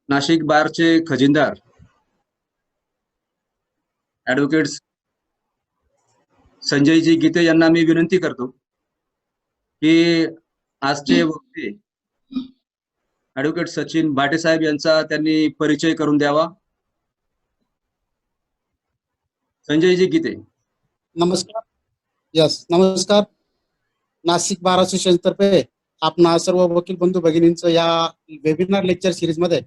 नाशिक बारचे खजिनदार ॲडव्होकेट संजयजी गीते यांना मी विनंती करतो की आजचे वक्ते ॲडव्होकेट सचिन भाटे साहेब यांचा त्यांनी परिचय करून द्यावा. संजयजी गीते. नमस्कार. नमस्कार. नाशिक बार असोसिएशन तर्फे आपणा सर्व वकील बंधू भगिनींचं या वेबिनार लेक्चर सिरीज मध्ये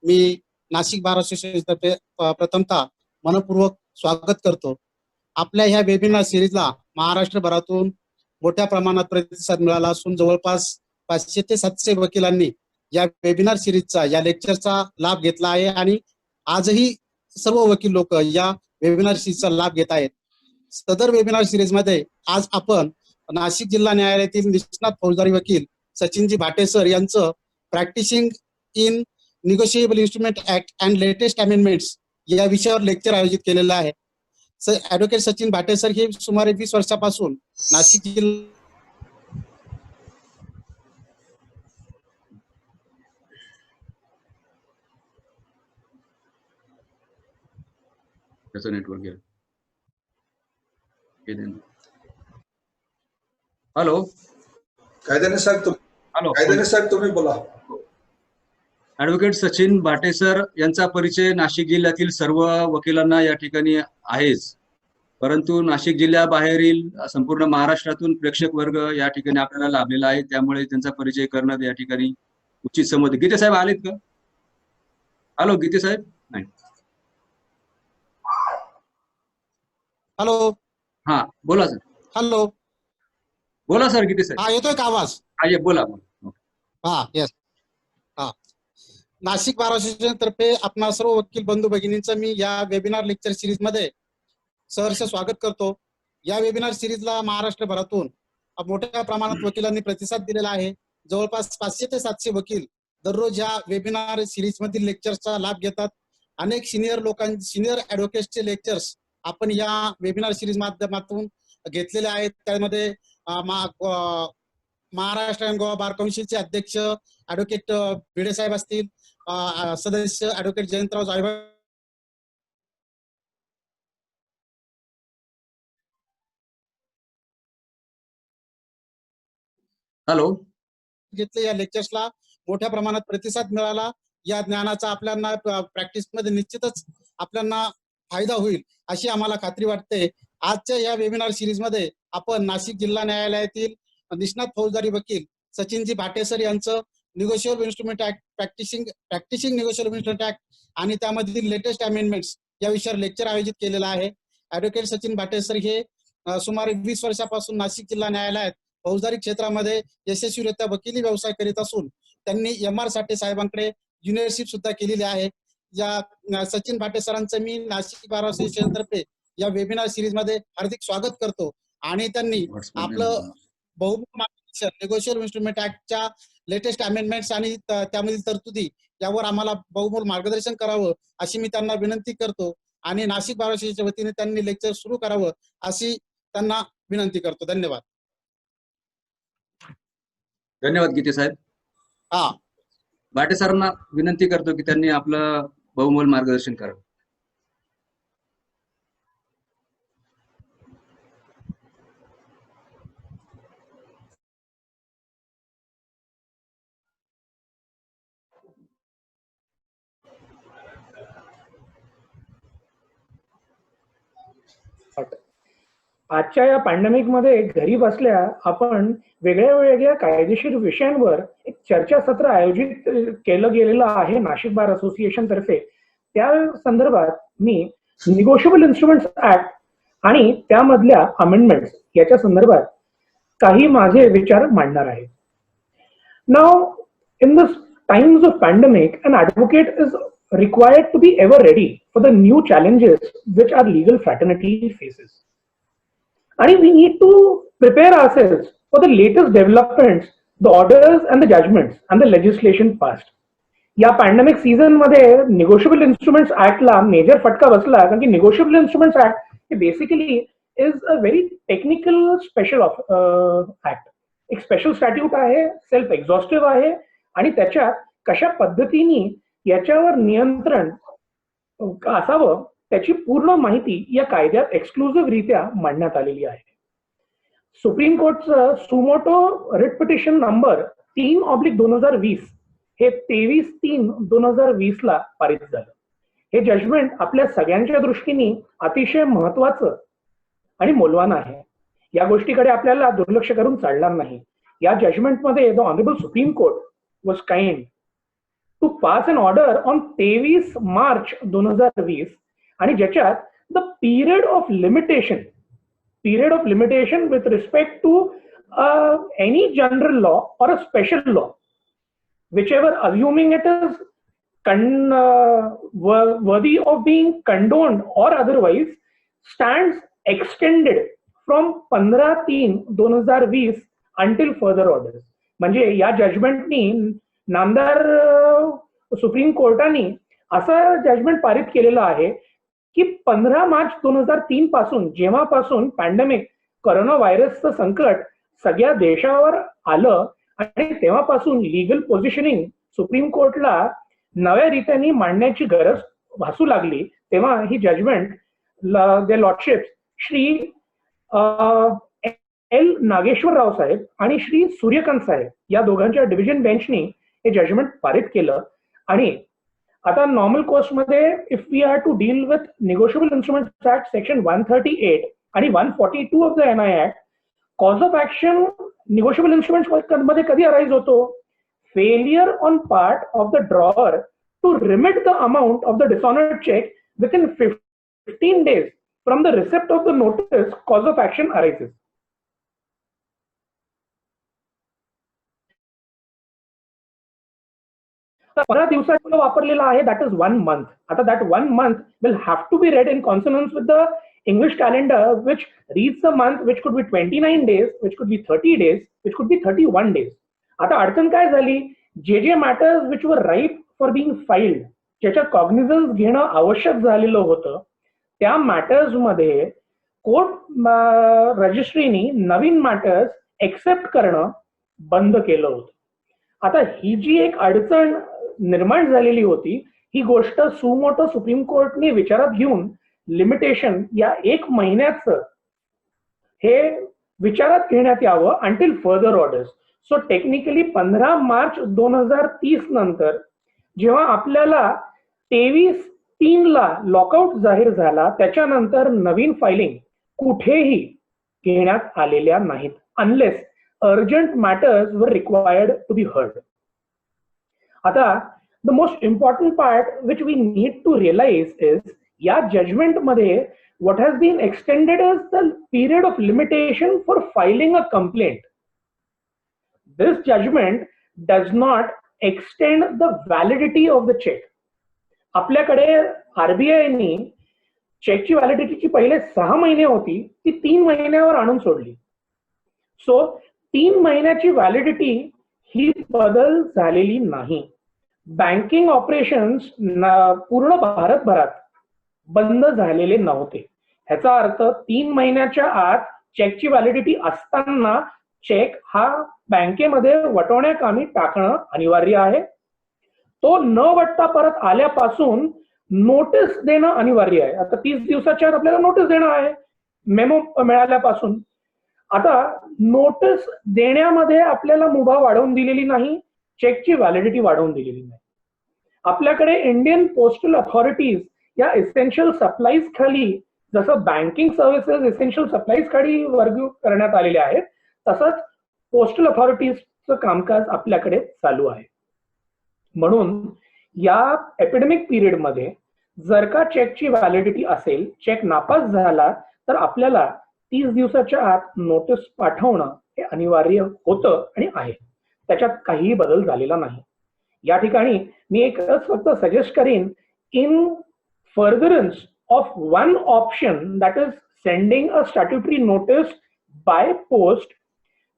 मी नाशिक बार असोसिएशन तर्फे प्रथमतः मनपूर्वक स्वागत करतो. आपल्या ह्या वेबिनार सिरीजला महाराष्ट्रभरातून मोठ्या प्रमाणात प्रतिसाद मिळाला असून जवळपास 500 ते 700 वकिलांनी या वेबिनार सिरीजचा या लेक्चरचा लाभ घेतला आहे आणि आजही सर्व वकील लोक या वेबिनार सिरीजचा लाभ घेत आहेत. सदर वेबिनार सिरीज मध्ये आज आपण नाशिक जिल्हा न्यायालयातील निष्णात फौजदारी वकील सचिनजी भाटे सर यांचं practising in negotiable instrument act and latest amendments या विषयावर लेक्चर आयोजित केलेलं आहे. ॲडव्होकेट सचिन भाटे सर हे सुमारे 20 वर्षापासून नाशिक जिल्हा नेटवर्क गेलं. हॅलो कायद्याने साहेब तुम्ही बोला. ॲडव्होकेट सचिन भाटे सर यांचा परिचय नाशिक जिल्ह्यातील सर्व वकिलांना या ठिकाणी आहेच, परंतु नाशिक जिल्ह्याबाहेरील संपूर्ण महाराष्ट्रातून प्रेक्षक वर्ग या ठिकाणी आपल्याला लाभलेला आहे, त्यामुळे त्यांचा परिचय करणं या ठिकाणी उचित समजते. गीते साहेब आलेत का? हॅलो गीते साहेब. नाही. हॅलो. हा बोला सर. हॅलो. बोला सर गीते साहेब. हा येतोय का आवाज? हा ये बोला. हा येस. हा नाशिक बार असोसिएशन तर्फे आपणा सर्व वकील बंधू भगिनींचं मी या वेबिनार लेक्चर सिरीज मध्ये सहर्ष स्वागत करतो. या वेबिनार सिरीजला महाराष्ट्रभरातून मोठ्या प्रमाणात वकिलांनी प्रतिसाद दिलेला आहे. जवळपास 500 ते 700 वकील दररोज या वेबिनार सिरीज मधील लेक्चरचा लाभ घेतात. अनेक सिनियर ॲडव्होकेट्सचे लेक्चर्स आपण या वेबिनार सिरीज माध्यमातून घेतलेले आहेत. त्यामध्ये महाराष्ट्र अँड गोवा बार काउन्सिलचे अध्यक्ष ॲडव्होकेट भिडे साहेब असतील, सदस्य ॲडव्होकेट जयंतराव जायभाय हॅलो घेतले. या लेक्चर्सला मोठ्या प्रमाणात प्रतिसाद मिळाला. या ज्ञानाचा आपल्याला प्रॅक्टिस मध्ये निश्चितच आपल्याला फायदा होईल अशी आम्हाला खात्री वाटते. आजच्या या वेबिनार सिरीज मध्ये आपण नाशिक जिल्हा न्यायालयातील निष्णात फौजदारी वकील सचिनजी भाटे सर यांचं negotiable instrument act practising negotiable instrument act आणि त्यामधील लेटेस्ट अमेंडमेंट्स या विषयावर लेक्चर आयोजित केलेलं आहे. ॲडव्होकेट सचिन भाटे सर हे सुमारे 20 वर्षापासून नाशिक जिल्हा न्यायालयात फौजदारी क्षेत्रामध्ये यशस्वीरित्या वकिली व्यवसाय करीत असून त्यांनी MR साठे साहेबांकडे ज्युनियरशिप सुद्धा केलेली आहे. या सचिन भाटे सरांचं मी नाशिक बार असोसिएशन तर्फे या वेबिनार सिरीज मध्ये हार्दिक स्वागत करतो आणि त्यांनी आपलं बहुमुखी मार्गदर्शन निगोशिएबल इन्स्ट्रुमेंट ऍक्टच्या लेटेस्ट अमेंडमेंट्स आणि त्यामधील तरतुदी यावर आम्हाला बहुमोल मार्गदर्शन करावं अशी मी त्यांना विनंती करतो आणि नाशिक बार असोसिएशनच्या वतीने त्यांनी लेक्चर सुरू करावं अशी त्यांना विनंती करतो. धन्यवाद. धन्यवाद गीते साहेब. हा भाटे सरांना विनंती करतो की त्यांनी आपलं बहुमोल मार्गदर्शन करावं. आजच्या या पॅन्डेमिक मध्ये घरी बसल्या आपण वेगळ्या कायदेशीर विषयांवर एक चर्चासत्र आयोजित केलं गेलेलं आहे नाशिक बार असोसिएशन तर्फे. त्या संदर्भात मी निगोशिएबल इन्स्ट्रुमेंट्स ऍक्ट आणि त्यामधल्या अमेंडमेंट्स याच्या संदर्भात काही माझे विचार मांडणार आहे. Now in this times of pandemic an advocate is required to be ever ready for the new challenges which our legal fraternity faces. And we need to prepare ourselves for the latest developments, the orders and the judgments and the legislation passed. या pandemic season मध्ये negotiable instruments ऍक्टला major फटका बसला कारण की negotiable instruments act हे basically is a very technical special act. एक special statute आहे, self exhaustive आहे आणि त्याच्यात कशा पद्धतीने याच्यावर नियंत्रण असावं त्याची पूर्ण माहिती या कायद्यात एक्सक्लुझिव्हरित्या मांडण्यात आलेली आहे. सुप्रीम कोर्टचं सुमोटो रिट पिटिशन नंबर 3/2020 हे 23/3/2020 ला पारित झालं. हे जजमेंट आपल्या सगळ्यांच्या दृष्टीने अतिशय महत्वाचं आणि मौल्यवान आहे. या गोष्टीकडे आपल्याला दुर्लक्ष करून चालणार नाही. या जजमेंटमध्ये the honourable supreme court was kind to pass an order on 23 March 2020 आणि ज्याच्यात the period of limitation with respect to any general law or a special law, whichever assuming it is worthy of being condoned or otherwise, stands extended from 15/3/2020 until further orders. म्हणजे या जजमेंटनी नामदार supreme कोर्टाने असं judgement पारित केलेलं आहे की 15 मार्च 2003 पासून जेव्हापासून पॅन्डेमिक कोरोना व्हायरसचं संकट सगळ्या देशावर आलं आणि तेव्हापासून लीगल पोझिशनिंग सुप्रीम कोर्टला नव्या रीतीने मांडण्याची गरज भासू लागली, तेव्हा ही जजमेंट दे लॉर्डशिप श्री एल नागेश्वर राव साहेब आणि श्री सूर्यकांत साहेब या दोघांच्या डिव्हिजन बेंचनी हे जजमेंट पारित केलं. आणि आता नॉर्मल कोर्समध्ये if we are to deal with negotiable instruments act section 138 आणि 142 of the NI act, cause of action negotiable instruments मध्ये कधी अराइज होतो? Failure on part of the drawer to remit the amount of the dishonoured cheque within 15 days from the receipt of the notice, cause of action arises. तर 15 दिवसाचा वापरलेला आहे, that is 1 month. आता that 1 month will have to be read in consonance with the English calendar, which reads the month, which could be 29 days, which could be 30 days, which could be 31 days. आता अडचण काय झाली? जे matters which वर ripe for being filed, ज्याच्या cognisance घेणं आवश्यक झालेलं होतं, त्या मॅटर्स मध्ये कोर्ट रजिस्ट्रीनी नवीन मॅटर्स एक्सेप्ट करणं बंद केलं होतं. आता ही जी एक अडचण निर्माण झालेली होती, ही गोष्ट सुमोटो सुप्रीम कोर्टने विचारात घेऊन लिमिटेशन या 1 महिन्याचं हे विचारात घेण्यात यावं until further orders. So technically 15 March 2030 नंतर जेव्हा आपल्याला 23/3 ला लॉकआउट जाहीर झाला, त्याच्यानंतर नवीन फायलिंग कुठेही घेण्यात आलेल्या नाहीत, unless urgent matters were required to be heard. आता the most important part which we need to realise is, या जजमेंट मध्ये what has been extended is the period of limitation for filing a complaint. This judgment does not extend the validity of the check. आपल्याकडे RBI ने चेकची व्हॅलिडिटीची पहिले 6 महिने होती, ती 3 महिन्यावर आणून सोडली. सो 3 महिन्याची व्हॅलिडिटी ही बदल झालेली नाही. बँकिंग ऑपरेशन्स पूर्ण भारतभरात बंद झालेले नव्हते. ह्याचा अर्थ 3 महिन्याच्या आत चेकची व्हॅलिडिटी असताना चेक हा बँकेमध्ये वटवण्याकामी टाकणं अनिवार्य आहे. तो न वटता परत आल्यापासून नोटीस देणं अनिवार्य आहे. आता 30 दिवसाच्या आत आपल्याला नोटीस देणं आहे मेमो मिळाल्यापासून. आता नोटीस देण्यामध्ये आपल्याला मुभा वाढवून दिलेली नाही, चेकची व्हॅलिडिटी वाढवून दिलेली नाही. आपल्याकडे इंडियन पोस्टल अथॉरिटीज या एसेन्शियल सप्लाईज खाली, जसं बँकिंग सर्व्हिसेस एसेन्शियल सप्लाईज खाली वर्ग करण्यात आलेले आहेत, तसंच पोस्टल अथॉरिटीजचं कामकाज आपल्याकडे चालू आहे. म्हणून या एपिडेमिक पिरियड मध्ये जर का चेकची व्हॅलिडिटी असेल, चेक नापास झाला, तर आपल्याला 30 दिवसाच्या आत नोटीस पाठवणं हे अनिवार्य होतं आणि आहे. त्याच्यात काहीही बदल झालेला नाही. या ठिकाणी मी एकच फक्त सजेस्ट करीन, in furtherance of one option, that is sending a statutory notice by post,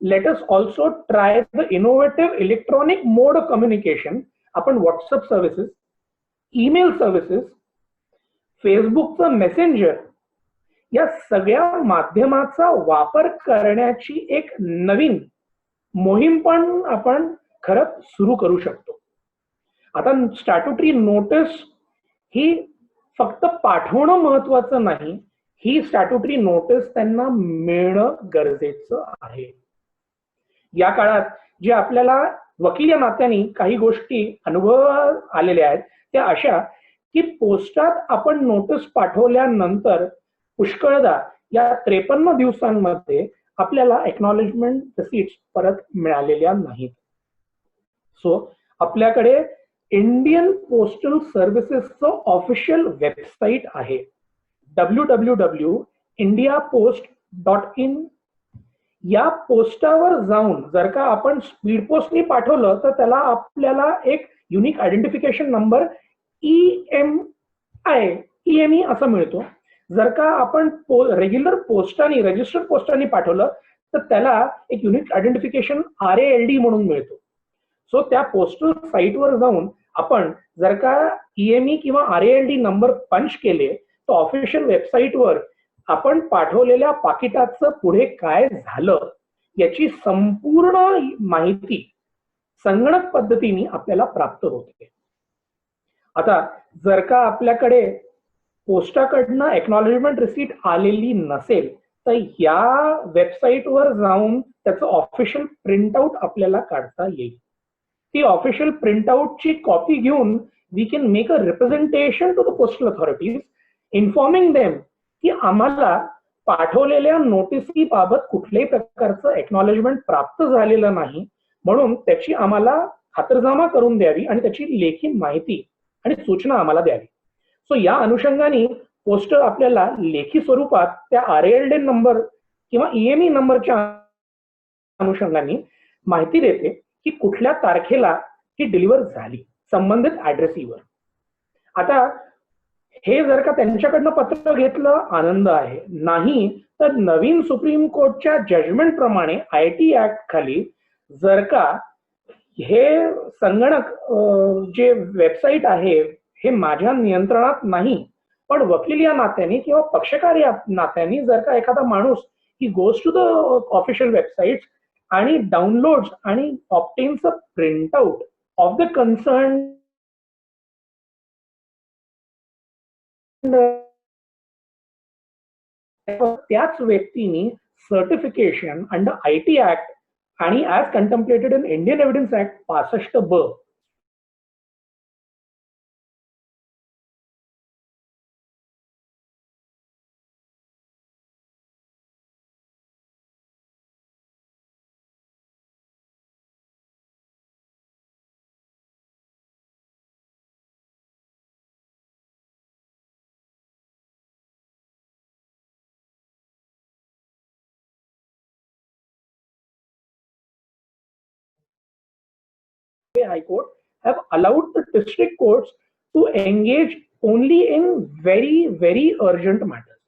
let us also try the innovative electronic mode of communication. आपण WhatsApp services, email services, Facebookचा मेसेंजर या सगळ्या माध्यमाचा वापर करण्याची एक नवीन मोहीम पण आपण खरंच सुरू करू शकतो. आता स्टॅट्युटरी नोटीस ही फक्त पाठवणं महत्वाचं नाही, ही स्टॅट्युटरी नोटीस त्यांना मिळणं गरजेचं आहे. या काळात जे आपल्याला वकील या नात्याने काही गोष्टी अनुभव आलेल्या आहेत त्या अशा की पोस्टात आपण नोटीस पाठवल्यानंतर पुष्कळदा या 53 दिवसांमध्ये आपल्याला एक्नॉलेजमेंट रिसीट्स परत मिळालेल्या नाहीत. सो आपल्याकडे इंडियन पोस्टल सर्व्हिसेसचं ऑफिशियल वेबसाईट आहे www.indiapost.in. या पोस्टावर जाऊन जर का आपण स्पीड पोस्टनी पाठवलं तर त्याला आपल्याला एक युनिक आयडेंटिफिकेशन नंबर EMI असा मिळतो. जर का आपण रेग्युलर पोस्टाने रजिस्टर्ड पोस्टाने पाठवलं तर त्याला एक युनिक आयडेंटिफिकेशन RALD म्हणून मिळतो. सो त्या पोस्टल साईटवर जाऊन आपण जर का EMI किंवा RALD नंबर पंच केले तर ऑफिशियल वेबसाईटवर आपण पाठवलेल्या पाकिटाचं पुढे काय झालं याची संपूर्ण माहिती संगणक पद्धतीने आपल्याला प्राप्त होते. आता जर का आपल्याकडे पोस्टाकडनं एक्नॉलेजमेंट रिसीट आलेली नसेल तर या वेबसाईटवर जाऊन त्याचं ऑफिशियल प्रिंटआउट आपल्याला काढता येईल. ती ऑफिशियल प्रिंटआउटची कॉपी घेऊन we can make a representation to the postal authorities informing them की आम्हाला पाठवलेल्या नोटिसीबाबत कुठल्याही प्रकारचं एक्नॉलेजमेंट प्राप्त झालेलं नाही, म्हणून त्याची आम्हाला खातरजमा करून द्यावी आणि त्याची लेखी माहिती आणि सूचना आम्हाला द्यावी. सो या अनुषंगाने पोस्ट आपल्याला लेखी स्वरूपात त्या RALD नंबर किंवा EMI नंबरच्या अनुषंगाने माहिती देते की कुठल्या तारखेला ही डिलिव्हर झाली संबंधित ऍड्रेसीवर. आता हे जर का त्यांच्याकडनं पत्र घेतलं आनंद आहे, नाही तर नवीन सुप्रीम कोर्टच्या जजमेंट प्रमाणे IT ऍक्ट खाली जर का हे संगणक जे वेबसाईट आहे हे माझ्या नियंत्रणात नाही, पण वकील या नात्याने किंवा पक्षकार या नात्याने जर का एखादा माणूस he goes to the official website आणि डाउनलोड्स आणि obtains a printout of the concern त्याच व्यक्तीने सर्टिफिकेशन अंडर IT ऍक्ट आणि as contemplated in Indian evidence act 65B High Court have allowed the district courts to engage only in very, very urgent matters.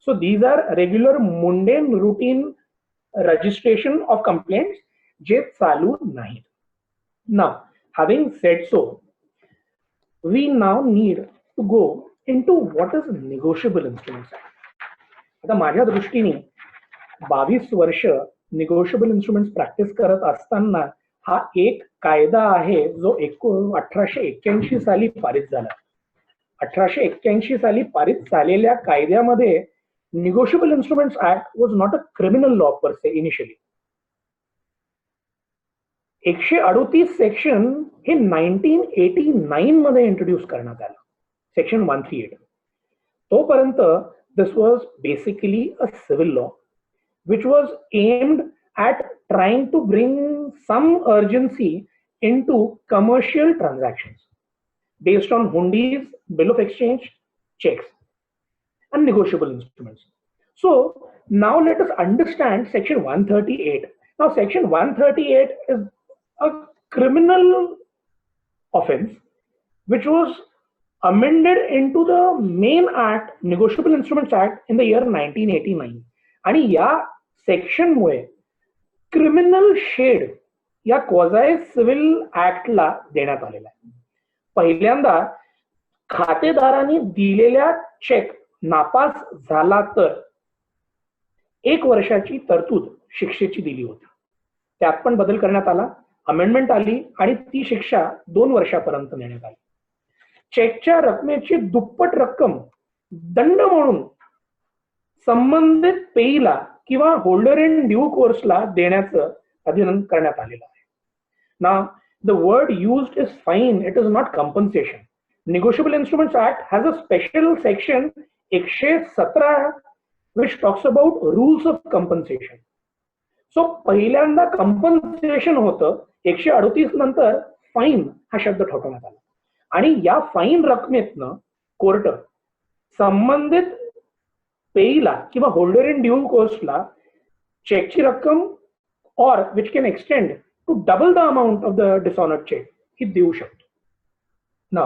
So these are regular mundane routine registration of complaints je chalu nahi. Now, having said so, we now need to go into what is Negotiable Instruments Act. आता माझ्या दृष्टीने 22 वर्ष negotiable instruments practice करत असताना हा एक कायदा आहे जो 1881 साली पारित झाला. 1881 साली पारित झालेल्या कायद्यामध्ये negotiable instruments act was not a criminal law per say initially. 138 section हे 1989 मध्ये इंट्रोड्यूस करण्यात आलं, सेक्शन 138. तोपर्यंत this was basically a civil law which was aimed at trying to bring some urgency into commercial transactions based on hundis, bill of exchange, checks and negotiable instruments. So now let us understand section 138. Now section 138 is a criminal offense which was amended into the main act, Negotiable Instruments Act, in the year 1989. आणि या section मुळे criminal shade या क्वाझाय civil ऍक्टला देण्यात आलेला आहे. पहिल्यांदा खातेदारांनी दिलेल्या check नापास झाला तर 1 वर्षाची तरतूद शिक्षेची दिली होती. त्यात पण बदल करण्यात आला. अमेंडमेंट आली आणि ती शिक्षा 2 वर्षापर्यंत नेण्यात आली. चेकच्या रकमेची दुप्पट रक्कम दंड म्हणून संबंधित पेईला किंवा होल्डर इन ड्यू कोर्सला देण्याचं अधिनियम करण्यात आलेलं आहे. Now the word used is fine, it is not compensation. Negotiable Instruments Act has a special section 117 which talks about rules of compensation. So पहिल्यांदा compensation होतं, 138 नंतर फाईन हा शब्द ठेवण्यात आला आणि या फाईन रकमेतनं कोर्ट संबंधित पेईला किंवा होल्डर इन ड्यू कोर्सला चेकची रक्कम or which can extend to double the amount of the dishonored check he देऊ शकतो. Now,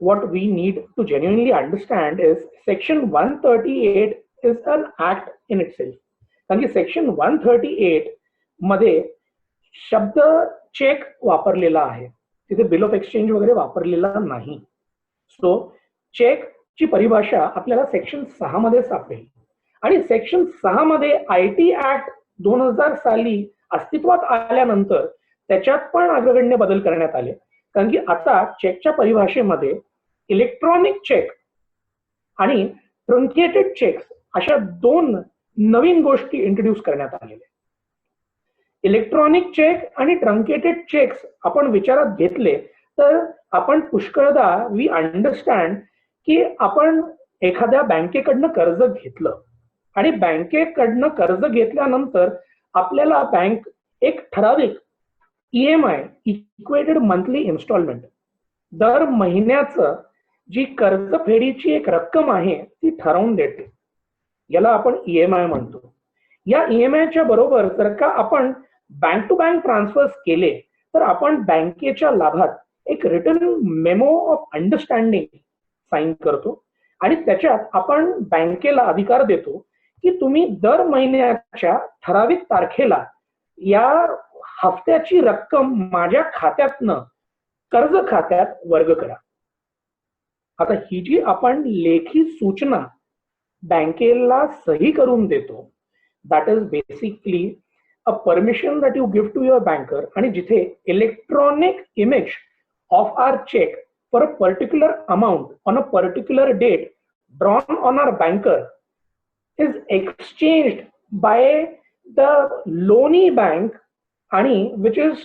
what we need to genuinely understand is Section 138 is an act in itself. कारण की Section 138 मध्ये शब्द check वापरलेला आहे, तिथे बिल ऑफ एक्सचेंज वगैरे वापरलेला नाही. सो चेकची परिभाषा आपल्याला सेक्शन 6 मध्ये सापडेल आणि सेक्शन 6 मध्ये IT ऍक्ट 2000 साली अस्तित्वात आल्यानंतर त्याच्यात पण अग्रगण्य बदल करण्यात आले. कारण की आता चेकच्या परिभाषेमध्ये इलेक्ट्रॉनिक चेक आणि ट्रंकेटेड चेक्स अशा 2 नवीन गोष्टी इंट्रोड्यूस करण्यात आलेल्या. इलेक्ट्रॉनिक चेक आणि ट्रंकेटेड चेक्स आपण विचारात घेतले तर आपण पुष्कळदा वी अंडरस्टँड की आपण एखाद्या बँकेकडनं कर्ज घेतलं आणि बँकेकडनं कर्ज घेतल्यानंतर आपल्याला बँक एक ठराविक EMI इक्वेटेड मंथली इन्स्टॉलमेंट दर महिन्याचं जी कर्जफेडीची एक रक्कम आहे ती ठरवून देते. याला आपण EMI म्हणतो. या EMIच्या बरोबर जर का आपण बँक टू बँक ट्रान्सफर्स केले तर आपण बँकेच्या लाभात एक written memo of understanding sign करतो आणि त्याच्यात आपण बँकेला अधिकार देतो की तुम्ही दर महिन्याच्या ठराविक तारखेला या हफ्त्याची रक्कम माझ्या खात्यातनं कर्ज खात्यात वर्ग करा. आता ही जी आपण लेखी सूचना बँकेला सही करून देतो that is basically a permission that you give to your banker आणि जिथे electronic image of our cheque for a particular amount on a particular date drawn on our banker is exchanged by the loanee bank आणि which is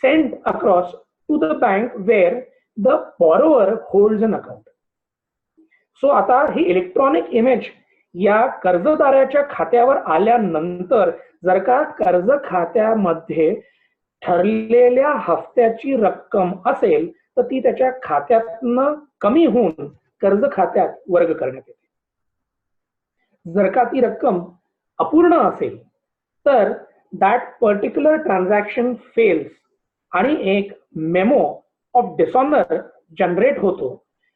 sent across to the bank where the borrower holds an account. So आता ही electronic image या कर्जदाराच्या खात्यावर आल्यानंतर जर का कर्ज खात्यामध्ये ठरलेल्या हफ्त्याची रक्कम असेल तर ती त्याच्या खात्यातनं कमी होऊन कर्ज खात्यात वर्ग करण्यात येते. जर का ती रक्कम अपूर्ण असेल तर दॅट पर्टिक्युलर ट्रान्झॅक्शन फेल्स आणि एक मेमो ऑफ डिसऑनर जनरेट होतो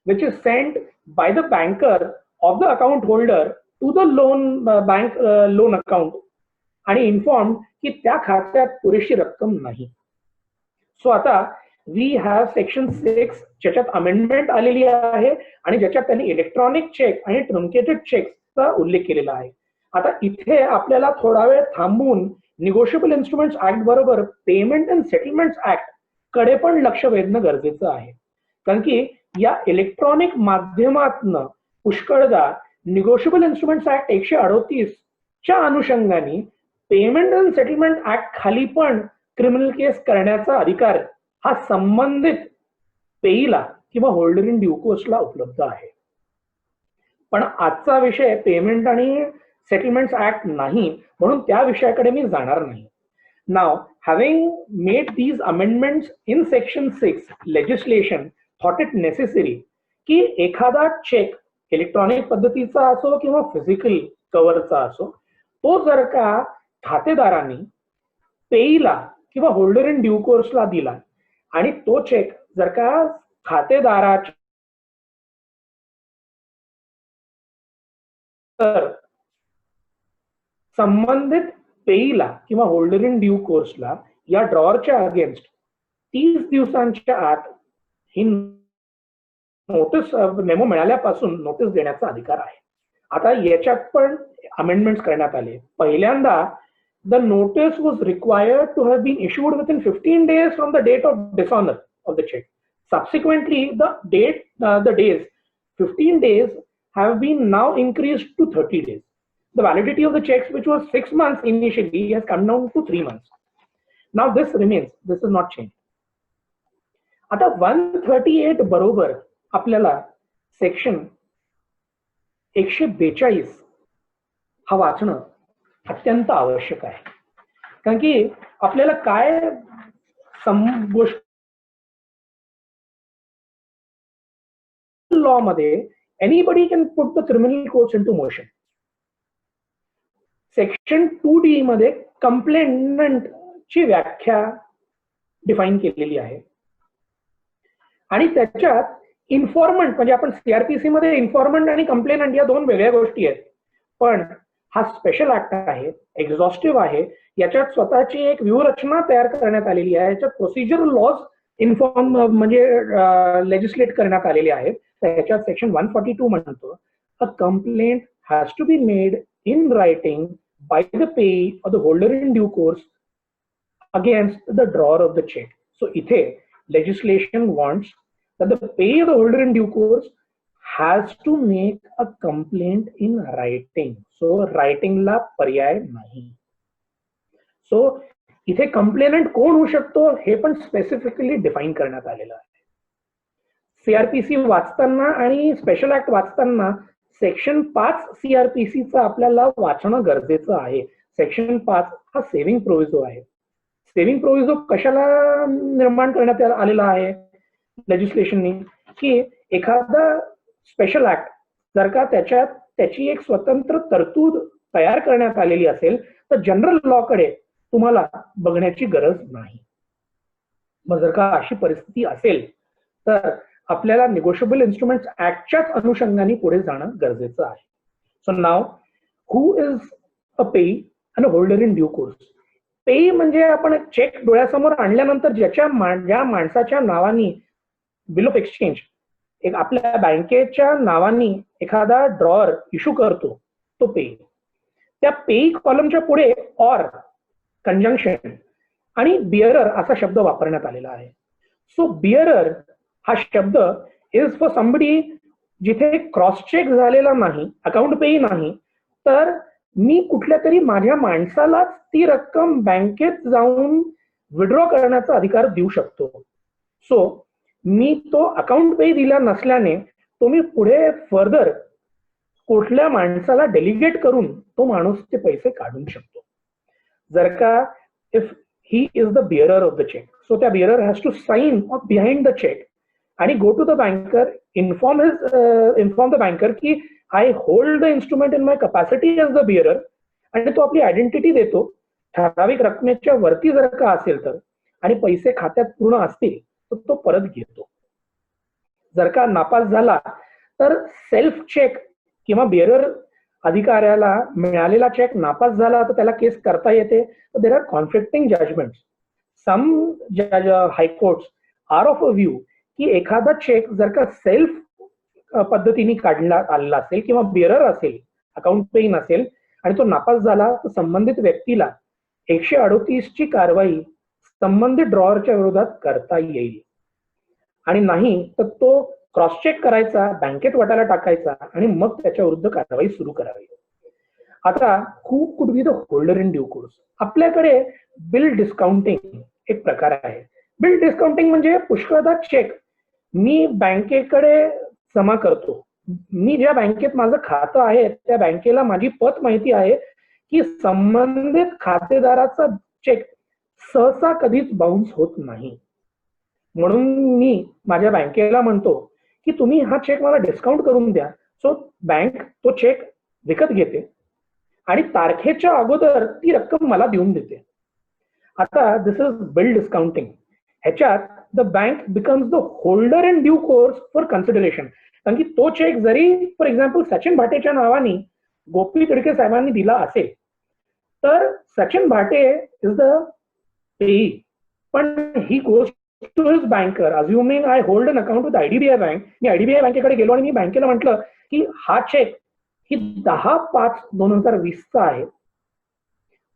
which is sent by the banker of the account holder to the loan account आणि इन्फॉर्म की त्या खात्यात पुरेशी रक्कम नाही. सो आता वी हॅव सेक्शन 6 ज्याच्यात अमेंडमेंट आलेली आहे आणि ज्याच्यात त्यांनी इलेक्ट्रॉनिक चेक आणि ट्रंकेटेड चेक उल्लेख केलेला आहे. आता इथे आपल्याला थोडा वेळ थांबून निगोशिएबल इन्स्ट्रुमेंट्स ऍक्ट बरोबर पेमेंट अँड सेटलमेंट्स ऍक्ट कडे पण लक्ष वेधणं गरजेचं आहे. कारण की या इलेक्ट्रॉनिक माध्यमातनं पुष्कळदा निगोशिएबल इन्स्ट्रुमेंट्स ऍक्ट 138 च्या अनुषंगाने पेमेंट अँड सेटलमेंट ऍक्ट खाली पण क्रिमिनल केस करण्याचा अधिकार हा संबंधित पेईला किंवा होल्डर इन ड्यू कोर्सला उपलब्ध आहे. पण आजचा विषय पेमेंट आणि सेटलमेंट्स ऍक्ट नाही म्हणून त्या विषयाकडे मी जाणार नाही. Now having made these amendments in section 6 legislation thought it necessary की एखादा चेक इलेक्ट्रॉनिक पद्धतीचा असो किंवा फिजिकल कव्हरचा असो तो जर का खातेदारांनी पेईला किंवा होल्डर इन ड्यू कोर्सला दिला आणि तो चेक जर का खातेदाराच्या तर संबंधित पेईला किंवा होल्डर इन ड्यू कोर्सला या ड्रॉवरच्या अगेन्स्ट 30 दिवसांच्या आत ही नोटीस मेमो मिळाल्यापासून नोटीस देण्याचा अधिकार आहे. आता याच्यात पण अमेंडमेंट्स करण्यात आले. पहिल्यांदा the notice was required to have been issued within 15 days from the date of dishonor of the check. Subsequently, the days, 15 days, have been now increased to 30 days. The validity of the checks, which was 6 months initially, has come down to 3 months. Now this remains, this is not changed. आता 138 बरोबर आपल्याला section 142 हा वाचणं अत्यंत आवश्यक आहे, कारण की आपल्याला काय गोष्ट लॉ मध्ये anybody can put the criminal courts into motion. Section 2D मध्ये कंप्लेंट ची व्याख्या डिफाईन केलेली आहे आणि त्याच्यात इन्फॉर्मंट म्हणजे आपण सीआरपीसी मध्ये इन्फॉर्मंट आणि कंप्लेनंट या दोन वेगळ्या गोष्टी आहेत, पण हा स्पेशल ऍक्ट आहे, एक्झॉस्टिव्ह आहे, याच्यात स्वतःची एक व्यूहरचना तयार करण्यात आलेली आहे, याच्यात प्रोसिजरल लॉज इन्फॉर्म म्हणजे लेजिस्लेट करण्यात आलेले आहेत. त्याच्यात सेक्शन 142 म्हणतो a complaint has to be made in writing by the payee or the holder in due course against the drawer of the check. So ithe legislation wants that the payee or the holder in due course has to make a complaint in writing. So writing la paryay nahi. So ithe complainant कोण होऊ शकतो हे पण specifically define करण्यात आलेलं आहे. CrPC वाचताना आणि स्पेशल ऍक्ट वाचताना सेक्शन 5 सीआरपीसीचा आपल्याला वाचणं गरजेचं आहे. सेक्शन 5 हा सेव्हिंग प्रोव्हिजो आहे. सेव्हिंग प्रोव्हिजो कशाला निर्माण करण्यात आलेला आहे लेजिस्लेशननी, की एखादा स्पेशल ऍक्ट जर का त्याच्यात त्याची एक स्वतंत्र तरतूद तयार करण्यात आलेली असेल तर जनरल लॉ कडे तुम्हाला बघण्याची गरज नाही. मग जर का अशी परिस्थिती असेल तर आपल्याला निगोशिएबल इन्स्ट्रुमेंट्स ऍक्टच्याच अनुषंगाने पुढे जाणं गरजेचं आहे. So now who is a पेई and a holder in due course. पेई म्हणजे आपण चेक डोळ्यासमोर आणल्यानंतर ज्या माणसाच्या नावानी बिल ऑफ एक्सचेंज एक आपल्या बँकेच्या नावानी एखादा ड्रॉअर इश्यू करतो तो पेई. त्या पेई कॉलमच्या पुढे ऑर कंजंक्शन आणि बिअरर असा शब्द वापरण्यात आलेला आहे. सो बिअरर हा शब्द इज फॉर समबडी जिथे क्रॉस चेक झालेला नाही, अकाउंट पेई नाही, तर मी कुठल्या तरी माझ्या माणसालाच ती रक्कम बँकेत जाऊन विड्रॉ करण्याचा अधिकार देऊ शकतो. सो मी तो अकाउंट पेई दिला नसल्याने तो मी पुढे फर्दर कुठल्या माणसाला डेलिगेट करून तो माणूस ते पैसे काढू शकतो. जर का if he is the bearer of the cheque, so त्या bearer has to sign behind the cheque आणि go to the banker, inform the banker की I hold the instrument in my capacity as the bearer, आणि तो आपली identity देतो. ठराविक रकमेच्या वरती जर का असेल तर आणि पैसे खात्यात पूर्ण असतील तर तो परत घेतो. जर का नापास झाला तर सेल्फ चेक किंवा बिअरर अधिकाऱ्याला मिळालेला चेक नापास झाला तर त्याला केस करता येते. There are conflicting judgments. Some high courts are of a view की एखादा चेक जर का सेल्फ पद्धतीने काढला आलेला असेल किंवा बिअरर असेल, अकाउंट पेई नसेल आणि तो नापास झाला तर संबंधित व्यक्तीला 138 ची कारवाई संबंधित ड्रॉअरच्या विरोधात करता येईल. आणि नाही तर तो क्रॉस चेक करायचा, बँकेत वाटायला टाकायचा आणि मग त्याच्या विरुद्ध कारवाई सुरू करावी. आता who could be the holder in due course. आपल्याकडे बिल डिस्काउंटिंग एक प्रकार आहे. बिल डिस्काउंटिंग म्हणजे पुष्कळदा चेक मी बँकेकडे जमा करतो. मी ज्या बँकेत माझं खातं आहे त्या बँकेला माझी पत माहिती आहे की संबंधित खातेदाराचा चेक सहसा कधीच बाउन्स होत नाही. म्हणून मी माझ्या बँकेला म्हणतो की तुम्ही हा चेक मला डिस्काउंट करून द्या. सो बँक तो चेक विकत घेते आणि तारखेच्या अगोदर ती रक्कम मला देऊन देते. आता दिस इज बिल डिस्काउंटिंग. ह्याच्यात the bank becomes the holder in due course for consideration. कारण की तो चेक जरी फॉर एक्झाम्पल सचिन भाटेच्या नावाने गोपी तिडके साहेबांनी दिला असेल तर सचिन भाटे इज द पेई, पण ही गोष्ट to his banker, assuming I hold an account with IDBI Bank. Me IDBI बँकेकडे गेलो आणि मी बँकेला म्हटलं की हा चेक ही 10/5/2020 चा आहे,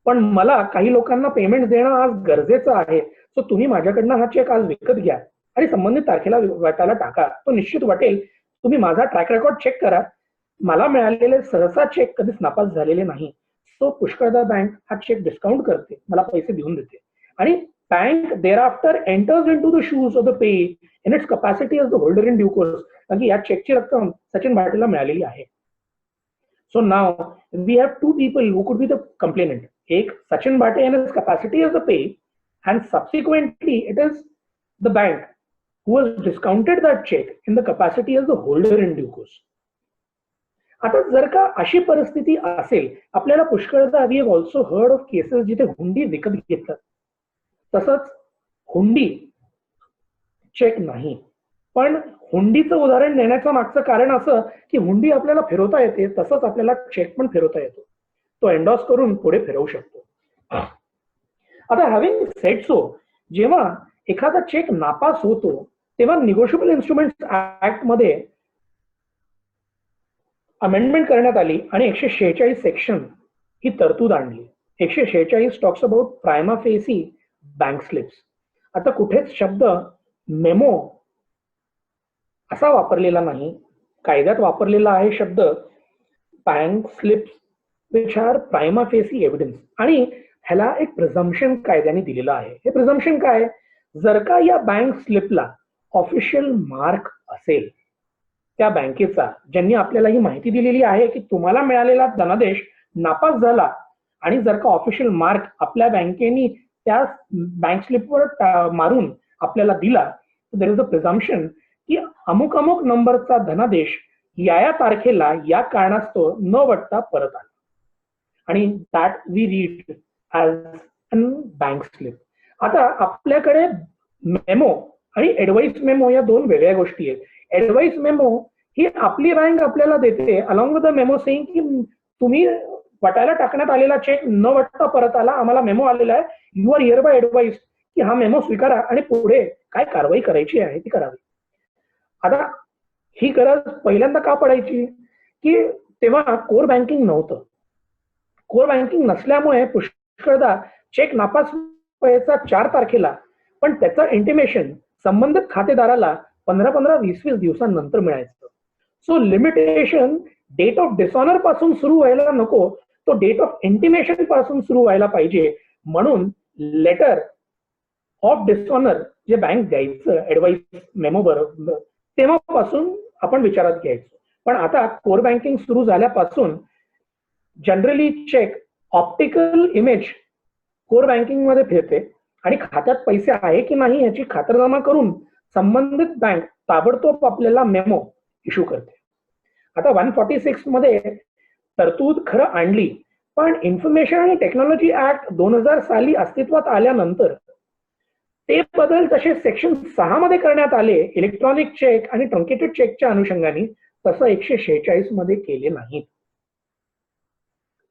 पण मला काही लोकांना पेमेंट देणं आज गरजेचं आहे, सो तुम्ही माझ्याकडनं हा चेक आज विकत घ्या आणि संबंधित तारखेला वाटायला टाका, तो निश्चित वाटेल. तुम्ही माझा ट्रॅक रेकॉर्ड चेक करा, मला मिळालेले सहसा चेक कधीच नापास झालेले नाही. सो पुष्कळदा बँक हा चेक डिस्काउंट करते, मला पैसे देऊन देते आणि bank thereafter enters into the shoes of the payee in its capacity as the holder in due course. कारण की या चेकची रक्कम सचिन भाटेला मिळालेली आहे. So now we have to people who could be the complainant. एक Sachin Bhate in his capacity as the payee and subsequently it is the bank who has discounted that check in the capacity as the holder in due course. आता जर का अशी परिस्थिती असेल, आपल्याला पुष्कळदा we have also heard of cases जिथे हुंडी विकत घेतात, तसंच हुंडी चेक नाही. पण हुंडीचं उदाहरण देण्याचं मागचं कारण असं की हुंडी आपल्याला फिरवता येते, तसंच आपल्याला चेक पण फिरवता येतो, तो एन्डॉर्स करून पुढे फिरवू शकतो. आता हॅव्हिंग सेड सो, जेव्हा एखादा चेक नापास होतो तेव्हा निगोशिएबल इन्स्ट्रुमेंट्स ऍक्ट मध्ये अमेंडमेंट करण्यात आली आणि 146 सेक्शन ही तरतूद आणली. 146 talks about prima facie bank slips. आता कुठेच शब्द मेमो असा वापरलेला नाही, कायद्यात वापरलेला आहे शब्द bank slips which are prima facie evidence. आणि ह्याला एक प्रिझम्पशन कायद्याने दिलेलं आहे. हे प्रिझम्पशन काय, जर का या बँक स्लिपला ऑफिशियल मार्क असेल त्या बँकेचा, ज्यांनी आपल्याला ही माहिती दिलेली आहे की तुम्हाला मिळालेला धनादेश नापास झाला, आणि जर का ऑफिशियल मार्क आपल्या बँकेने त्या बँक स्लिपवर मारून आपल्याला दिला, तर देयर इज अ प्रिझम्पशन की अमुक अमुक नंबरचा धनादेश या तारखेला या कारणास्तव न वटता परत आला, आणि that we read as an bank slip. आता आपल्याकडे मेमो आणि ऍडवाइस मेमो या दोन वेगळ्या गोष्टी आहेत. ऍडवाइस मेमो ही आपली बँक आपल्याला देते along with the memo saying की तुम्ही वटायला टाकण्यात आलेला चेक न वटता परत आला, आम्हाला मेमो आलेला आहे, you are hereby advice की हा मेमो स्वीकारा आणि पुढे काय कारवाई करायची आहे ती करावी. आता ही गरज पहिल्यांदा का पडायची की तेव्हा कोर बँकिंग नव्हतं. कोर बँकिंग नसल्यामुळे पुष्कळदा चेक नापास व्हायचा 4 तारखेला, पण त्याचं इंटिमेशन संबंधित खातेदाराला 15-20 दिवसांनंतर मिळायचं. So limitation date of dishonour पासून सुरू व्हायला नको, तो डेट ऑफ इंटिमेशन पासून सुरू व्हायला पाहिजे. म्हणून लेटर ऑफ डिसऑनर जे बँक द्यायचं ऍडवाइस मेमो बरोबर तेव्हापासून आपण विचारात घ्यायचो. पण आता कोर बँकिंग सुरू झाल्यापासून generally cheque optical image core banking मध्ये फिरते आणि खात्यात पैसे आहे की नाही याची खातरजमा करून संबंधित बँक ताबडतोब आपल्याला मेमो इश्यू करते. आता 146 मध्ये तरतूद खरं आणली, पण इन्फॉर्मेशन आणि टेक्नॉलॉजी ऍक्ट 2000 साली अस्तित्वात आल्यानंतर ते बदल तसे सेक्शन 6 मध्ये करण्यात आले इलेक्ट्रॉनिक चेक आणि ट्रंकेटेड चेकच्या अनुषंगाने, तसं 146 मध्ये केले नाहीत.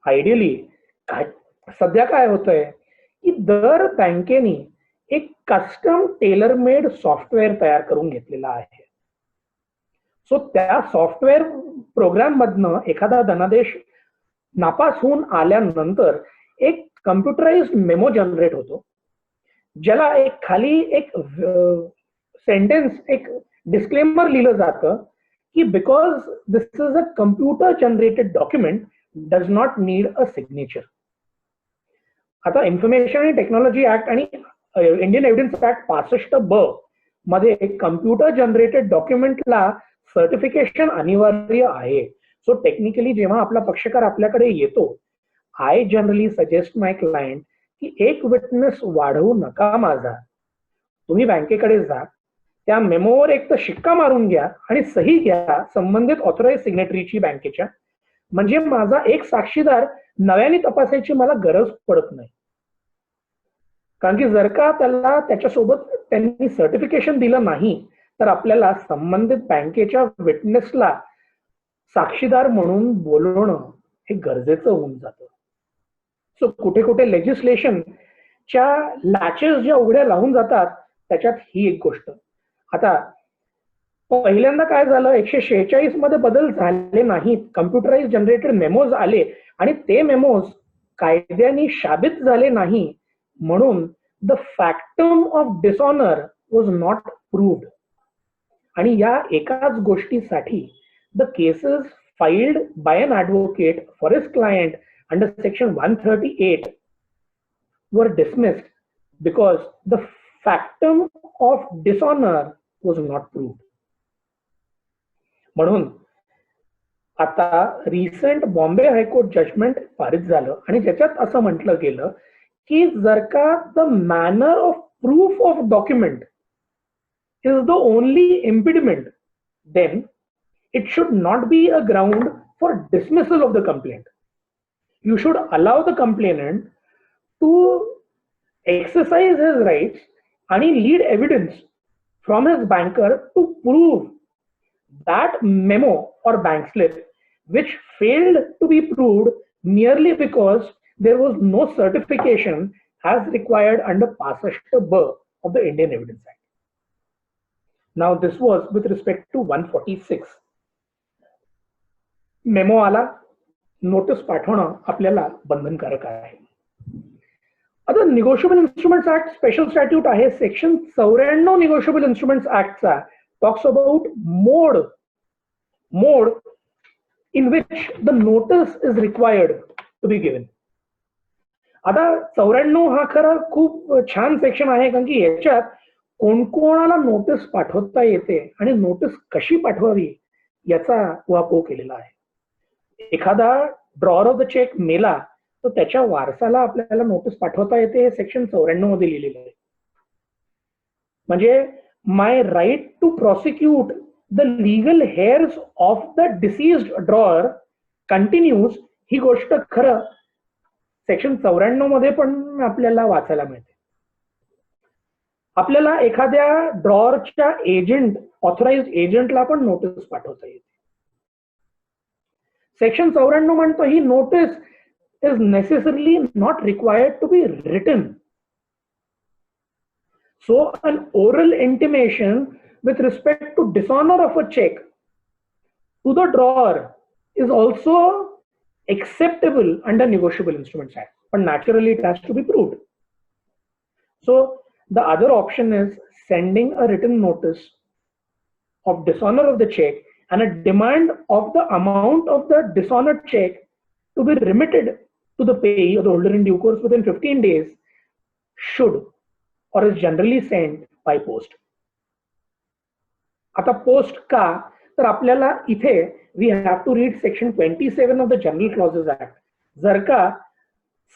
आयडियली सध्या काय होतंय की दर बँकेने एक कस्टम टेलर मेड सॉफ्टवेअर तयार करून घेतलेला आहे. सो त्या सॉफ्टवेअर प्रोग्राम मधनं एखादा धनादेश नापास होऊन आल्यानंतर एक कम्प्युटराइज्ड मेमो जनरेट होतो, ज्याला एक खाली एक सेंटेन्स एक डिस्क्लेमर लिहिलं जातं की because this is a computer generated document does not need a signature. आता इन्फॉर्मेशन आणि टेक्नॉलॉजी ऍक्ट आणि इंडियन एव्हिडन्स ऍक्ट 65(ब) मध्ये कम्प्युटर जनरेटेड डॉक्युमेंटला सर्टिफिकेशन अनिवार्य आहे. सो टेक्निकली जेव्हा आपला पक्षकार आपल्याकडे येतो, I generally suggest my client की एक विटनेस वाढवू नका माझा, तुम्ही बँकेकडे जा, त्या मेमोवर एक तर शिक्का मारून घ्या आणि सही घ्या संबंधित ऑथराइज सिग्नेटरीची बँकेच्या, म्हणजे माझा एक साक्षीदार नव्याने तपासायची मला गरज पडत नाही. कारण की जर का त्याला त्याच्यासोबत त्यांनी सर्टिफिकेशन दिलं नाही तर आपल्याला संबंधित बँकेच्या विटनेसला साक्षीदार म्हणून बोलवणं हे गरजेचं होऊन जातं. सो कुठे कुठे लेजिस्लेशनच्या लॅचेस ज्या उघड्या राहून जातात त्याच्यात ही एक गोष्ट. आता पहिल्यांदा काय झालं, 146 मध्ये बदल झाले नाहीत, कम्प्युटराइज जनरेटेड मेमोज आले आणि ते मेमोज कायद्याने शाबित झाले नाही म्हणून the factum of dishonour was not proved. आणि या एकाच गोष्टीसाठी the cases filed by an advocate for his client under section 138 were dismissed because the factum of dishonor was not proved. म्हणून आता रिसेंट बॉम्बे हायकोर्ट जजमेंट पारित झालं आणि त्याच्यात असं म्हटलं गेलं की जर का the manner of proof of document is the only impediment, then it should not be a ground for dismissal of the complaint. You should allow the complainant to exercise his rights and lead evidence from his banker to prove that memo or bank slip which failed to be proved merely because there was no certification as required under 65B of the Indian Evidence Act. Now this was with respect to 146. Memo आला, notice पाठवणं आपल्याला बंधनकारक आहे. आता negotiable instruments act special statute आहे, section 94 negotiable instruments ऍक्टचा talks about mode in which the notice is required to be given. आता 94 हा खरा खूप छान सेक्शन आहे, कारण की याच्यात कोणकोणाला नोटीस पाठवता येते आणि नोटीस कशी पाठवावी याचा उहापोह केलेला आहे. एखादा ड्रॉअर ऑफ द चेक मेला तर त्याच्या वारसाला आपल्याला नोटीस पाठवता येते, हे सेक्शन 94 मध्ये लिहिलेलं आहे. म्हणजे my right to prosecute the legal heirs of the deceased drawer continues, ही गोष्ट खरं सेक्शन 94 मध्ये पण आपल्याला वाचायला मिळते. आपल्याला एखाद्या ड्रॉअरच्या एजंट, ऑथराइज्ड एजंटला पण नोटीस पाठवता येते. सेक्शन 94 म्हणतो ही notice is necessarily not required to be written. So an oral intimation with respect to dishonour of a cheque to the drawer is also acceptable under negotiable instruments act, but naturally it has to be proved. So the other option is sending a written notice of dishonor of the check and a demand of the amount of the dishonored check to be remitted to the payee or the holder in due course within 15 days should or is generally sent by post. आता post का तर आपल्याला इथे we have to read section 27 of the General Clauses Act. जर का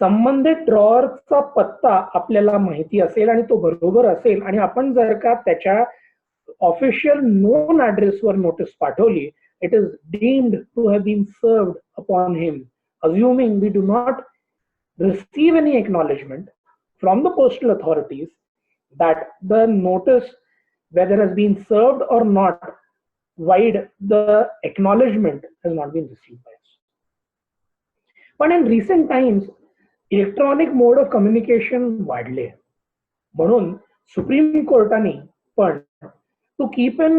संबंधित ड्रॉअरचा पत्ता आपल्याला माहिती असेल आणि तो बरोबर असेल आणि आपण जर का त्याच्या ऑफिशियल नोन ऍड्रेसवर नोटीस पाठवली, it is deemed to have been served upon him, assuming we do not receive any acknowledgement from the postal authorities that the notice, whether has been served or not, wide the acknowledgement has not been received by us. But in recent times, electronic mode of communication वाढले, म्हणून supreme कोर्टाने पण to keep in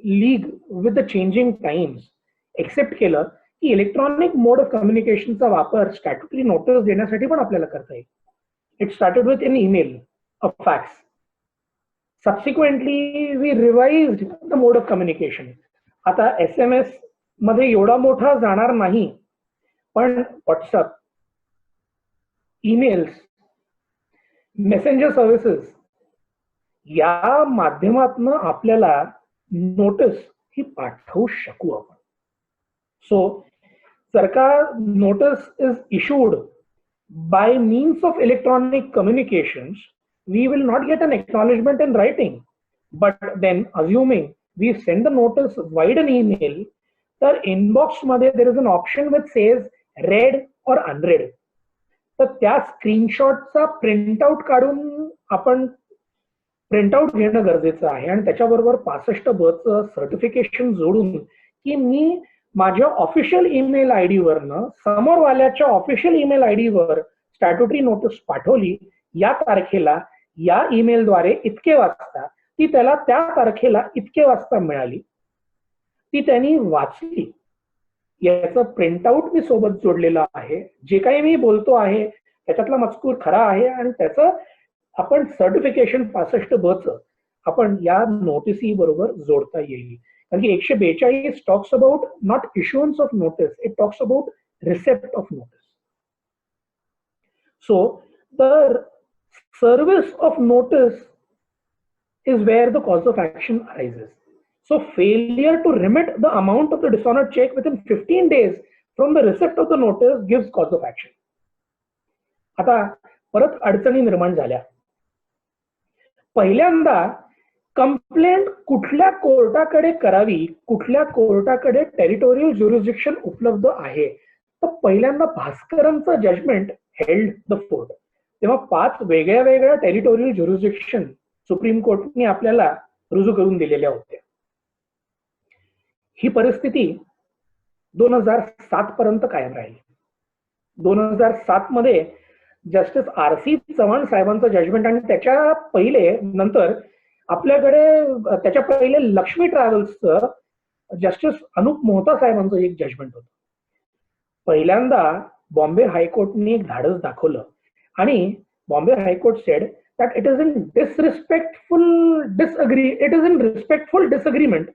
league with the changing times accept केलं की electronic mode of कम्युनिकेशनचा वापर statutory notice देण्यासाठी पण आपल्याला करता येईल. It started with an email, a fax. Subsequently, we revised the mode of communication. आता SMS मध्ये एवढा मोठा जाणार नाही, पण व्हॉट्सअप, ईमेल्स, मेसेंजर सर्व्हिसेस या माध्यमातून आपल्याला नोटीस ही पाठवू शकू आपण. सो जर का notice is issued by means of electronic communications, we will not get an acknowledgement in writing, but then assuming we send the notice via an email, तर inbox मध्ये there is an option which says read or unread. तर त्या स्क्रीनशॉटचा printout काढून आपण printout घेणं गरजेचं आहे आणि त्याच्याबरोबर 65B चं सर्टिफिकेशन जोडून की मी माझ्या ऑफिशियल ईमेल आयडी वरनं समोरवाल्याच्या ऑफिशियल ईमेल आयडी वर स्टॅट्युटरी नोटीस पाठवली, या तारखेला या ईमेलद्वारे इतके वाजता, ती त्याला त्या तारखेला इतके वाजता मिळाली, ती त्यांनी वाचली, याचं प्रिंटआउट मी सोबत जोडलेलं आहे. जे काही मी बोलतो आहे त्याच्यातला मजकूर खरा आहे आणि त्याचं आपण सर्टिफिकेशन 65B आपण या नोटिसी बरोबर जोडता येईल. कारण की 142 talks about not issuance of notice, it talks about receipt of notice. So the service of notice is where the cause of action arises. So failure to remit the amount of the dishonored check within 15 days from the receipt of the notice gives cause of action. आता परत अडचणी निर्माण झाल्या. पहिल्यांदा complaint कुठल्या कोर्टाकडे करावी, कुठल्या कोर्टाकडे territorial jurisdiction उपलब्ध आहे, तर पहिल्यांदा भास्करांचं जजमेंट हेल्ड द फोर्ट. तेव्हा 5 वेगळ्या वेगळ्या टेरिटोरियल ज्युरिस्डिक्शन सुप्रीम कोर्टने आपल्याला रुजू करून दिलेल्या होत्या. ही परिस्थिती 2007 पर्यंत कायम राहिली. 2007 मध्ये जस्टिस RC चव्हाण साहेबांचं जजमेंट आणि त्याच्या पहिले नंतर आपल्याकडे त्याच्या पहिले लक्ष्मी ट्रॅव्हल्सचं जस्टिस अनुप मोहता साहेबांचं एक जजमेंट होतं. पहिल्यांदा बॉम्बे हायकोर्टने एक धाडस दाखवलं आणि Bombay high court said that it is in respectful disagreement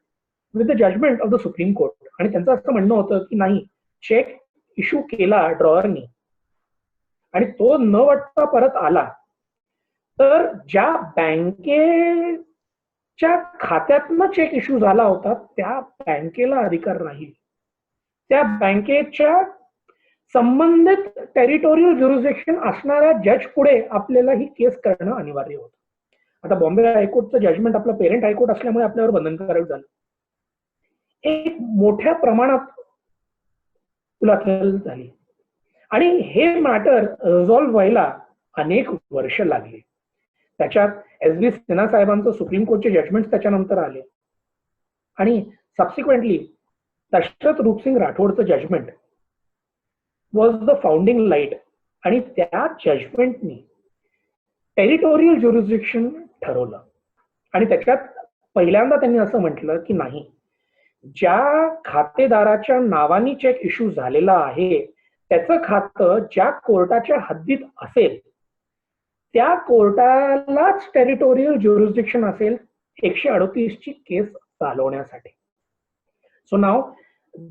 with the judgment of the supreme court. आणि त्यांचं असं म्हणणं होतं की नाही, चेक इश्यू केला ड्रॉअरनी आणि तो न वाटता परत आला तर ज्या बँकेच्या खात्यातनं चेक इश्यू झाला होता त्या बँकेला अधिकार नाही. त्या बँकेच्या संबंधित टेरिटोरियल ज्युरिस्डिक्शन असणाऱ्या जज पुढे आपल्याला ही केस करणं अनिवार्य होतं. आता बॉम्बे हायकोर्टचं जजमेंट आपलं पेरेंट हायकोर्ट असल्यामुळे आपल्यावर बंधनकारक झालं. एक मोठ्या प्रमाणात उलाढाल झाली आणि हे मॅटर रिझॉल्व्ह व्हायला अनेक वर्ष लागली. त्याच्यात SV सिन्हा साहेबांचं सुप्रीम कोर्टचे जजमेंट त्याच्यानंतर आले आणि सबसिक्वेंटली दशरथ रूपसिंग राठोडचं judgment was the founding light आणि त्या जजमेंटनी टेरिटोरियल ज्युरिस्डिक्शन ठरवलं. आणि त्याच्यात पहिल्यांदा त्यांनी असं म्हटलं की नाही, ज्या खातेदाराच्या नावानी चेक इश्यू झालेला आहे त्याचं खातं ज्या कोर्टाच्या हद्दीत असेल त्या कोर्टालाच टेरिटोरियल ज्युरिस्डिक्शन असेल 138 ची केस चालवण्यासाठी. सो नाव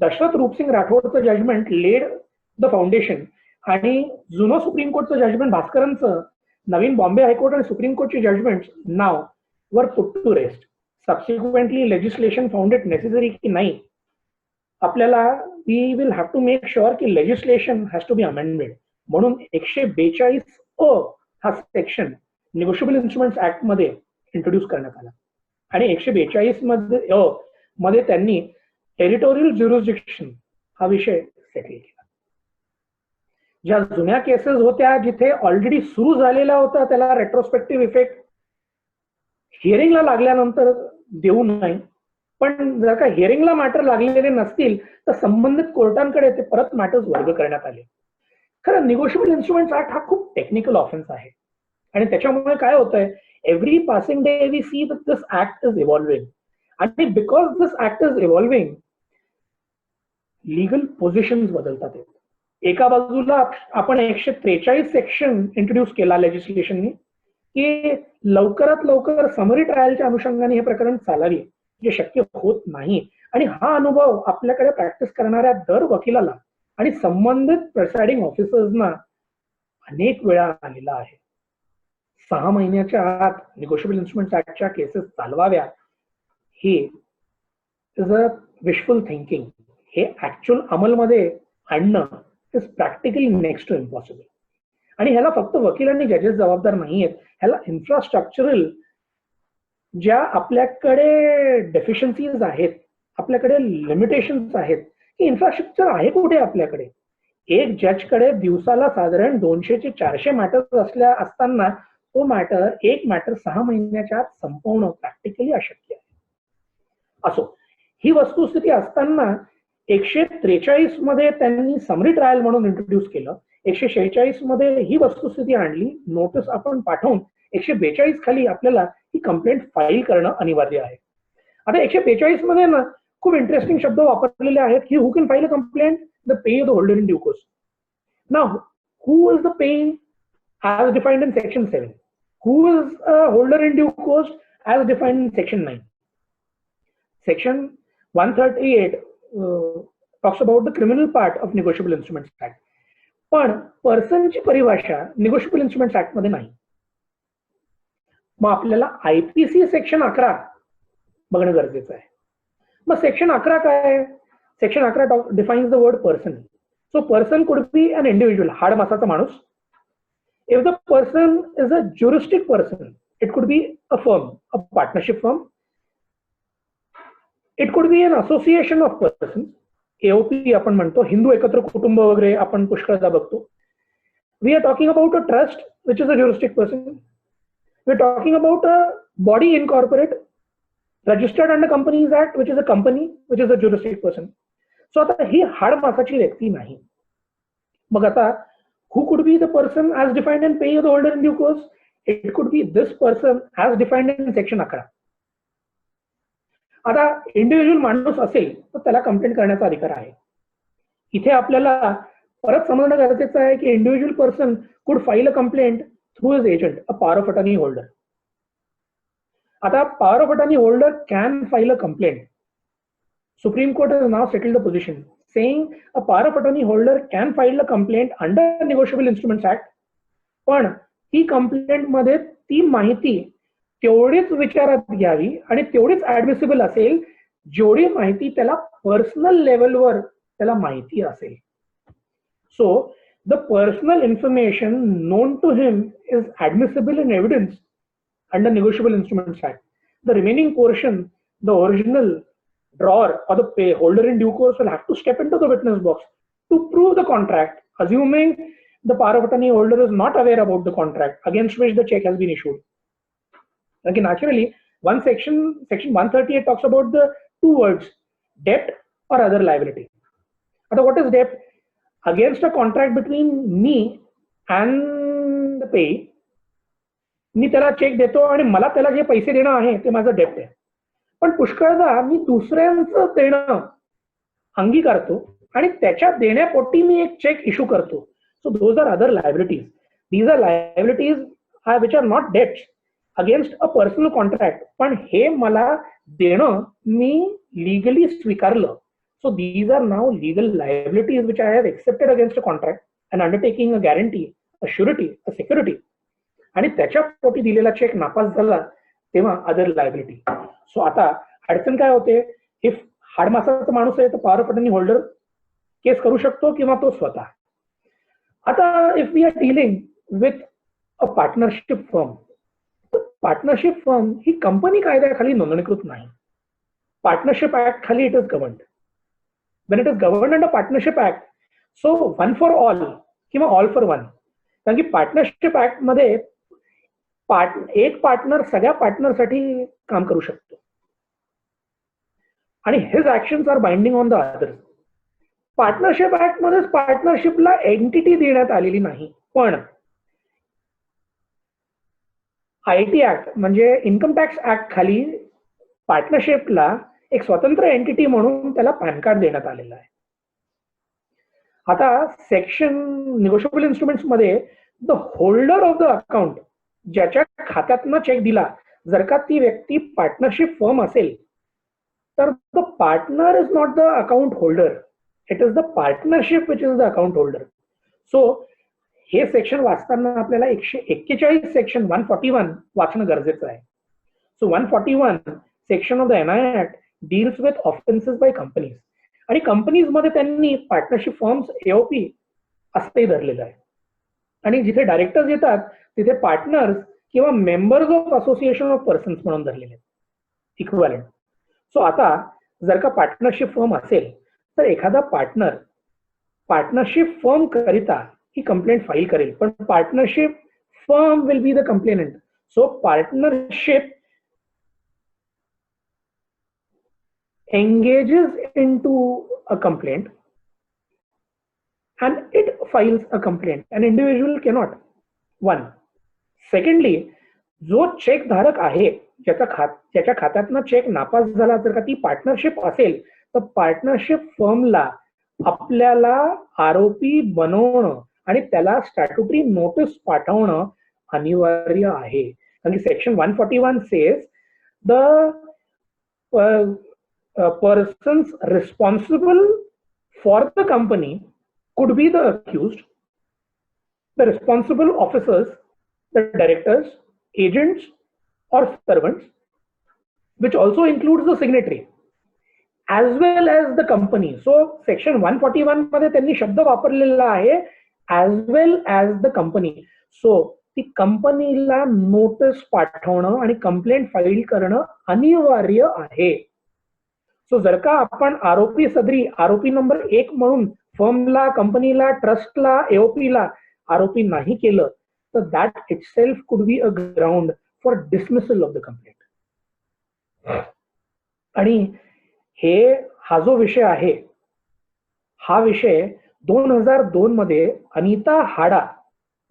दशरथ रूपसिंग राठोडचं जजमेंट लेड द फाउंडेशन आणि जुनं सुप्रीम कोर्टचं जजमेंट भास्करांचं, नवीन बॉम्बे हायकोर्ट आणि सुप्रीम कोर्टचे judgment now were put to rest. Subsequently legislation found it necessary की नाही, आपल्याला we will have to make sure की legislation has to be amended. म्हणून 142A हा सेक्शन निगोशिएबल इन्स्ट्रुमेंट्स ऍक्ट मध्ये इंट्रोड्यूस करण्यात आला आणि 142 मध्ये त्यांनी टेरिटोरियल ज्युरिस्डिक्शन हा विषय सेटल केला. ज्या जुन्या केसेस होत्या जिथे ऑलरेडी सुरू झालेला होता त्याला रेट्रोस्पेक्टिव्ह इफेक्ट हिअरिंगला लागल्यानंतर देऊ नये, पण जर का हिअरिंगला मॅटर लागलेले नसतील तर संबंधित कोर्टांकडे ते परत मॅटर्स वर्ग करण्यात आले. खरं निगोशिएबल इन्स्ट्रुमेंट्स ऍक्ट हा खूप टेक्निकल ऑफेन्स आहे आणि त्याच्यामुळे काय होतंय, every passing day we see that this act is evolving आणि because this act is evolving legal positions बदलतात. एका बाजूला आपण 143 सेक्शन इंट्रोड्यूस केला लेजिस्लेशननी की लवकरात लवकर समरी ट्रायलच्या अनुषंगाने हे प्रकरण चालावी, जे शक्य होत नाही. आणि हा अनुभव आपल्याकडे प्रॅक्टिस करणाऱ्या दर वकिलाला आणि संबंधित प्रिसाइडिंग ऑफिसर्सना अनेक वेळा आलेला आहे. 6 महिन्याच्या आत निगोशिएबल इन्स्ट्रुमेंट्स ऍक्टच्या केसेस चालवाव्या he is a wishful thinking. हे ऍक्च्युअल अंमलमध्ये आणणं is practically next to impossible. आणि ह्याला फक्त वकील आणि जजेस जबाबदार नाहीयेत, ह्याला इन्फ्रास्ट्रक्चरल ज्या आपल्याकडे डेफिशियन्सीज आहेत, आपल्याकडे लिमिटेशन्स आहेत, की इन्फ्रास्ट्रक्चर आहे कुठे आपल्याकडे. एक जजकडे दिवसाला साधारण 200 ते 400 मॅटर्स असताना तो एक मॅटर 6 महिन्याच्या आत संपवणं प्रॅक्टिकली अशक्य आहे. असो, ही वस्तुस्थिती असताना 143 मध्ये त्यांनी समरी ट्रायल म्हणून इंट्रोड्यूस केलं. 146 मध्ये ही वस्तुस्थिती आणली, नोटीस आपण पाठवून 142 खाली आपल्याला ही कंप्लेंट फाईल करणं अनिवार्य आहे. आता 142 मध्ये ना खूप इंटरेस्टिंग शब्द वापरलेले आहेत की who can file a complaint, the pay of the holder in due course. Now who is the pay as defined in section 7? Who is a holder in due course as defined in section 9? Section 138 talks about the criminal part of Negotiable Instruments Act. पण पर्सनची परिभाषा negotiable instruments act मध्ये नाही. मग आपल्याला IPC section 11 बघणं गरजेचं आहे. मग सेक्शन 11 काय? Section 11 defines the word person. So person could be an individual, हाड मासाचा माणूस. If the person is a juristic person, it could be a firm, a partnership firm. It could be an association of persons. AOP आपण म्हणतो, हिंदू एकत्र कुटुंब वगैरे आपण पुष्कळदा बघतो. We are talking about a trust, which is a juristic person. We are talking about a body incorporate, registered under Companies Act, which is a company, which is a juristic person. So आता ही हाड मासाची व्यक्ती नाही. मग आता who could be the person as defined in pay of the holder in due course? It could be this person as defined in section 11. आता individual माणूस असेल तर त्याला कंप्लेंट करण्याचा अधिकार आहे. इथे आपल्याला परत समजणं गरजेचं आहे की individual person could file a complaint through his agent, a power of attorney holder. आता power of attorney holder can file a complaint. Supreme Court has now settled the position, saying a power of attorney holder can file a complaint under Negotiable Instruments Act. पण ती complaint मध्ये ती माहिती तेवढीच विचारात घ्यावी आणि तेवढीच ऍडमिसिबल असेल जेवढी माहिती त्याला पर्सनल लेवलवर त्याला माहिती असेल. So the personal information known to him is admissible in evidence under Negotiable Instruments Act. The remaining portion, the original drawer or the pay holder in due course will have to step into the witness box to prove the contract, assuming the power of attorney holder is not aware about the contract against which the check has been issued. Again, naturally, one section 138 talks about the two words, debt or other liability. Now, what is debt? Against a contract between me and the pay, मी त्याला check देतो आणि मला त्याला जे पैसे देणं आहे ते माझं डेप्ट आहे. पण पुष्कळदा मी दुसऱ्यांचं देणं अंगीकारतो आणि त्याच्या देण्यापोटी मी एक चेक इश्यू करतो. So those are other liabilities. These are liabilities which are not debts against a personal contract, पण हे मला देणं मी लिगली स्वीकारलं. So these are now legal liabilities which I have accepted against a contract and undertaking a guarantee, a surety, a security, आणि त्याच्या पोटी दिलेला चेक नापास झाला तेव्हा अदर लायबिलिटी. सो आता अडचण काय होते? इफ हाडमासाचा माणूस आहे तर power of attorney holder case करू शकतो किंवा तो स्वतः. आता if we are dealing with a partnership firm, partnership firm ही कंपनी कायद्याखाली नोंदणीकृत नाही. पार्टनरशिप ऍक्ट खाली it is governed. When it is governed under partnership act, so one for all किंवा ऑल फॉर वन. कारण की पार्टनरशिप ऍक्ट मध्ये एक पार्टनर सगळ्या पार्टनरसाठी काम करू शकतो आणि his actions are binding on the others. Partnership act मध्ये पार्टनरशिपला एंटिटी देण्यात आलेली नाही, पण IT ऍक्ट म्हणजे इन्कम टॅक्स ऍक्ट खाली पार्टनरशिपला एक स्वतंत्र एंटिटी म्हणून त्याला पॅन कार्ड देण्यात आलेलं आहे. आता सेक्शन निगोशिएबल इन्स्ट्रुमेंट्स मध्ये the holder of the account, ज्याच्या खात्यातनं चेक दिला, जर का ती व्यक्ती पार्टनरशिप फर्म असेल तर the partner is not the account holder, it is the partnership which is the account holder. So हे सेक्शन वाचताना आपल्याला 141 सेक्शन 141 वाचणं गरजेचं आहे. So 141 section of the NI act deals with offences by companies, आणि companies मध्ये त्यांनी partnership firms AOP असंही धरलेलं आहे. आणि जिथे डायरेक्टर्स येतात तिथे पार्टनर्स किंवा members of association of persons म्हणून धरलेले इक्विव्हॅलंट. सो आता जर का पार्टनरशिप फर्म असेल तर एखादा पार्टनर पार्टनरशिप फर्म करिता ही कंप्लेंट फाईल करेल, पण partnership firm will be the complainant. So partnership engages into a complaint and it files a complaint. An individual cannot. One. Secondly, जो चेक धारक आहे ज्याच्या खात्यातनं चेक नापास झाला, जर का ती पार्टनरशिप असेल तर पार्टनरशिप फर्मला आपल्याला आरोपी बनवणं आणि त्याला स्टॅट्युटरी नोटीस पाठवणं अनिवार्य आहे. कारण की section 141 says the persons responsible for the company could be the accused, the responsible officers, the directors, agents or servants, which also includes the signatory as well as the company. So section 141 मध्ये त्यांनी शब्द वापरलेला आहे as well as the company. So ती कंपनीला notice पाठवणं आणि complaint file करणं अनिवार्य आहे. सो जर का आपण आरोपी सदरी आरोपी नंबर 1 म्हणून फर्मला, कंपनीला, ट्रस्टला, एओपीला आरोपी नाही केलं तर that itself could be a ground for dismissal of the complaint. आणि हा जो विषय आहे, हा विषय 2002 मध्ये अनिता हाडा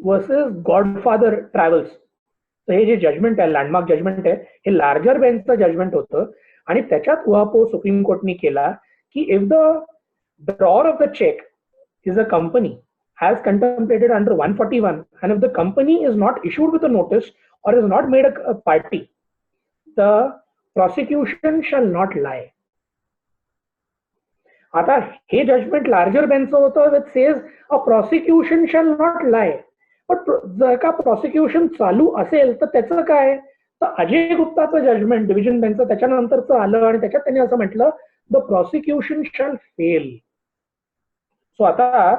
वर्सेस गॉडफादर ट्रॅव्हल्स, तर हे जे जजमेंट आहे, लँडमार्क जजमेंट आहे, हे लार्जर बेंचचं जजमेंट होतं. आणि त्याच्यात उहापोह सुप्रीम कोर्टने केला की if the drawer of the cheque is a company as contemplated under 141 and if the company is not issued with a notice or is not made a party, the prosecution shall not lie. आता हे judgement larger बेंचचं होतं which says a prosecution shall not lie. पण जर का prosecution चालू असेल तर त्याचं काय, तर अजय गुप्ताचं जजमेंट डिव्हिजन बेंचचं त्याच्यानंतरचं आलं आणि त्याच्यात त्यांनी असं म्हटलं the prosecution shall fail. So आता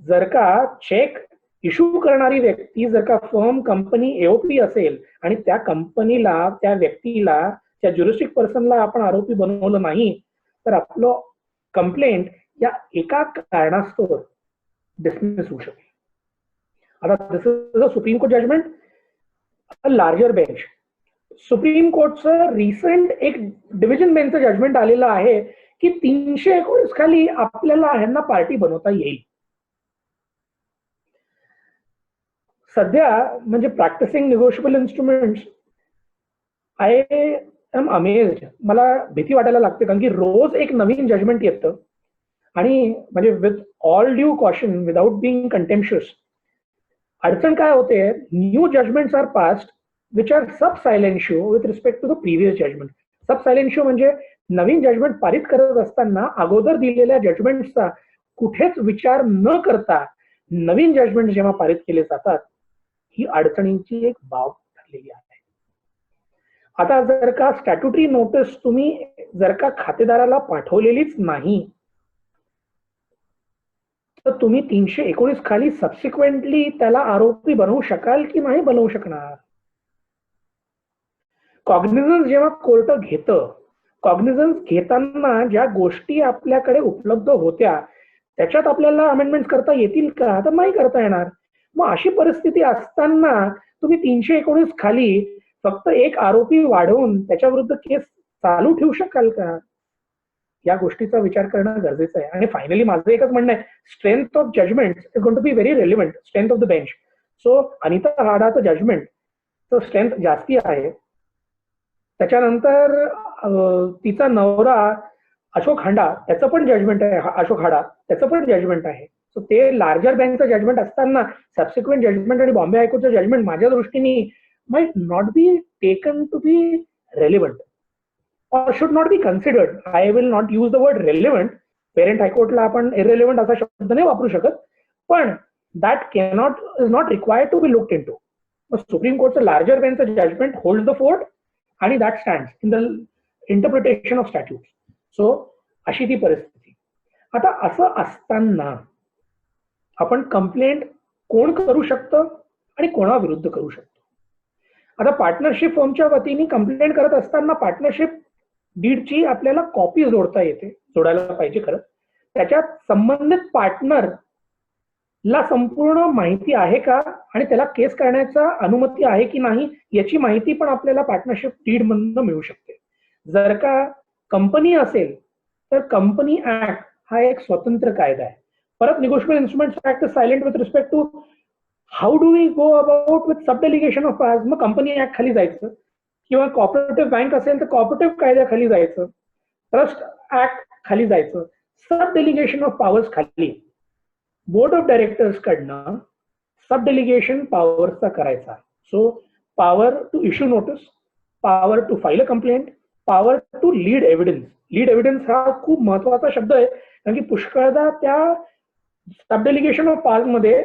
जर का चेक इश्यू करणारी व्यक्ती जर का फर्म, कंपनी, एओपी असेल आणि त्या कंपनीला, त्या व्यक्तीला, त्या ज्युरिस्टिक पर्सनला आपण आरोपी बनवलं नाही तर आपलं कंप्लेंट या एका कारणास्तव डिसमिस होऊ शकेल. आता this is a supreme court judgment, a larger bench. Supreme कोर्टचं रिसेंट एक डिव्हिजन बेंचचं जजमेंट आलेलं आहे की 319 खाली आपल्याला ह्यांना पार्टी बनवता येईल. सध्या म्हणजे practising negotiable instruments, I am amazed. मला भीती वाटायला लागते कारण की रोज एक नवीन जजमेंट येतं आणि म्हणजे with all due caution, without being contemptuous, अडचण काय होते, new judgments are passed which are sub silentio with respect to the previous judgment. Sub silentio म्हणजे नवीन जजमेंट पारित करत असताना अगोदर दिलेल्या जजमेंटचा कुठेच विचार न करता नवीन जजमेंट जेव्हा पारित केले जातात, ही अडचणींची एक बाब ठरलेली आहे. आता जर का स्टॅट्युटरी नोटीस तुम्ही जर का खातेदाराला पाठवलेलीच नाही तर तुम्ही 319 खाली सबसिक्वेंटली त्याला आरोपी बनवू शकाल की नाही बनवू शकणार. कॉग्निझन्स जेव्हा कोर्ट घेतं, कॉग्निझन्स घेताना ज्या गोष्टी आपल्याकडे उपलब्ध होत्या त्याच्यात आपल्याला अमेंडमेंट करता येतील का, तर नाही करता येणार. मग अशी परिस्थिती असताना तुम्ही 319 खाली फक्त एक आरोपी वाढवून त्याच्या विरुद्ध केस चालू ठेवू शकाल का, या गोष्टीचा विचार करणं गरजेचं आहे. आणि फायनली माझं एकच म्हणणं आहे, strength of judgment is going to be very relevant, strength of the bench. So Anita हाडाचं जजमेंट तर स्ट्रेंथ जास्ती आहे. त्याच्यानंतर तिचा नवरा अशोक हांडा, त्याचं पण जजमेंट आहे, अशोक हाडा त्याचं पण जजमेंट आहे. सो ते लार्जर बेंचचं जजमेंट असताना सबसिक्वेंट जजमेंट आणि बॉम्बे हायकोर्टचं जजमेंट माझ्या दृष्टीने might not be taken to be relevant or should not be considered. I will not use the word relevant. Parent High Courtला आपण irrelevant असा शब्द नाही वापरू शकत, पण that is not required to be looked into. Supreme Court's larger bench judgment holds the fort आणि that stands in the interpretation of statutes. So अशी ती परिस्थिती. आता असं असताना आपण कंप्लेंट कोण करू शकतं आणि कोणाविरुद्ध करू शकतो. आता पार्टनरशिप फर्मच्या वतीने कंप्लेंट करत असताना पार्टनरशिप डीडची आपल्याला कॉपी जोडता येते, जोडायला पाहिजे खरं. त्याच्यात संबंधित पार्टनरला संपूर्ण माहिती आहे का आणि त्याला केस करण्याचा अनुमती आहे की नाही याची माहिती पण आपल्याला पार्टनरशिप डीड मधून मिळू शकते. जर का कंपनी असेल तर कंपनी ऍक्ट हा एक स्वतंत्र कायदा आहे. परत negotiable instruments act is silent with respect to how do we go about with sub delegation of powers. मग कंपनी ऍक्ट खाली जायचं किंवा कॉपरेटिव्ह बँक असेल तर कॉपरेटिव्ह कायद्याखाली जायचं, ट्रस्ट ऍक्ट खाली जायचं, सब डेलिगेशन ऑफ पॉवर्स खाली, बोर्ड ऑफ डायरेक्टर्स कडनं सब डेलिगेशन पॉवरचा करायचा. So power to issue notice, power to file a complaint, power to lead evidence. Lead evidence हा खूप महत्वाचा शब्द आहे, कारण की पुष्कळदा त्या सब डेलिगेशन ऑफ पॉवर्स मध्ये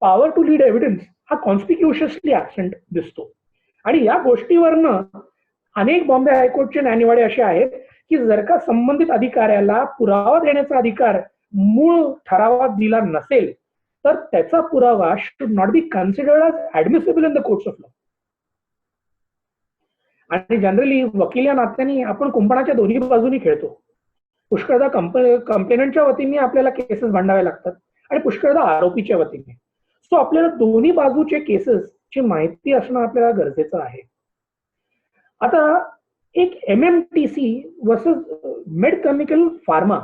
पॉवर टू लीड एव्हिडन्स हा कॉन्स्पिक्युशियसली ऍबसेंट दिसतो. आणि या गोष्टीवरनं अनेक बॉम्बे हायकोर्टचे न्यायनिवाडे असे आहेत की जर का संबंधित अधिकाऱ्याला पुरावा देण्याचा अधिकार मूळ ठरावात दिला नसेल तर त्याचा पुरावा should not be considered as admissible in the courts of law. आणि जनरली वकील या नात्याने आपण कुंपणाच्या दोन्ही बाजूनी खेळतो. पुष्कळदा कंप्लेनंटच्या वतीने आपल्याला केसेस भांडावे लागतात आणि पुष्कळदा आरोपीच्या वतीने. सो आपल्याला दोन्ही बाजूचे केसेसची माहिती असणं आपल्याला गरजेचं आहे. आता एक MMTC versus Med Chemical Pharma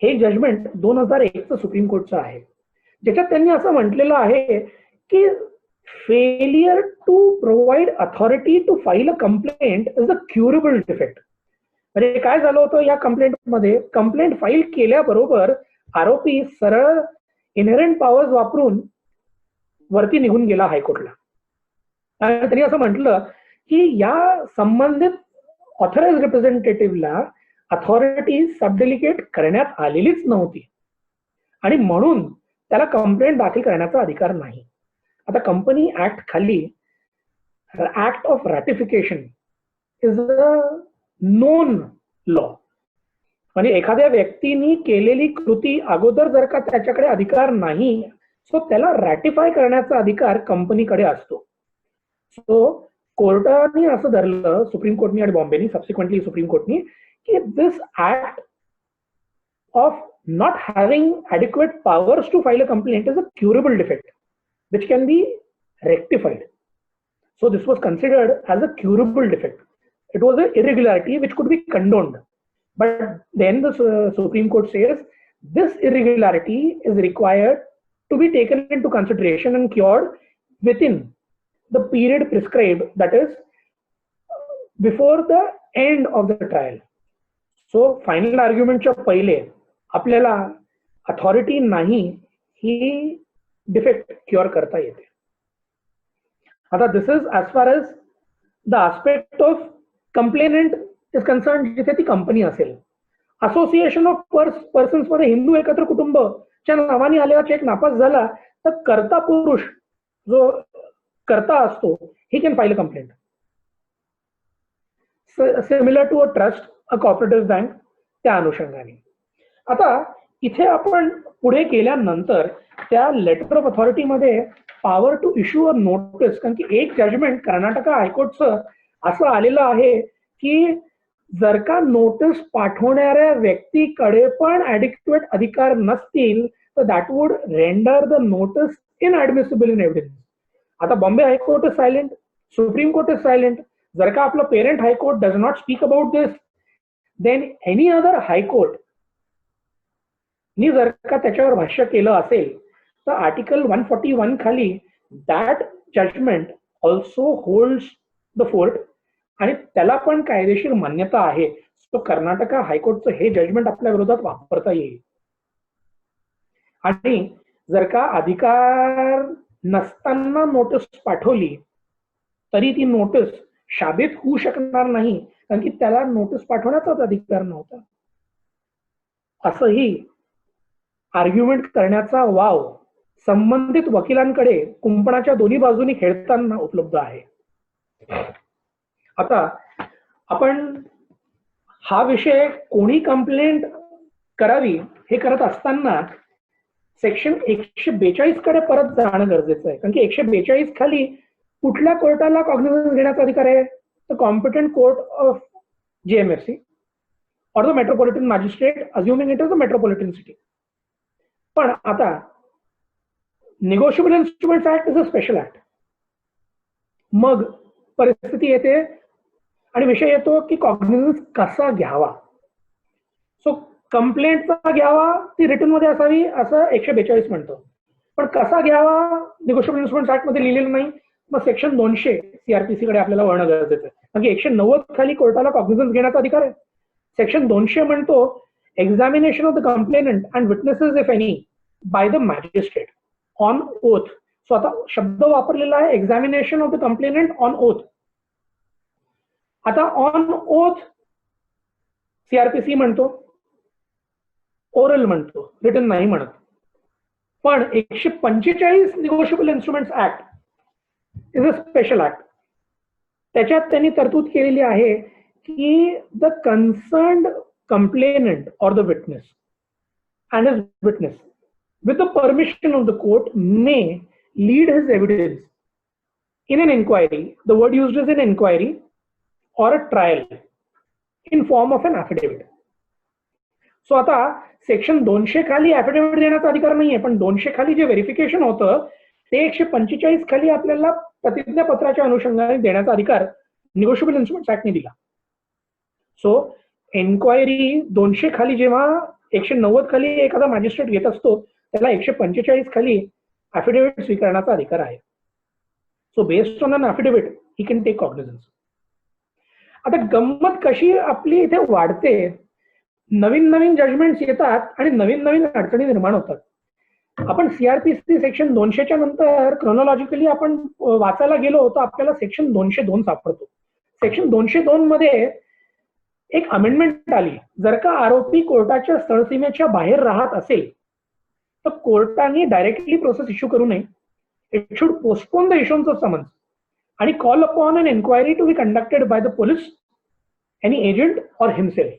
हे जजमेंट 2001चं सुप्रीम कोर्टचं आहे, ज्याच्यात त्यांनी असं म्हटलेलं आहे की failure to provide authority to file a complaint is a curable defect. म्हणजे काय झालं होतं या कंप्लेंटमध्ये, कंप्लेंट फाईल केल्याबरोबर आरोपी सरळ इनहेरंट पॉवर्स वापरून वरती निघून गेला हायकोर्टला. आणि त्यांनी असं म्हटलं की या संबंधित ऑथराइज रिप्रेझेंटेटिव्हला अथॉरिटी सबडेलिगेट करण्यात आलेलीच नव्हती आणि म्हणून त्याला कंप्लेंट दाखल करण्याचा अधिकार नाही. आता कंपनी ऍक्ट खाली act of ratification is a known law. म्हणजे एखाद्या व्यक्तीने केलेली कृती अगोदर जर का त्याच्याकडे अधिकार नाही सो त्याला रॅटिफाय करण्याचा अधिकार कंपनीकडे असतो. सो कोर्टाने असं धरलं, सुप्रीम कोर्टनी आणि बॉम्बेनी सबसिक्वेंटली सुप्रीम कोर्टनी, की this act of not having adequate powers to file a complaint is a curable defect which can be rectified. So this was considered as a curable defect. It was an irregularity which could be condoned. But then the Supreme Court says this irregularity is required to be taken into consideration and cured within the period prescribed, that is before the end of the trial. So final argument च्या पहिले आपल्याला authority नाही ही defect cure करता येते. आता this is as far as the aspect of complainant is concern, जिथे ती company असेल. असोसिएशन ऑफ पर्सन्स मध्ये हिंदू एकत्र कुटुंबच्या नावाने आलेला चेक नापास झाला तर कर्ता पुरुष जो कर्ता असतो he can file a complaint. Similar to a trust, a cooperative bank त्या अनुषंगाने. आता इथे आपण पुढे गेल्यानंतर त्या लेटर ऑफ अथॉरिटीमध्ये power to issue a notice, कारण की एक जजमेंट कर्नाटक हायकोर्टचं असं आलेलं आहे की जर का नोटीस पाठवणाऱ्या व्यक्तीकडे पण ॲडिक्वेट अधिकार नसतील तर that would render the notice inadmissible in evidence. आता Bombay high court is silent, supreme court is silent. जर का आपलं parent high court does not speak about this, then any other high court नी जर का त्याच्यावर भाष्य केलं असेल तर आर्टिकल 141 खाली that judgment also holds the fort आणि त्याला पण कायदेशीर मान्यता आहे. तो कर्नाटक हायकोर्टचं हे जजमेंट आपल्या विरोधात वापरता येईल. आणि जर का अधिकार नसताना नोटीस पाठवली तरी ती नोटीस शाबित होऊ शकणार नाही, कारण की त्याला नोटीस पाठवण्याचाच अधिकार नव्हता. असंही आर्ग्युमेंट करण्याचा वाव संबंधित वकिलांकडे कुंपणाच्या दोन्ही बाजूनी खेळताना उपलब्ध आहे. आता आपण हा विषय कोणी कंप्लेंट करावी हे करत असताना सेक्शन 142 कडे परत जाणं गरजेचं आहे, कारण की 142 खाली कुठल्या कोर्टाला कॉग्निझन्स घेण्याचा अधिकार आहे? तर competent court of JMFC or the metropolitan magistrate, assuming it is a metropolitan city. पण आता negotiable instruments act is a special act. मग परिस्थिती येते आणि विषय येतो की कॉग्निझन्स कसा घ्यावा. सो कंप्लेंटचा घ्यावा ती रिटर्न मध्ये असावी असं 142 म्हणतो, पण कसा घ्यावा निगोशिएबल इन्स्ट्रुमेंट्स ऍक्ट मध्ये लिहिलेलं नाही. मग सेक्शन 200 सीआरपीसी कडे आपल्याला वळणं गरजेचं आहे. कारण की 190 खाली कोर्टाला कॉग्निझन्स घेण्याचा अधिकार आहे. सेक्शन 200 म्हणतो examination of the complainant and witnesses if any by the magistrate on oath. So आता शब्द वापरलेला आहे examination of the complainant on oath. आता ऑन ओथ सीआरपीसी म्हणतो, ओरल म्हणतो, रिटन नाही म्हणत. पण 145 negotiable instruments act is a special act. त्याच्यात त्यांनी तरतूद केलेली आहे की the concerned complainant or the witness and his witness with the permission of the court may lead his evidence in an inquiry. The word used is an inquiry or a trial in form of an affidavit. So आता section 200 खाली affidavit देण्याचा अधिकार नाहीये, पण 200 खाली जे verification होतं ते 145 खाली आपल्याला प्रतिज्ञापत्राच्या अनुषंगाने देण्याचा अधिकार निगोशिएबल इन्स्ट्रुमेंट्स ऍक्टने दिला. सो एन्क्वायरी 200 खाली जेव्हा 190 खाली एखादा मॅजिस्ट्रेट घेत असतो त्याला 145 खाली ऍफिडेव्हिट स्वीकारण्याचा अधिकार आहे. So based on an affidavit he can take cognizance. आता गंमत कशी आपली इथे वाढते, नवीन नवीन जजमेंट्स येतात आणि नवीन नवीन अडचणी निर्माण होतात. आपण सीआरपीसी सेक्शन 200च्या नंतर क्रोनॉलॉजिकली आपण वाचायला गेलो होतो, आपल्याला सेक्शन 202 सापडतो. सेक्शन 202 मध्ये एक अमेंडमेंट आली. जर का आरोपी कोर्टाच्या स्थळसीमेच्या बाहेर राहत असेल तर कोर्टाने डायरेक्टली प्रोसेस इश्यू करू नये. It should postpone the issuance of summons आणि call upon an enquiry to be conducted by the police, any agent और हिमसेल्फ.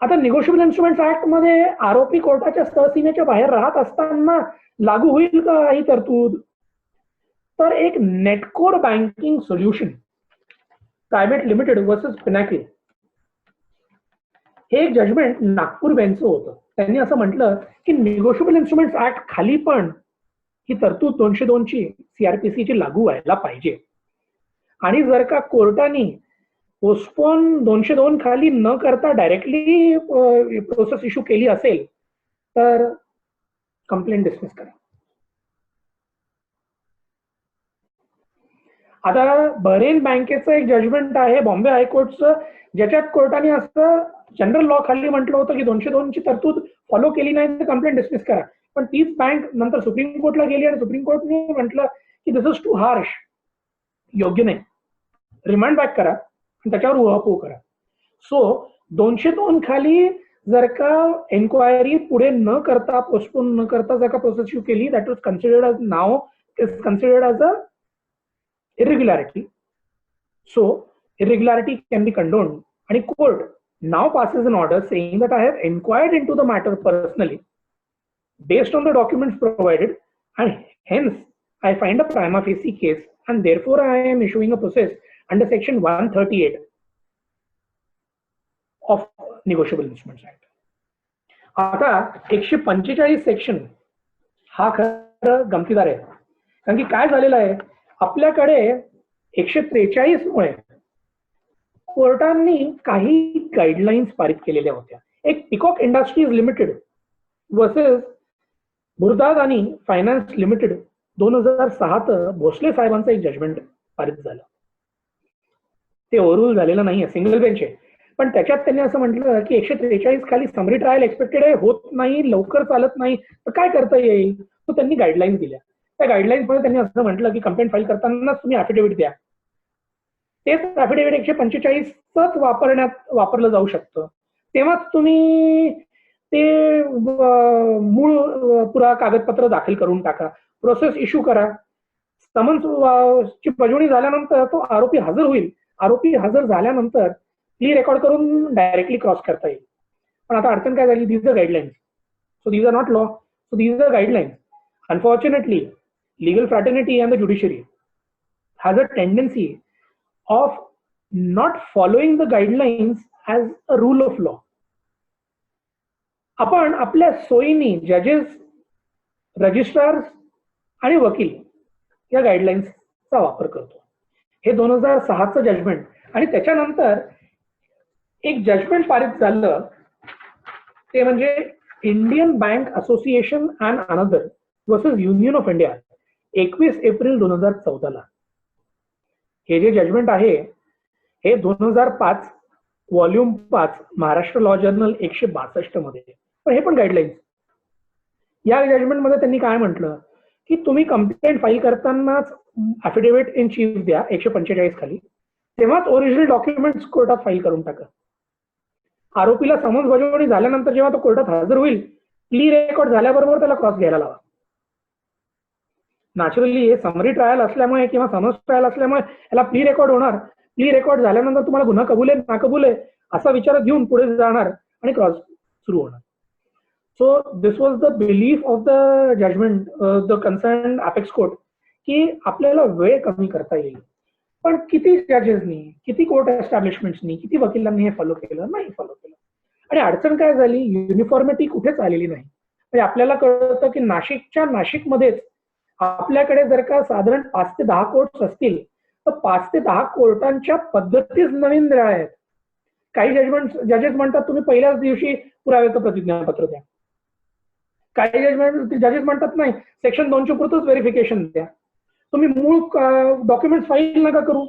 आता निगोशिएबल इन्स्ट्रुमेंट्स ऍक्ट मध्ये आरोपी कोर्टाच्या स्थळसीमेच्या बाहेर राहत असताना लागू होईल का ही तरतूद? तर एक Netcore banking solution private limited versus Pinnacle हे एक जजमेंट नागपूर बेंचचं होतं. त्यांनी असं म्हटलं की निगोशिएबल इन्स्ट्रुमेंट्स ऍक्ट खाली पण ही तरतूद 202 ची सीआरपीसीची लागू व्हायला पाहिजे. आणि जर का कोर्टाने पोस्टपोन 202 खाली न करता डायरेक्टली प्रोसेस इश्यू केली असेल तर कंप्लेंट डिसमिस करा. आता बहरेन बँकेचं एक जजमेंट आहे बॉम्बे हायकोर्टचं, ज्याच्यात कोर्टाने असं जनरल लॉ खाली म्हटलं होतं की 202 ची तरतूद फॉलो केली नाही तर कंप्लेंट डिसमिस करा. पण तीच बँक नंतर सुप्रीम कोर्टला गेली आणि सुप्रीम कोर्टने म्हटलं की दिस इज टू हार्श, योग्य नाही, रिमांड बॅक करा आणि त्याच्यावर उहापोह करा. सो 202 खाली जर का एन्क्वायरी पुढे न करता, पोस्टपोन न करता जर का प्रोसेस इश्यू केली, that was considered as now is considered as a irregularity. So irregularity can be condoned and court now passes an order saying that I have inquired into the matter personally based on the documents provided and hence I find a prima facie case and therefore I am issuing a process under section 138 of Negotiable Instruments Act. आता 145 section हा खरं गमतीदार आहे, कारण की काय झालेलं आहे आपल्याकडे 143 मुळे कोर्टांनी काही गाईडलाईन्स पारित केलेल्या होत्या. एक Peacock industries limited versus Burdadani finance limited 2006 Bhosale साहेबांचं एक जजमेंट पारित झालं. ते ओव्हररूल झालेलं नाहीये, सिंगल बेंच आहे, पण त्याच्यात त्यांनी असं म्हटलं की 143 खाली समरी ट्रायल एक्सपेक्टेड आहे, होत नाही, लवकर चालत नाही, तर काय करता येईल. तो त्यांनी गाईडलाईन्स दिल्या. त्या गाईडलाईन्स मध्ये त्यांनी असं म्हटलं की कंप्लेंट फाईल करतानाच तुम्ही ऍफिडेव्हिट द्या. तेच ऍफिडेव्हिट 145च वापरलं जाऊ शकतं. तेव्हाच तुम्ही ते मूळ पुरा कागदपत्र दाखल करून टाका, प्रोसेस इश्यू करा. समन्स ची बजवणी झाल्यानंतर तो आरोपी हजर होईल. आरोपी हजर झाल्यानंतर प्ली रेकॉर्ड करून डायरेक्टली क्रॉस करता येईल. पण आता अडचण काय झाली, these are guidelines. So these are not law, so these are guidelines. Unfortunately legal fraternity and the judiciary has a tendency of not following the guidelines as a rule of law. आपण आपल्या सोयीनी जजेस, registrars आणि वकील या गाईडलाईन्सचा वापर करतो. हे 2006चं judgement आणि त्याच्यानंतर एक जजमेंट पारित झालं ते म्हणजे Indian bank association and another versus union of India 21 April 2014. हे जे जजमेंट आहे हे 2005 व्हॉल्यूम 5 महाराष्ट्र लॉ जर्नल 162 मध्ये. पण हे पण गाईडलाईन्स. या जजमेंटमध्ये त्यांनी काय म्हटलं की तुम्ही कंप्लेंट फाईल करतानाच अफिडेव्हिट इन चीफ द्या 145 खाली, तेव्हाच ओरिजिनल डॉक्युमेंट्स कोर्टात फाईल करून टाका. आरोपीला समन्स बजावणी झाल्यानंतर जेव्हा तो कोर्टात हजर होईल, प्ली रेकॉर्ड झाल्याबरोबर त्याला क्रॉस घ्यायला लावा. नॅचरली हे समरी ट्रायल असल्यामुळे किंवा समन्स ट्रायल असल्यामुळे याला प्ली रेकॉर्ड होणार. प्ली रेकॉर्ड झाल्यानंतर तुम्हाला गुन्हा कबूल आहे ना कबूल आहे असा विचार घेऊन पुढे जाणार आणि क्रॉस सुरू होणार. So this was the belief of the judgment the concern apex court की आपल्याला वेळ कमी करता येईल. पण किती जजेसनी, किती कोर्ट एस्टॅब्लिशमेंट्सनी, किती वकिलांनी हे फॉलो केलं? नाही फॉलो केलं. आणि अडचण काय झाली, युनिफॉर्मिटी कुठेच आलेली नाही. म्हणजे आपल्याला कळतं की नाशिकमध्येच आपल्याकडे जर का साधारण 5 ते 10 कोर्ट्स असतील तर 5 ते 10 कोर्टांच्या पद्धतीच नवीन निराळ्या आहेत. काही जजेस म्हणतात तुम्ही पहिल्याच दिवशी पुराव्याचं प्रतिज्ञापत्र द्या. काही जजेस म्हणतात नाही, सेक्शन 200 पुरतच व्हेरिफिकेशन द्या. तुम्ही मूळ डॉक्युमेंट फाईल नका करू,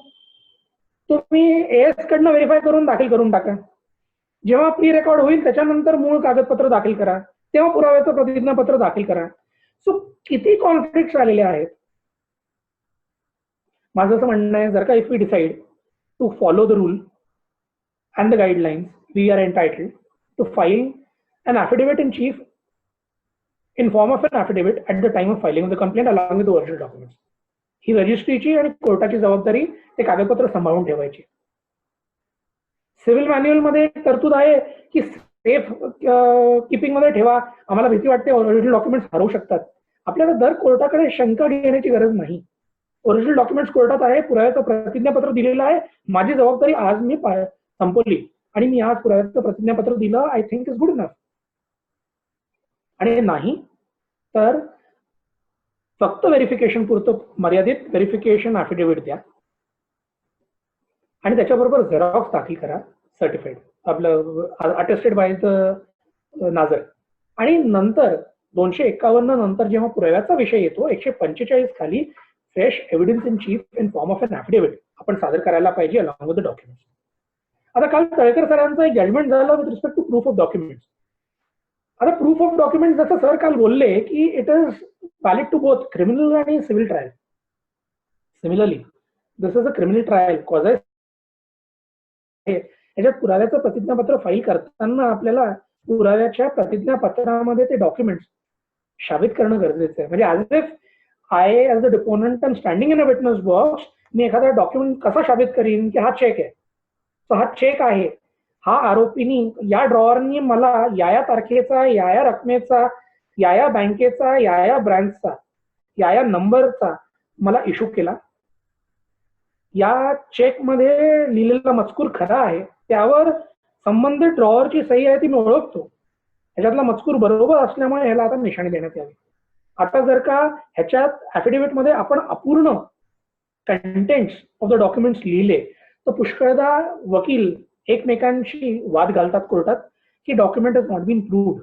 तुम्ही एएस कडनं व्हेरीफाय करून दाखल करून टाका. जेव्हा प्री रेकॉर्ड होईल त्याच्यानंतर मूळ कागदपत्र दाखल करा, तेव्हा पुराव्याचं प्रतिज्ञापत्र दाखल करा. सो किती कॉन्फ्लिक्ट आलेले आहेत. माझं असं म्हणणं आहे, जर का if we decide to follow the rule and the guidelines, we are entitled to file an affidavit in chief in form of an affidavit at the time of filing of the complaint along with the original documents. ही रजिस्ट्रीची आणि कोर्टाची जबाबदारी ते कागदपत्र सांभाळून ठेवायची. Civil manual मध्ये तरतूद आहे की सेफ किपिंग मध्ये ठेवा, आम्हाला भीती वाटते ओरिजिनल डॉक्युमेंट्स हरवू शकतात. आपल्याला दर कोर्टाकडे शंका घेण्याची गरज नाही. ओरिजिनल डॉक्युमेंट्स कोर्टात आहे, पुराव्याचं प्रतिज्ञापत्र दिलेलं आहे, माझी जबाबदारी आज मी संपवली आणि मी आज पुराव्याचं प्रतिज्ञापत्र दिलं, I think is good enough. आणि नाही तर फक्त व्हेरिफिकेशन पुरतं मर्यादित व्हेरिफिकेशन अफिडेव्हिट द्या आणि त्याच्याबरोबर झेरॉक्स दाखल करा, सर्टिफाईड आपलं अटेस्टेड बाय द नाझर. आणि नंतर 251 नंतर जेव्हा पुराव्याचा विषय येतो 145 खाली fresh evidence in chief in form of an affidavit आपण सादर करायला पाहिजे अलॉंग विथ द डॉक्युमेंट्स. आता काल तळेकर सरांचं एक जजमेंट झालं with respect to proof of documents. आता प्रूफ ऑफ डॉक्युमेंट जसं सर काल बोलले की it is valid to both criminal आणि civil trial. Similarly this is a criminal trial cause याच्यात पुराव्याचं प्रतिज्ञापत्र फाईल करताना आपल्याला पुराव्याच्या प्रतिज्ञापत्रामध्ये ते डॉक्युमेंट्स साबित करणं गरजेचं आहे. म्हणजे as if I as the deponent am standing in a witness box, मी एखादा डॉक्युमेंट कसा साबित करीन की हा चेक आहे, तो हा चेक आहे, हा आरोपीनी या ड्रॉवरनी मला या तारखेचा, या रकमेचा, या बँकेचा, या ब्रँचचा, या नंबरचा मला इश्यू केला, या चेकमध्ये लिहिलेला मजकूर खरा आहे, त्यावर संबंधित ड्रॉवरची सही आहे ती मी ओळखतो, ह्याच्यातला मजकूर बरोबर असल्यामुळे ह्याला आता निशाणी देण्यात यावी. आता जर का ह्याच्यात ॲफिडेव्हिट मध्ये आपण अपूर्ण कंटेंट्स ऑफ द डॉक्युमेंट्स लिहिले तर पुष्कळदा वकील एकमेकांशी वाद घालतात कोर्टात की document has not been proved.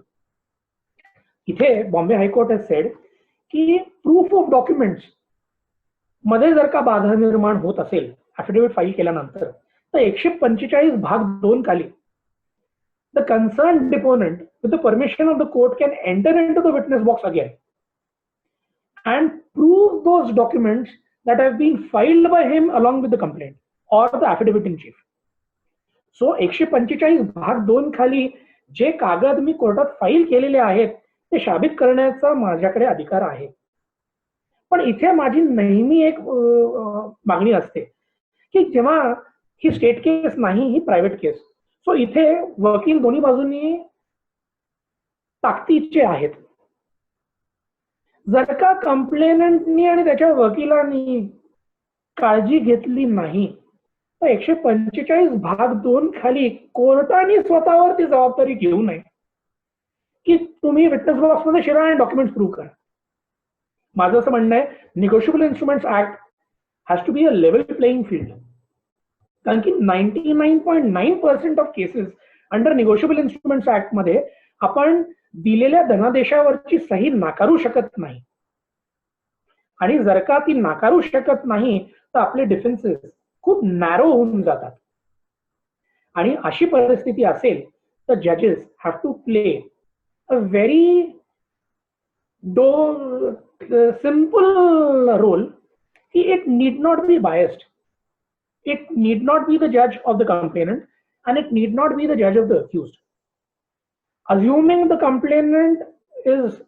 इथे बॉम्बे हायकोर्ट हॅज सेड की प्रूफ ऑफ डॉक्युमेंट्स मध्ये जर का बाधा निर्माण होत असेल ॲफिडेव्हिट फाईल केल्यानंतर तर 145 भाग 2 खाली the concern deponent with the permission of the court can enter into the witness box again and prove those documents that have been filed by him along with the complaint or the affidavit in chief. So 145 भाग 2 खाली जे कागद मी कोर्टात file केलेले आहेत ते साबित करण्याचा माझ्याकडे अधिकार आहे. पण इथे माझी नेहमी एक मागणी असते की जेव्हा ही स्टेट केस नाही, ही प्रायव्हेट केस, सो इथे वकील दोन्ही बाजूंनी ताकदीचे आहेत. जर का कंप्लेनंटनी आणि त्याच्या वकिलांनी काळजी घेतली नाही तर 145 भाग 2 खाली कोर्टाने स्वतःवर ती जबाबदारी घेऊ नये की तुम्ही विटनेस बॉक्स मध्ये शिरा आणि डॉक्युमेंट्स प्रूव्ह करा. माझं असं म्हणणं आहे negotiable instruments act has to be a level playing field. कारण की 99.9% of cases under negotiable instruments act मध्ये आपण दिलेल्या धनादेशावरची सही नाकारू शकत नाही आणि जर का ती नाकारू शकत नाही तर आपले डिफेन्सेस खूप नॅरो होऊन जातात. आणि अशी परिस्थिती असेल तर जजेस have to play a very simple role. It need not be biased. It need not be the judge of the complainant, and it need not be the judge of the accused. Assuming the complainant is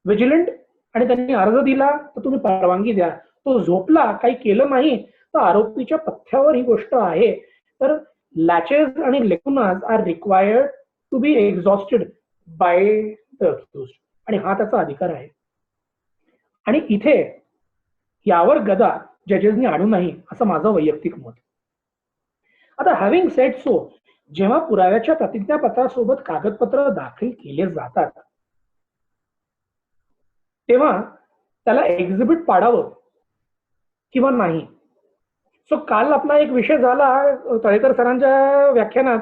vigilant आणि त्यांनी अर्ज दिला तर तुम्ही परवानगी द्या, तो झोपला काही केलं नाही तर आरोपीच्या पथ्यावर ही गोष्ट आहे, तर लॅचेस आणि lacunas are required to be exhausted by the accused, आणि हा त्याचा अधिकार आहे. आणि इथे यावर गदा जजेसनी आणू नाही असं माझं वैयक्तिक मत. आता हॅव्हिंग सेड सो, जेव्हा पुराव्याच्या प्रतिज्ञापत्रासोबत कागदपत्र दाखल केले जातात तेव्हा त्याला एक्झिबिट पाडावं किंवा नाही. सो काल आपला एक विषय झाला तळेकर सरांच्या व्याख्यानात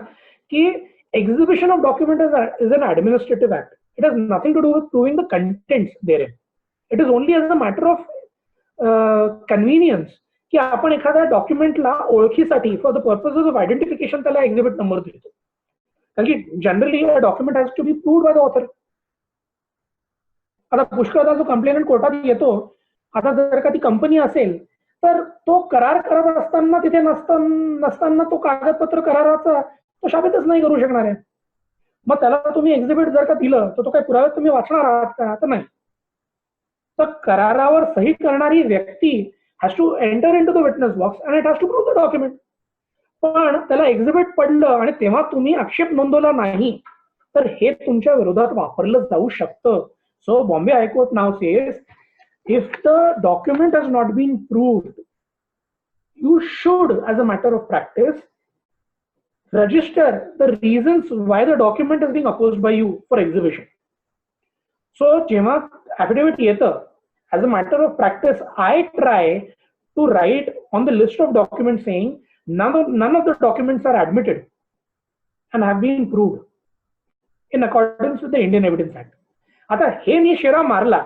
की exhibition of document is an administrative act. It has nothing to do with proving the contents therein. It is only as a matter of convenience की आपण एखाद्या डॉक्युमेंटला ओळखीसाठी for the purposes of identification त्याला exhibit number देतो. कारण की generally a document has to be proved by the author. आता पुष्कळदा जो कंप्लेनंट कोर्टात येतो, आता जर का ती कंपनी असेल तर तो करार करत असताना तिथे नसताना तो कागदपत्र कराराचा तो शाबितच नाही करू शकणार आहे. मग त्याला तुम्ही एक्झिबिट जर का दिलं तर तो काही पुराव्यात तुम्ही वाचणार आहात का? तर नाही. तर करारावर सही करणारी व्यक्ती has to enter into the witness box and it has to prove the document. पण त्याला एक्झिबिट पडलं आणि तेव्हा तुम्ही आक्षेप नोंदवला नाही तर हे तुमच्या विरोधात वापरलं जाऊ शकतं. So Bombay High Court now says, if the document has not been proved, you should, as a matter of practice, register the reasons why the document is being opposed by you for exhibition. So जेव्हा affidavit येतं, as a matter of practice, I try to write on the list of documents saying none of the documents are admitted and have been proved in accordance with the Indian Evidence Act. आता हे मी शेरा मारला,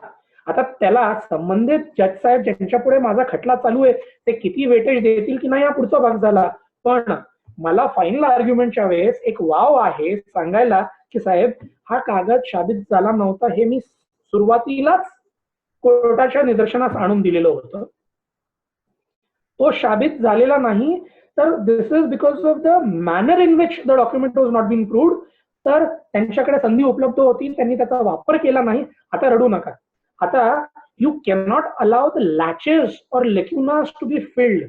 आता त्याला संबंधित जज साहेब ज्यांच्या पुढे माझा खटला चालू आहे ते किती वेटेज देतील की नाही हा पुढचा भाग झाला. पण मला फायनल आर्ग्युमेंटच्या वेळेस एक वाव आहे सांगायला की साहेब हा कागद शाबित झाला नव्हता, हे मी सुरुवातीलाच कोर्टाच्या निदर्शनास आणून दिलेलं होतं. तो शाबित झालेला नाही तर this is because of the manner in which the document was not been proved. तर त्यांच्याकडे संधी उपलब्ध होती, त्यांनी त्याचा वापर केला नाही. आता रडू नका. आता you cannot allow the laches or lacunas to be filled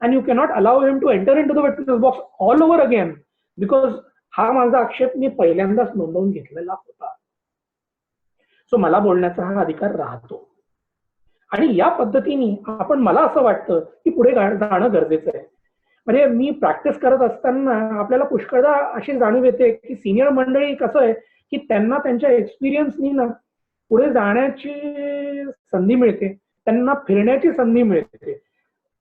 and you cannot allow him to enter into the witness box all over again, because हा माझा आक्षेप मी पहिल्यांदाच नोंदवून घेतलेला होता. सो मला बोलण्याचा हा अधिकार राहतो. आणि या पद्धतीने आपण, मला असं वाटतं की पुढे जाणं गरजेचं आहे. म्हणजे मी प्रॅक्टिस करत असताना आपल्याला पुष्कळदा अशी जाणीव येते की सिनियर मंडळी कसं आहे की त्यांना त्यांच्या एक्सपिरियन्सनी ना पुढे जाण्याची संधी मिळते, त्यांना फिरण्याची संधी मिळते,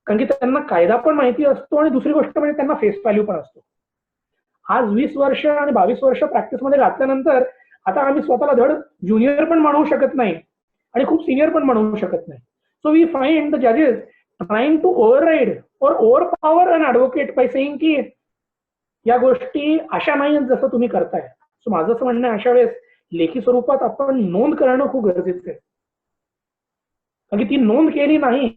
कारण की त्यांना कायदा पण माहिती असतो आणि दुसरी गोष्ट म्हणजे त्यांना फेस व्हॅल्यू पण असतो. आज 20 वर्ष आणि 22 वर्ष प्रॅक्टिसमध्ये घातल्यानंतर आता आम्ही स्वतःला धड ज्युनियर पण म्हणू शकत नाही आणि खूप सिनियर पण म्हणू शकत नाही. सो वी फाइंड द जजेस trying to override or overpower an advocate by saying की या गोष्टी अशा नाही जसं तुम्ही करताय. सो माझं असं म्हणणं अशा वेळेस लेखी स्वरूपात आपण नोंद करणं खूप गरजेचं आहे. कारण की ती नोंद केली नाही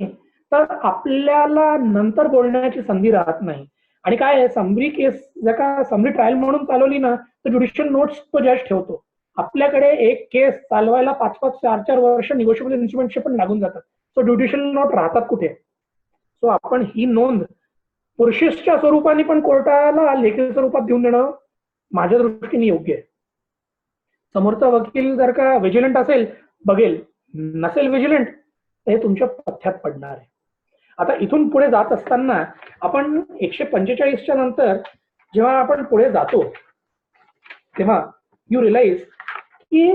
तर आपल्याला नंतर बोलण्याची संधी राहत नाही. आणि काय आहे, समरी केस जर का समरी ट्रायल म्हणून चालवली ना तर ज्युडिशियल नोट्स तो जज ठेवतो. आपल्याकडे एक केस चालवायला 5-5, 4-4 वर्ष निगोशिएबल इन्स्ट्रुमेंटचे पण लागून जातात. सो ज्युडिशियल नोट राहतात कुठे? सो आपण ही नोंद पुरुषेसच्या स्वरूपाने पण कोर्टाला लेखी स्वरूपात देऊन देणं माझ्या दृष्टीने योग्य आहे. समोरचा वकील जर का विजिलंट असेल बघेल, नसेल विजिलंट तर हे तुमच्या पथ्यात पडणार आहे. आता इथून पुढे जात असताना आपण 145च्या नंतर जेव्हा आपण पुढे जातो तेव्हा यू रिअलाइज की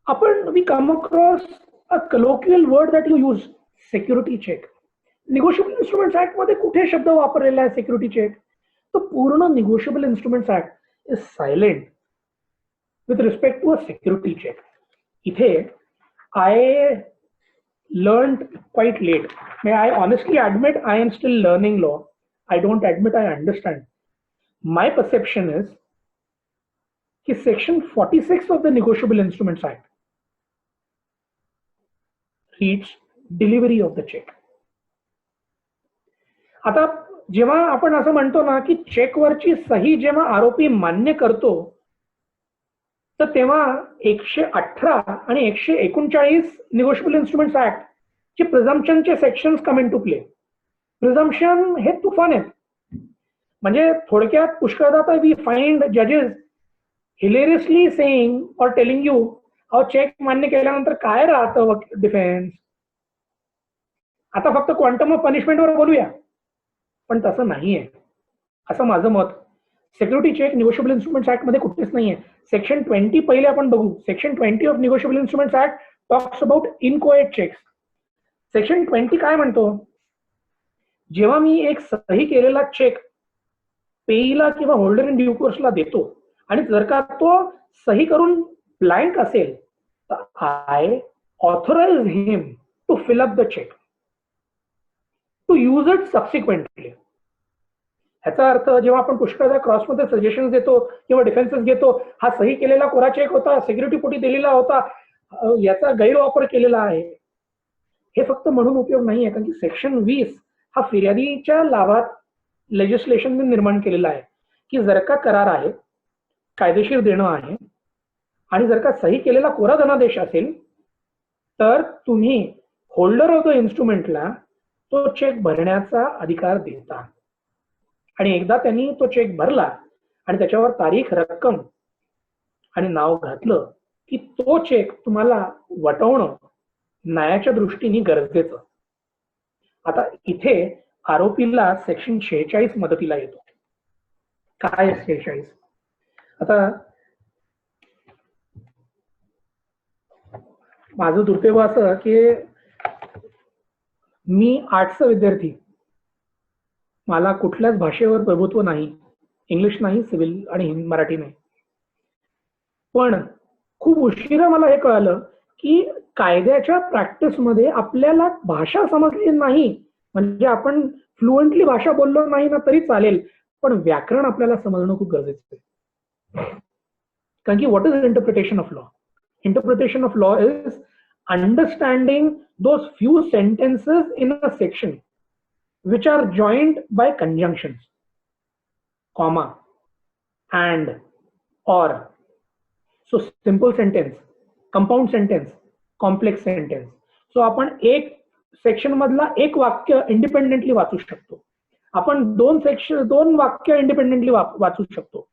आपण we come across a colloquial word that you use, security cheque. Negotiable instruments act मध्ये कुठे शब्द वापरलेला आहे सिक्युरिटी चेक? तो पूर्ण negotiable instruments act is silent with respect to a security cheque. इथे I learned quite late. May I honestly admit I am still learning law. I don't admit I understand. My perception is कि section 46 of the Negotiable Instruments Act reads delivery of the check. आता जेव्हा आपण असं म्हणतो ना की चेकवरची सही जेव्हा आरोपी मान्य करतो तर तेव्हा 118 आणि 139 निगोशिएबल इन्स्ट्रुमेंट्स ऍक्ट चे प्रिझम्पशनचे sections come into play. Presumption हे तुफान आहेत. म्हणजे थोडक्यात पुष्कळदा वी फाइंड जजेस hilariously saying or telling you अहो चेक मान्य केल्यानंतर काय राहतं डिफेन्स, आता फक्त क्वांटम ऑफ पनिशमेंटवर बोलूया. पण तसं नाहीये असं माझं मत. Security cheque negotiable instruments act मध्ये कुठेच नाहीये. सेक्शन 20 पहिले आपण बघू. Section 20 of negotiable instruments act talks about inchoate cheques. Section 20 काय म्हणतो, जेव्हा मी एक सही केलेला चेक पेईला किंवा होल्डर इन ड्यू कोर्सला देतो आणि जर का तो सही करून ब्लँक असेल तर I authorise him to fill up the cheque to use it subsequently. ह्याचा अर्थ जेव्हा आपण पुष्कळदा क्रॉसमध्ये सजेशन देतो किंवा डिफेन्सेस घेतो, हा सही केलेला कोरा चेक होता, सिक्युरिटी पोटी दिलेला होता, याचा गैरवापर केलेला आहे, हे फक्त म्हणून उपयोग नाहीये. कारण की सेक्शन 20 हा फिर्यादीच्या लाभात लेजिस्लेशनने निर्माण केलेला आहे की जर का करार आहे, कायदेशीर देणं आहे आणि जर का सही केलेला कोरा धनादेश असेल तर तुम्ही होल्डर ऑफ द इन्स्ट्रुमेंटला तो चेक भरण्याचा अधिकार देता. आणि एकदा त्यांनी तो चेक भरला आणि त्याच्यावर तारीख, रक्कम आणि नाव घातलं की तो चेक तुम्हाला वटवणं न्यायाच्या दृष्टीने गरजेचं. आता इथे आरोपीला सेक्शन 46 मदतीला येतो. काय 46? आता माझं दुर्दैव असं की मी आर्ट्सचा विद्यार्थी, मला कुठल्याच भाषेवर प्रभुत्व नाही, इंग्लिश नाही, सिव्हिल आणि मराठी नाही. पण खूप उशिरा मला हे कळालं की कायद्याच्या प्रॅक्टिसमध्ये आपल्याला भाषा समजली नाही, म्हणजे आपण फ्लुएंटली भाषा बोललो नाही ना तरी चालेल, पण व्याकरण आपल्याला समजणं खूप गरजेचं आहे. कारण की what is interpretation of law? Interpretation of law is understanding those few sentences in a section which are joined by conjunctions, comma, and, or. So simple sentence, compound sentence, complex sentence. So आपण एक section मधला एक वाक्य independently वाचू शकतो, आपण दोन वाक्य इंडिपेंडेंटली वाचू शकतो,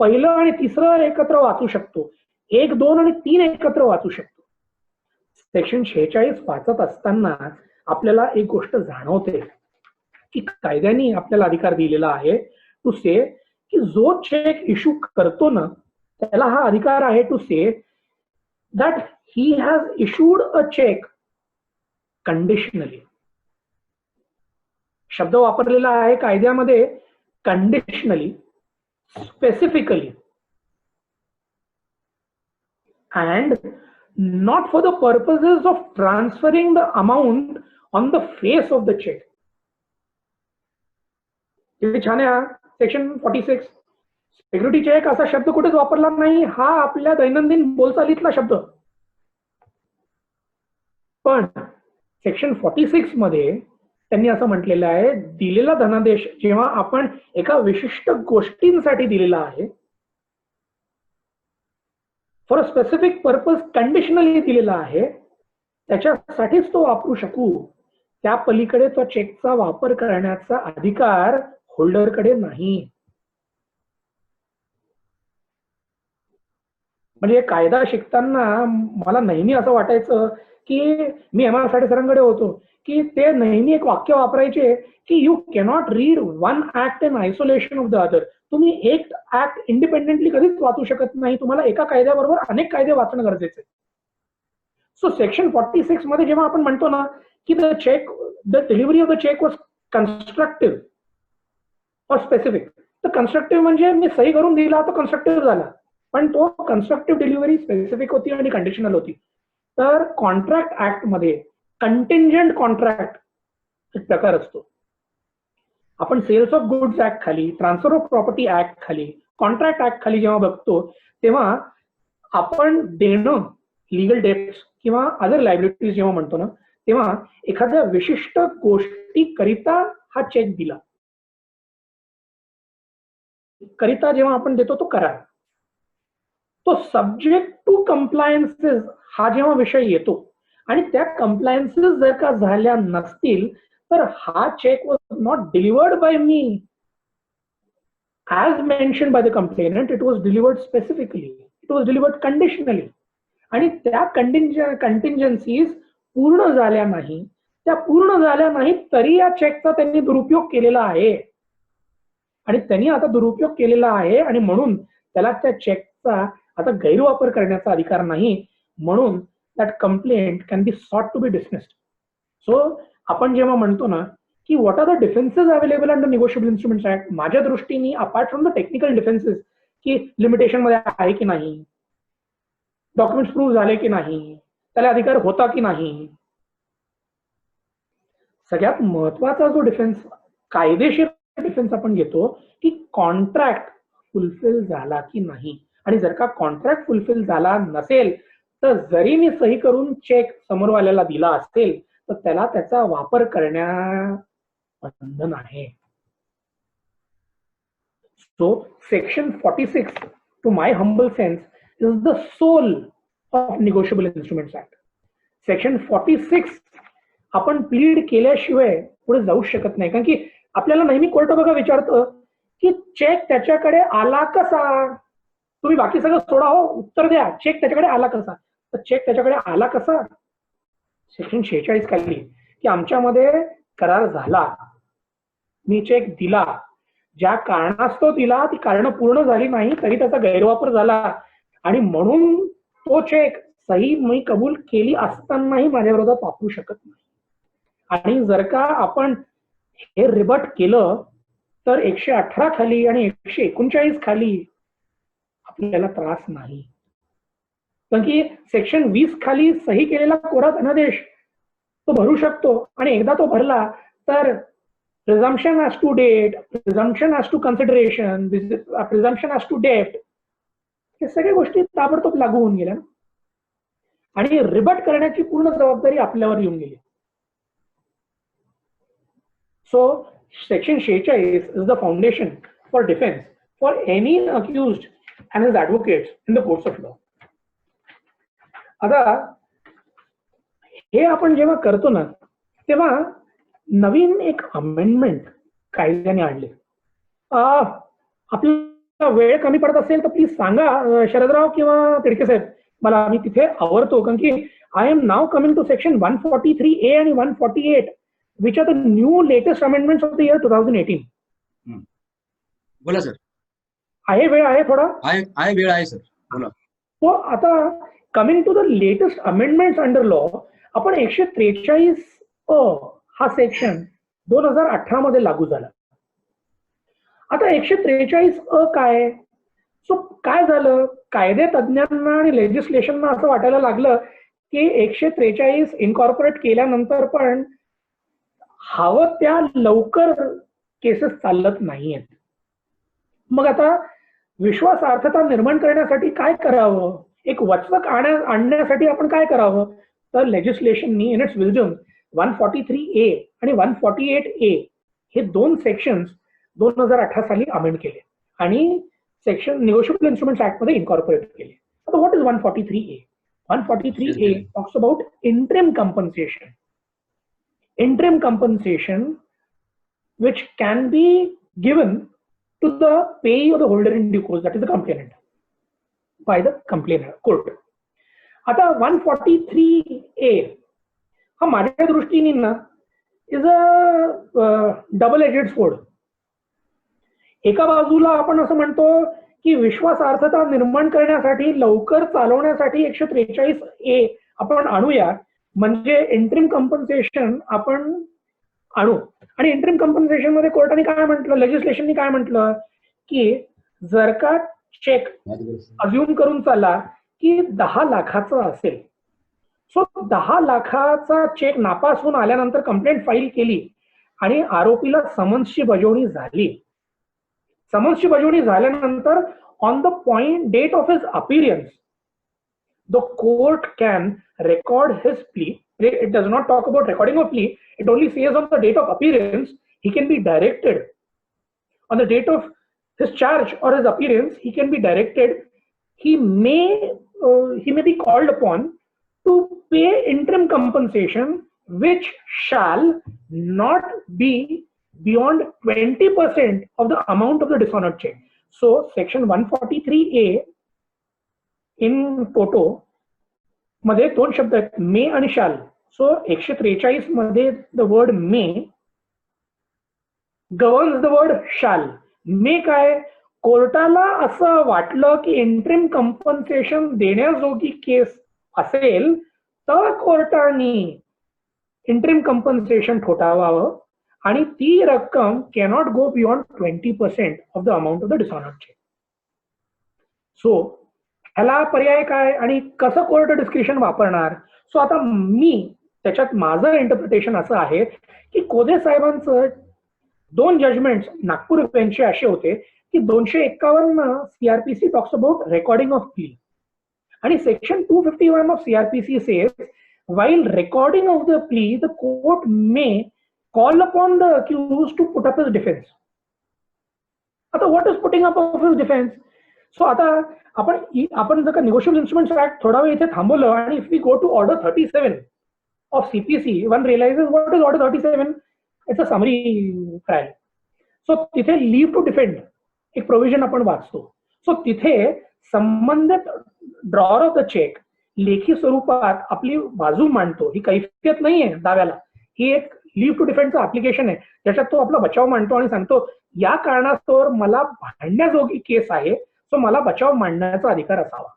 पहिलं आणि तिसरं एकत्र वाचू शकतो, 1, 2 आणि 3 एकत्र वाचू शकतो. सेक्शन 46 वाचत असताना आपल्याला एक गोष्ट जाणवते की कायद्याने आपल्याला अधिकार दिलेला आहे टू से की जो चेक इश्यू करतो ना त्याला हा अधिकार आहे to say that he has issued a cheque conditionally. शब्द वापरलेला आहे कायद्यामध्ये conditionally, specifically, and not for the purposes of transferring the amount on the face of the check. किती छान आहे हा सेक्शन 46. सिक्युरिटी चेक असा शब्द कुठेच वापरला नाही, हा आपल्या दैनंदिन बोलचालीतला शब्द. पण सेक्शन 46 मध्ये त्यांनी असं म्हटलेलं आहे, दिलेला धनादेश जेव्हा आपण एका विशिष्ट गोष्टींसाठी दिलेला आहे, फॉर अ स्पेसिफिक पर्पज कंडिशनली दिलेला आहे, त्याच्यासाठीच तो वापरू शकू, त्या पलीकडे तो चेकचा वापर करण्याचा अधिकार होल्डरकडे नाही. म्हणजे कायदा शिकताना मला नेहमी असं वाटायचं की मी एम आर साठे सरांकडे होतो की ते नेहमी एक वाक्य वापरायचे की you cannot read one act in isolation of the other. तुम्ही एक ऍक्ट इंडिपेंडेंटली कधीच वाचू शकत नाही, तुम्हाला एका कायद्याबरोबर अनेक कायदे वाचणं गरजेचं आहे. सो सेक्शन 46 मध्ये जेव्हा आपण म्हणतो ना की the delivery of the cheque was constructive or specific, तर कन्स्ट्रक्टिव्ह म्हणजे मी सही करून दिला तो कन्स्ट्रक्टिव्ह झाला, पण तो कन्स्ट्रक्टिव्ह डिलिव्हरी स्पेसिफिक होती आणि कंडिशनल होती. तर कॉन्ट्रॅक्ट ऍक्ट मध्ये कंटिंजंट कॉन्ट्रॅक्ट एक प्रकार असतो. आपण सेल्स ऑफ गुड्स ऍक्ट खाली, ट्रान्सफर ऑफ प्रॉपर्टी ऍक्ट खाली, कॉन्ट्रॅक्ट ऍक्ट खाली जेव्हा बघतो तेव्हा आपण देणं, लिगल डेट्स किंवा अदर लायबिलिटीज जेव्हा म्हणतो ना, तेव्हा एखाद्या विशिष्ट गोष्टीकरिता हा चेक दिला करिता जेव्हा आपण देतो तो करार, तो सब्जेक्ट टू कंप्लायन्सेस हा जेव्हा विषय येतो आणि त्या कंप्लायन्सेस जर का झाल्या नसतील तर हा cheque was not delivered by me as mention by the complainant, it was delivered specifically, it was delivered conditionally. आणि त्या कंटिंजन्सीज पूर्ण झाल्या नाही, त्या पूर्ण झाल्या नाही तरी या चेकचा त्यांनी दुरुपयोग केलेला आहे आणि त्यांनी आता दुरुपयोग केलेला आहे आणि म्हणून त्याला त्या चेकचा आता गैरवापर करण्याचा अधिकार नाही, म्हणून that complaint can be sought to be dismissed. So आपण जेव्हा म्हणतो ना की what are the defences available under negotiable instruments act, माझ्या दृष्टीने apart from the technical defences की लिमिटेशन मध्ये आहे की नाही, डॉक्युमेंट्स प्रूव्ह झाले की नाही, त्याला अधिकार होता की नाही, सगळ्यात महत्वाचा जो डिफेन्स, कायदेशीर डिफेन्स आपण घेतो की कॉन्ट्रॅक्ट फुलफिल झाला की नाही. आणि जर का कॉन्ट्रॅक्ट फुलफिल झाला नसेल तर जरी मी सही करून चेक समोरवाल्याला दिला असेल तर त्याला त्याचा वापर करण्या बंधन आहे. So section 46 to my humble sense is the soul of negotiable instruments act. Section 46 आपण प्लीड केल्याशिवाय पुढे जाऊ शकत नाही, कारण की आपल्याला नेहमी कोर्ट बघा विचारतं की चेक त्याच्याकडे आला कसा, तुम्ही बाकी सगळं सोडा हो, उत्तर द्या, चेक त्याच्याकडे आला कसा. तर चेक त्याच्याकडे आला कसा, सेक्शन 46 खाली की आमच्यामध्ये करार झाला, मी चेक दिला, ज्या कारणास्तव दिला ती कारण पूर्ण झाली नाही तरी त्याचा गैरवापर झाला आणि म्हणून तो चेक सही मी कबूल केली असतानाही माझ्या विरोधात वापरू शकत नाही. आणि जर का आपण हे रिबट केलं तर 118 खाली आणि 139 खाली आपल्याला त्रास नाही, कारण की सेक्शन 20 खाली सही केलेला कोरा धनादेश तो भरू शकतो आणि एकदा तो भरला तर presumption as to date, presumption as to consideration, presumption as to date, हे सगळ्या गोष्टी ताबडतोब लागू होऊन गेल्या आणि रिबट करण्याची पूर्ण जबाबदारी आपल्यावर येऊन गेली. So, section 46 is the foundation for defense for any accused and his advocates in the courts of law. आता हे आपण जेव्हा करतो ना तेव्हा नवीन एक अमेंडमेंट कायद्याने आणले. आपल्याला वेळ कमी पडत असेल तर प्लीज सांगा शरदराव किंवा तिडके साहेब, मला मी तिथे आवडतो, कारण की I am now coming to section 143A आणि 148 which are the new latest amendments of the year 2018. बोला सर. आहे वेळ आहे थोडा? आहे वेळ आहे सर, बोला. तो आता coming to the latest amendments under law, आपण 143 हा सेक्शन 2018 मध्ये लागू झाला. आता 143 काय, सो काय झालं, कायदे तज्ञांना आणि लेजिस्लेशनना असं वाटायला लागलं की 143 इनकॉर्पोरेट केल्यानंतर पण हवं त्या लवकर केसेस चालत नाहीयेत. मग आता विश्वासार्हता निर्माण करण्यासाठी काय करावं, एक वचक आणण्यासाठी आपण काय करावं, तर लेजिस्लेशननी इन इट्स विजडम 143A आणि 148A हे दोन सेक्शन्स 2018 साली अमेंड केले आणि सेक्शन निगोशिएबल इन्स्ट्रुमेंट्स ऍक्ट मध्ये इनकॉर्पोरेट केले. आता what is 143A? 143A talks about interim compensation. Interim compensation which can be given to the payee or the holder in due course, that is the complainant, by the complainant court. आता 143A हा माझ्या दृष्टीने ना is a double aged sword. एका बाजूला आपण असं म्हणतो की विश्वासार्हता निर्माण करण्यासाठी, लवकर चालवण्यासाठी 143A आपण आणूया, म्हणजे इंटरिम कॉम्पन्सेशन आपण आणू. आणि इंटरिम कॉम्पन्सेशन मध्ये कोर्टाने काय म्हटलं, लेजिस्लेशनने काय म्हटलं की जर का चेक अज्युम करून चालला की 10 लाखाचा असेल सो 10 लाखाचा चेक नापास होऊन आल्यानंतर कंप्लेंट फाईल केली आणि आरोपीला समन्सची बजावणी झाली. समन्सची बजावणी झाल्यानंतर on the point date of his appearance the court can record his plea. It does not talk about recording of plea. It only says on the date of appearance, he can be directed. On the date of his charge or his appearance, he can be directed. He may be called upon to pay interim compensation, which shall not be beyond 20% of the amount of the dishonored check. So, section 143A in toto मध्ये 2 शब्द आहेत, मे आणि शाल. So 143 मध्ये the word may governs the word शाल. मे काय, कोर्टाला असं वाटलं की इंटरिम कंपन्सेशन देण्याजोगी केस असेल तर कोर्टाने इंटरिम कंपन्सेशन ठोठावावं आणि ती रक्कम cannot go beyond 20% of the amount of the dishonoured cheque. So ह्याला पर्याय काय आणि कसं कोर्ट डिस्क्रिशन वापरणार. सो आता मी त्याच्यात माझं इंटरप्रिटेशन असं आहे की कोदे साहेबांचं 2 जजमेंट्स नागपूर बेंचचे असे होते की 251 CrPC talks about recording of प्ली आणि section 251 of CrPC says while recording of the plea the court may call upon the accused to put up his defense. आता what is putting up of his defense? So आता आपण जर का negotiable instruments act थोडा वेळ इथे थांबवलं आणि if we go to order 37 of CPC one realises what is order 37. It's a summary trial. So तिथे लीव टू डिफेंड एक प्रोव्हिजन आपण वाचतो. सो तिथे संबंधित ड्रॉअर ऑफ द चेक लेखी स्वरूपात आपली बाजू मांडतो. ही कैफियत नाहीये दाव्याला, ही एक लीव टू डिफेंडचं ऍप्लिकेशन आहे ज्याच्यात तो आपला बचाव मांडतो आणि सांगतो या कारणास्तव मला भांडण्याजोगी केस आहे, सो मला बचाव मांडण्याचा अधिकार असावा.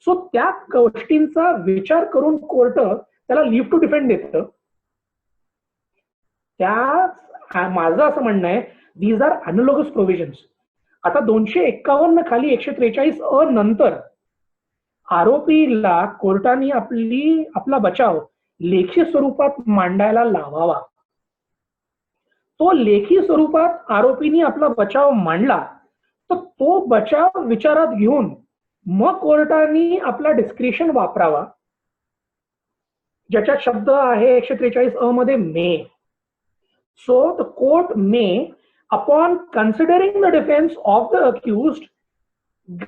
सो त्या गोष्टींचा विचार करून कोर्ट त्याला लीव टू डिफेंड देतं. त्या माझं असं म्हणणं आहे दीज आर अनलोगस प्रोव्हिजन्स. आता 251 खाली 143 अ नंतर आरोपीला कोर्टाने आपला बचाव लेखी स्वरूपात मांडायला लावावा. तो लेखी स्वरूपात आरोपीने आपला बचाव मांडला तर तो बचाव विचारात घेऊन मग कोर्टाने आपला डिस्क्रिशन वापरावा, ज्याच्यात शब्द आहे 143 अ मध्ये may. So the court may upon considering the defence of the accused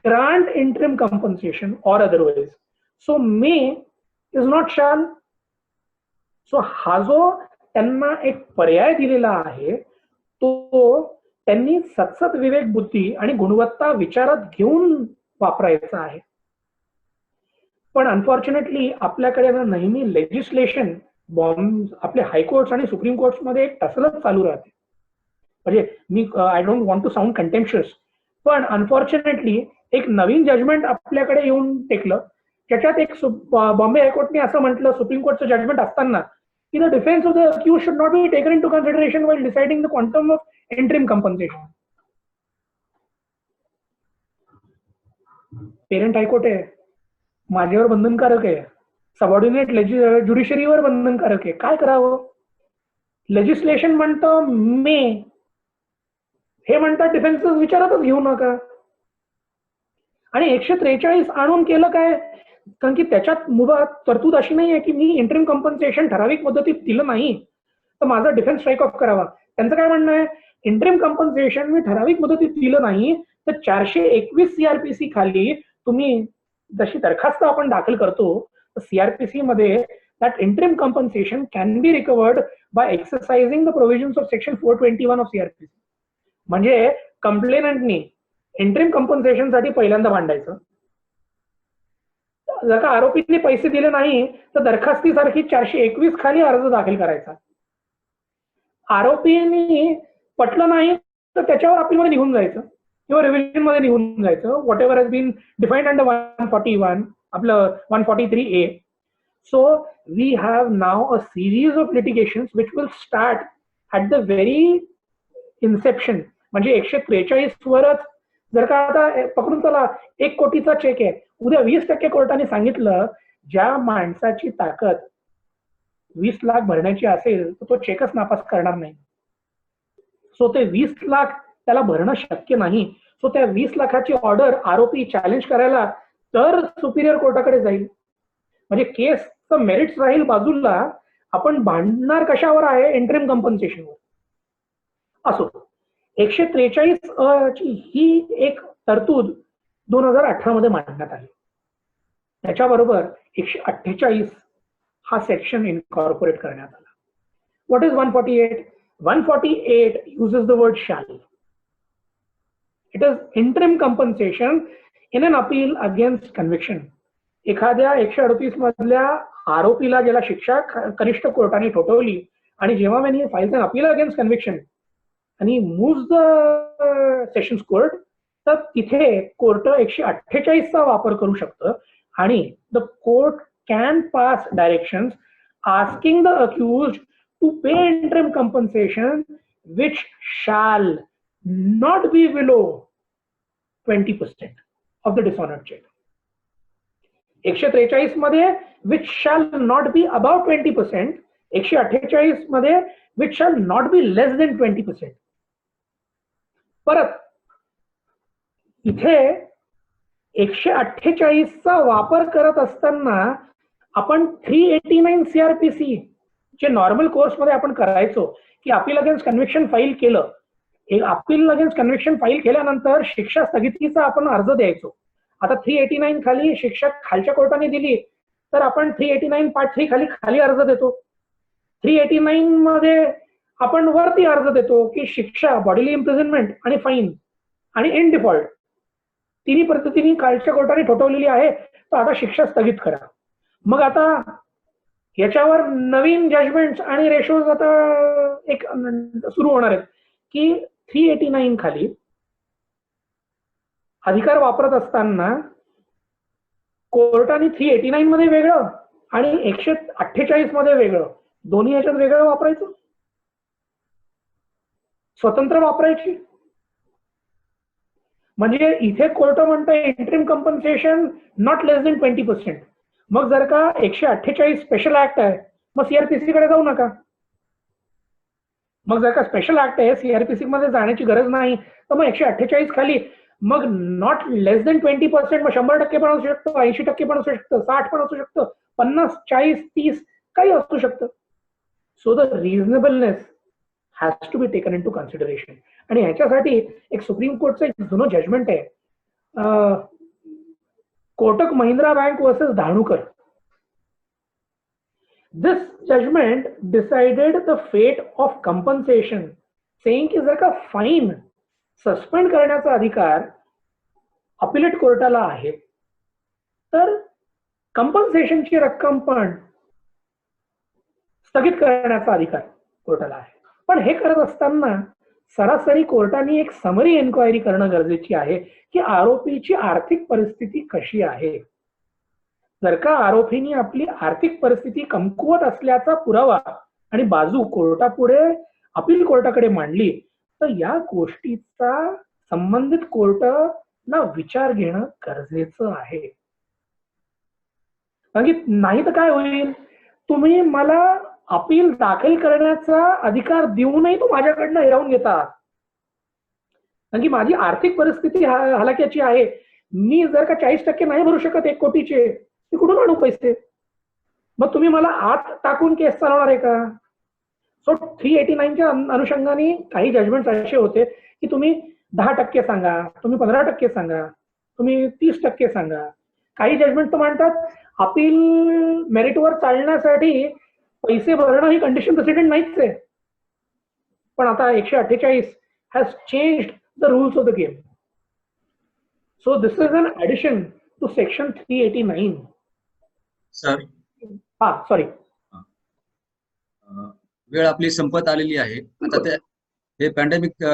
grant interim compensation or otherwise. So may is not shall. So हा जो त्यांना एक पर्याय दिलेला आहे तो त्यांनी सतसत विवेक बुद्धी आणि गुणवत्ता विचारात घेऊन वापरायचा आहे. पण अनफॉर्च्युनेटली आपल्याकडे नेहमी लेजिस्लेशन आपले हायकोर्ट्स आणि सुप्रीम कोर्ट्स मध्ये एक टसलच चालू राहते. म्हणजे मी I don't want to sound contemptuous, पण अनफॉर्च्युनेटली एक नवीन जजमेंट आपल्याकडे येऊन टेकलं त्याच्यात एक बॉम्बे हायकोर्टने असं म्हटलं सुप्रीम कोर्टचं जजमेंट असताना की the defence of the accused should not be taken into consideration while deciding the quantum of interim compensation. Parent high court आहे, माझ्यावर बंधनकारक आहे, सबऑर्डिनेट ज्युडिशरीवर बंधनकारक आहे. काय करावं? लेजिस्लेशन म्हणतं मे, हे म्हणतात डिफेन्स विचारातच घेऊ नका. आणि 143 आणून केलं काय? कारण की त्याच्यात मुळात तरतूद अशी नाही आहे की मी इंटरिम कंपन्सेशन ठराविक पद्धतीत दिलं नाही तर माझा डिफेन्स स्ट्राईक ऑफ करावा. त्यांचं काय म्हणणं आहे, इंटरिम कंपन्सेशन मी ठराविक पद्धतीत दिलं नाही तर 421 सीआरपीसी खाली तुम्ही जशी दरखास्त आपण दाखल करतो तर सीआरपीसी मध्ये that interim compensation can be recovered by exercising the provisions of section 421 of CrPC. म्हणजे कंप्लेनंटनी इंटरिम कंपन्सेशन साठी पहिल्यांदा मांडायचं. जर का आरोपीने पैसे दिले नाही तर दरखास्तीसारखी 421 खाली अर्ज दाखल करायचा. आरोपीने पटलं नाही तर त्याच्यावर अपीलमध्ये निघून जायचं किंवा रिव्हिजन मध्ये निघून जायचं. Whatever has been defined under 141 आपलं 143A. So we have now a series of litigations which will start at the very inception. म्हणजे 143 वरच जर का आता पकडून चला 1 कोटीचा चेक आहे, उद्या 20% कोर्टाने सांगितलं ज्या माणसाची ताकद 20 लाख भरण्याची असेल तर तो चेकच नापास करणार नाही. सो ते 20 लाख त्याला भरणं शक्य नाही. सो त्या 20 लाखाची ऑर्डर आरोपी चॅलेंज करायला तर सुपिरियर कोर्टाकडे जाईल. म्हणजे केसचं मेरिट्स राहील बाजूला, आपण भांडणार कशावर आहे? इंटरिम कम्पन्सेशनवर. असो, 143 ची ही एक तरतूद 2018 मध्ये मांडण्यात आली. त्याच्याबरोबर 148 हा सेक्शन इनकॉर्पोरेट करण्यात आला. What is 148? 148 uses the word shall. It is interim compensation in an appeal against conviction. एखाद्या 138 मधल्या आरोपीला ज्याला शिक्षा कनिष्ठ कोर्टाने ठोठवली आणि जेव्हा when he files an appeal against conviction आणि moves the sessions court, तर तिथे कोर्ट 148 चा वापर करू शकतं आणि the court can pass directions asking the accused to pay interim compensation which shall not be below 20% of the dishonored check. 143 मध्ये which shall not be above 20%, 148 मध्ये which shall not be less than 20%. परत इथे 148 चा वापर करत असताना आपण 389 CRPC जे नॉर्मल कोर्समध्ये आपण करायचो की अपील अगेन्स्ट कन्व्हिक्शन फाईल केलं, अपील अगेन्स्ट कन्व्हिक्शन फाईल केल्यानंतर शिक्षा स्थगितीचा आपण अर्ज द्यायचो. आता 389 खाली शिक्षा खालच्या कोर्टाने दिली तर आपण 389 पार्ट 3 खाली अर्ज देतो. 389 मध्ये आपण वरती अर्ज देतो की शिक्षा बॉडीली इम्प्रिझनमेंट आणि फाईन आणि इन डिफॉल्ट तिन्ही पद्धतीने खालच्या कोर्टाने ठोठवलेली आहे, तर आता शिक्षा स्थगित करा. मग आता याच्यावर नवीन जजमेंट्स आणि रेशोज आता एक सुरू होणार आहेत की 389 खाली अधिकार वापरत असताना कोर्टाने 389 मध्ये वेगळं आणि 148 मध्ये वेगळं, दोन्ही याच्यात वेगळं वापरायचं, स्वतंत्र वापरायची. म्हणजे इथे कोर्ट म्हणतंय इंटरिम कम्पन्सेशन नॉट लेस देन 20%. मग जर का 148 स्पेशल ऍक्ट आहे मग सीआरपीसी कडे जाऊ नका. मग जर का स्पेशल ऍक्ट आहे सीआरपीसी मध्ये जाण्याची गरज नाही तर मग 148 खाली मग नॉट लेस देन 20%, मग 100% पण असू शकतं, 80% पण असू शकतं, 60 पण असू शकतं, 50, 40, 30 काही असू शकतं. So the reasonableness has to be taken into consideration. आणि ह्याच्यासाठी एक सुप्रीम कोर्टचं एक जुनं जजमेंट आहे, Kotak Mahindra bank versus Dhanukar. This judgment decided the fate of compensation, saying की जर का फाईन सस्पेंड करण्याचा अधिकार अपिलेट कोर्टाला आहे तर कंपन्सेशनची रक्कम पण स्थगित करण्याचा अधिकार कोर्टाला आहे. पण हे करत असताना सरासरी कोर्टाने एक समरी एन्क्वायरी करणं गरजेची आहे की आरोपीची आर्थिक परिस्थिती कशी आहे. जर का आरोपींनी आपली आर्थिक परिस्थिती कमकुवत असल्याचा पुरावा आणि बाजू कोर्टापुढे अपील कोर्टाकडे मांडली तर या गोष्टीचा संबंधित कोर्टाला विचार घेणं गरजेचं आहे. नाही तर काय होईल, तुम्ही मला अपील दाखल करण्याचा अधिकार देऊनही तो माझ्याकडनं हिरावून घेतात. कारण की माझी आर्थिक परिस्थिती हलाख्याची आहे. मी जर का 40% नाही भरू शकत 1 कोटीचे, मी कुठून आणू पैसे? मग तुम्ही मला आत टाकून केस चालवणार आहे का? सो 389च्या अनुषंगाने काही जजमेंट असे होते की तुम्ही 10% सांगा, तुम्ही 15% सांगा, तुम्ही 30% सांगा. काही जजमेंट तर म्हणतात अपील मेरिटवर चालण्यासाठी पैसे भरणं ही कंडिशन प्रेसिडेंट नाहीच आहे. पण आता 148 has changed the rules of the game. So this is an addition to section 389. Sir, हा सॉरी, वेळ आपली संपत आलेली आहे. आता हे पॅन्डेमिक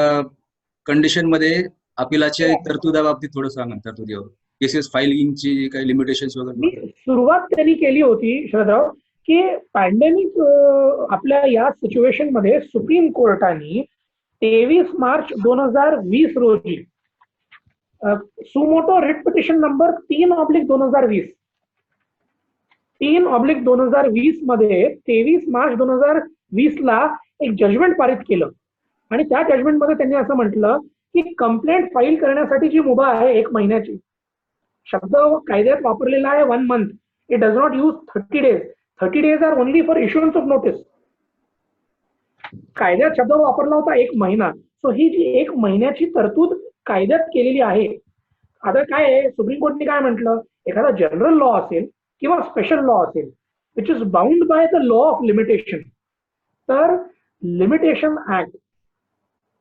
कंडिशन मध्ये अपिलाच्या तरतुदाबाबतीत थोडं सांगा. तरतुदीवर केसेस फायलिंगची काही लिमिटेशन्स वगैरे सुरुवात त्यांनी केली होती शरदराव की पॅन्डेमिक आपल्या या सिच्युएशन मध्ये सुप्रीम कोर्टाने 23 मार्च 2020 रोजी सुमोटो रिट पिटिशन नंबर 3/2020 3/2020 मध्ये 23 मार्च 2020 ला एक जजमेंट पारित केलं आणि त्या जजमेंटमध्ये त्यांनी असं म्हटलं की कंप्लेंट फाईल करण्यासाठी जी मुभा आहे 1 महिन्याची, शब्द कायद्यात वापरलेला आहे 1 month. It does not use 30 days. 30 days are only for issuance of notice. कायद्यात शब्द वापरला होता 1 महिना. सो ही जी 1 महिन्याची तरतूद कायद्यात केलेली आहे. आता काय आहे, सुप्रीम कोर्टने काय म्हटलं, एखादा जनरल लॉ असेल किंवा स्पेशल लॉ असेल which is bound by the law of limitation, तर limitation act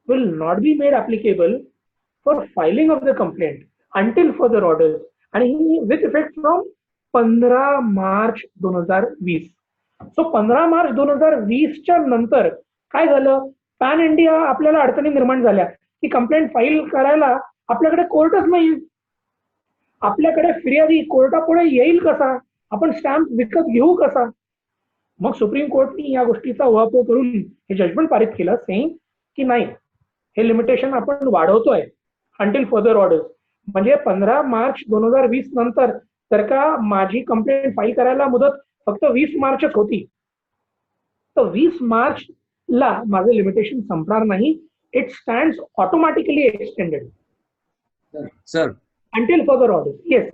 will not be made applicable for filing of the complaint until further orders, आणि with effect from 15 March 2020. So 15 March 2020 च्या नंतर काय झालं, pan India आपल्याला अडचणी निर्माण झाल्या की कंप्लेंट फाईल करायला आपल्याकडे कोर्टच नाही, आपल्याकडे फिर्यादी कोर्टापुढे येईल कसा, आपण स्टॅम्प विकत घेऊ कसा. मग सुप्रीम कोर्टने या गोष्टीचा उहापोह करून हे जजमेंट पारित केलं, सेइंग की नाही, हे लिमिटेशन आपण वाढवतोय अंटिल फर्दर ऑर्डर्स. म्हणजे 15 मार्च 2020 नंतर तर का माझी कंप्लेंट फाईल करायला मुदत फक्त 20 मार्चच होती, तर 20 मार्च ला माझं लिमिटेशन संपणार नाही. It stands automatically extended sir until further orders. Yes,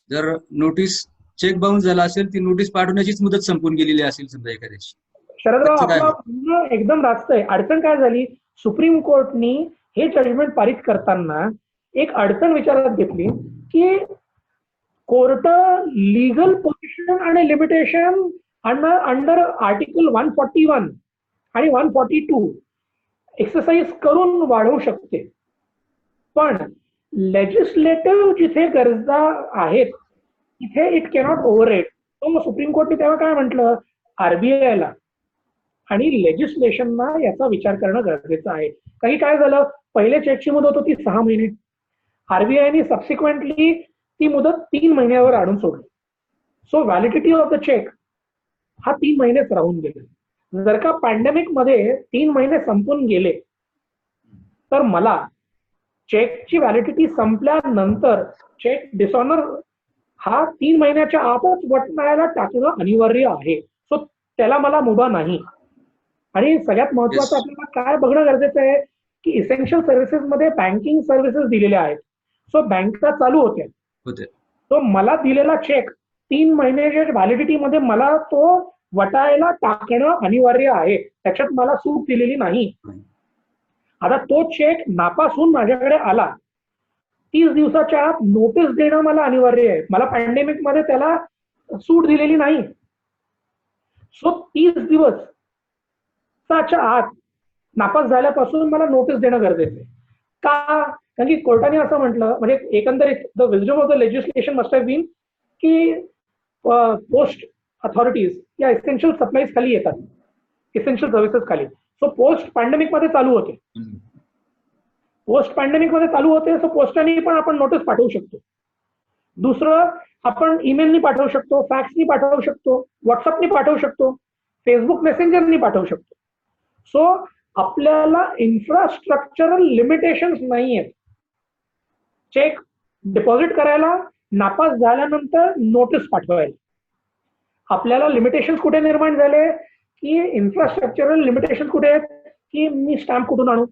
जर नोटीस चेक बाउन्स झाला असेल, ती नोटीस पाठवण्याचीच मुदत संपून गेलेली असेल समजा एखाद्याची. शरदराव, आपलं एकदम रास्त आहे. अडचण काय झाली, सुप्रीम कोर्टनी हे जजमेंट पारित करताना एक अडचण विचारात घेतली की कोर्ट लीगल पोझिशन आणि लिमिटेशन अंडर आर्टिकल 141 आणि 142 एक्सरसाइज करून वाढवू शकते, पण लेजिस्लेटिव्ह जिथे गरजा आहेत तिथे इट कॅनॉट ओव्हरराईड. तो सुप्रीम कोर्टने तेव्हा काय म्हटलं, आरबीआयला आणि लेजिस्लेशनना याचा विचार करणं गरजेचं आहे. काही काय झालं, पहिले चेकची मुदत होती 6 महिने, आरबीआयने सबसिक्वेंटली ती मुदत 3 महिन्यावर आणून सोडली. So validity of the cheque हा 3 महिनेच राहून गेले. जर का पॅन्डेमिक मध्ये 3 महिने संपून गेले तर मला चेकची व्हॅलिडिटी संपल्यानंतर चेक डिसऑनर हा 3 महिन्याच्या आतच वटणाऱ्याला टाकणं अनिवार्य आहे. सो त्याला मला मुभा नाही. आणि सगळ्यात महत्वाचं आपल्याला काय बघणं गरजेचं आहे की इसेन्शियल सर्व्हिसेस मध्ये बँकिंग सर्व्हिसेस दिलेल्या आहेत. सो बँका चालू होत्या, तो मला दिलेला चेक 3 महिन्याच्या व्हॅलिडिटी मध्ये मला तो वटायला टाकणं अनिवार्य आहे, त्याच्यात मला सूट दिलेली नाही. आता तो चेक नापास होऊन माझ्याकडे आला, 30 दिवसाच्या आत नोटीस देणं मला अनिवार्य आहे. मला पॅन्डेमिक मध्ये त्याला सूट दिलेली नाही. सो 30 दिवसाच्या आत नापास झाल्यापासून मला नोटीस देणं गरजेचं आहे. का? कारण की कोर्टाने असं म्हटलं, म्हणजे एकंदरीत the wisdom of the legislation must have been की पोस्ट अथॉरिटीज या इसेन्शियल सप्लाईज खाली येतात, इसेन्शियल सर्व्हिसेस खाली. सो पोस्ट पॅन्डेमिक मध्ये चालू होते, सो पोस्टाने पण आपण नोटीस पाठवू शकतो. दुसरं, आपण ईमेलनी पाठवू शकतो, फॅक्सनी पाठवू शकतो, व्हॉट्सअपनी पाठवू शकतो, फेसबुक मेसेंजरनी पाठवू शकतो. सो आपल्याला इन्फ्रास्ट्रक्चरल लिमिटेशन्स नाही आहेत. चेक डिपॉझिट करायला, नापास झाल्यानंतर नोटीस पाठवायला. आपल्याला लिमिटेशन्स कुठे निर्माण झाले की इन्फ्रास्ट्रक्चरल लिमिटेशन्स कुठे आहेत की मी स्टॅम्प कुठून आणू,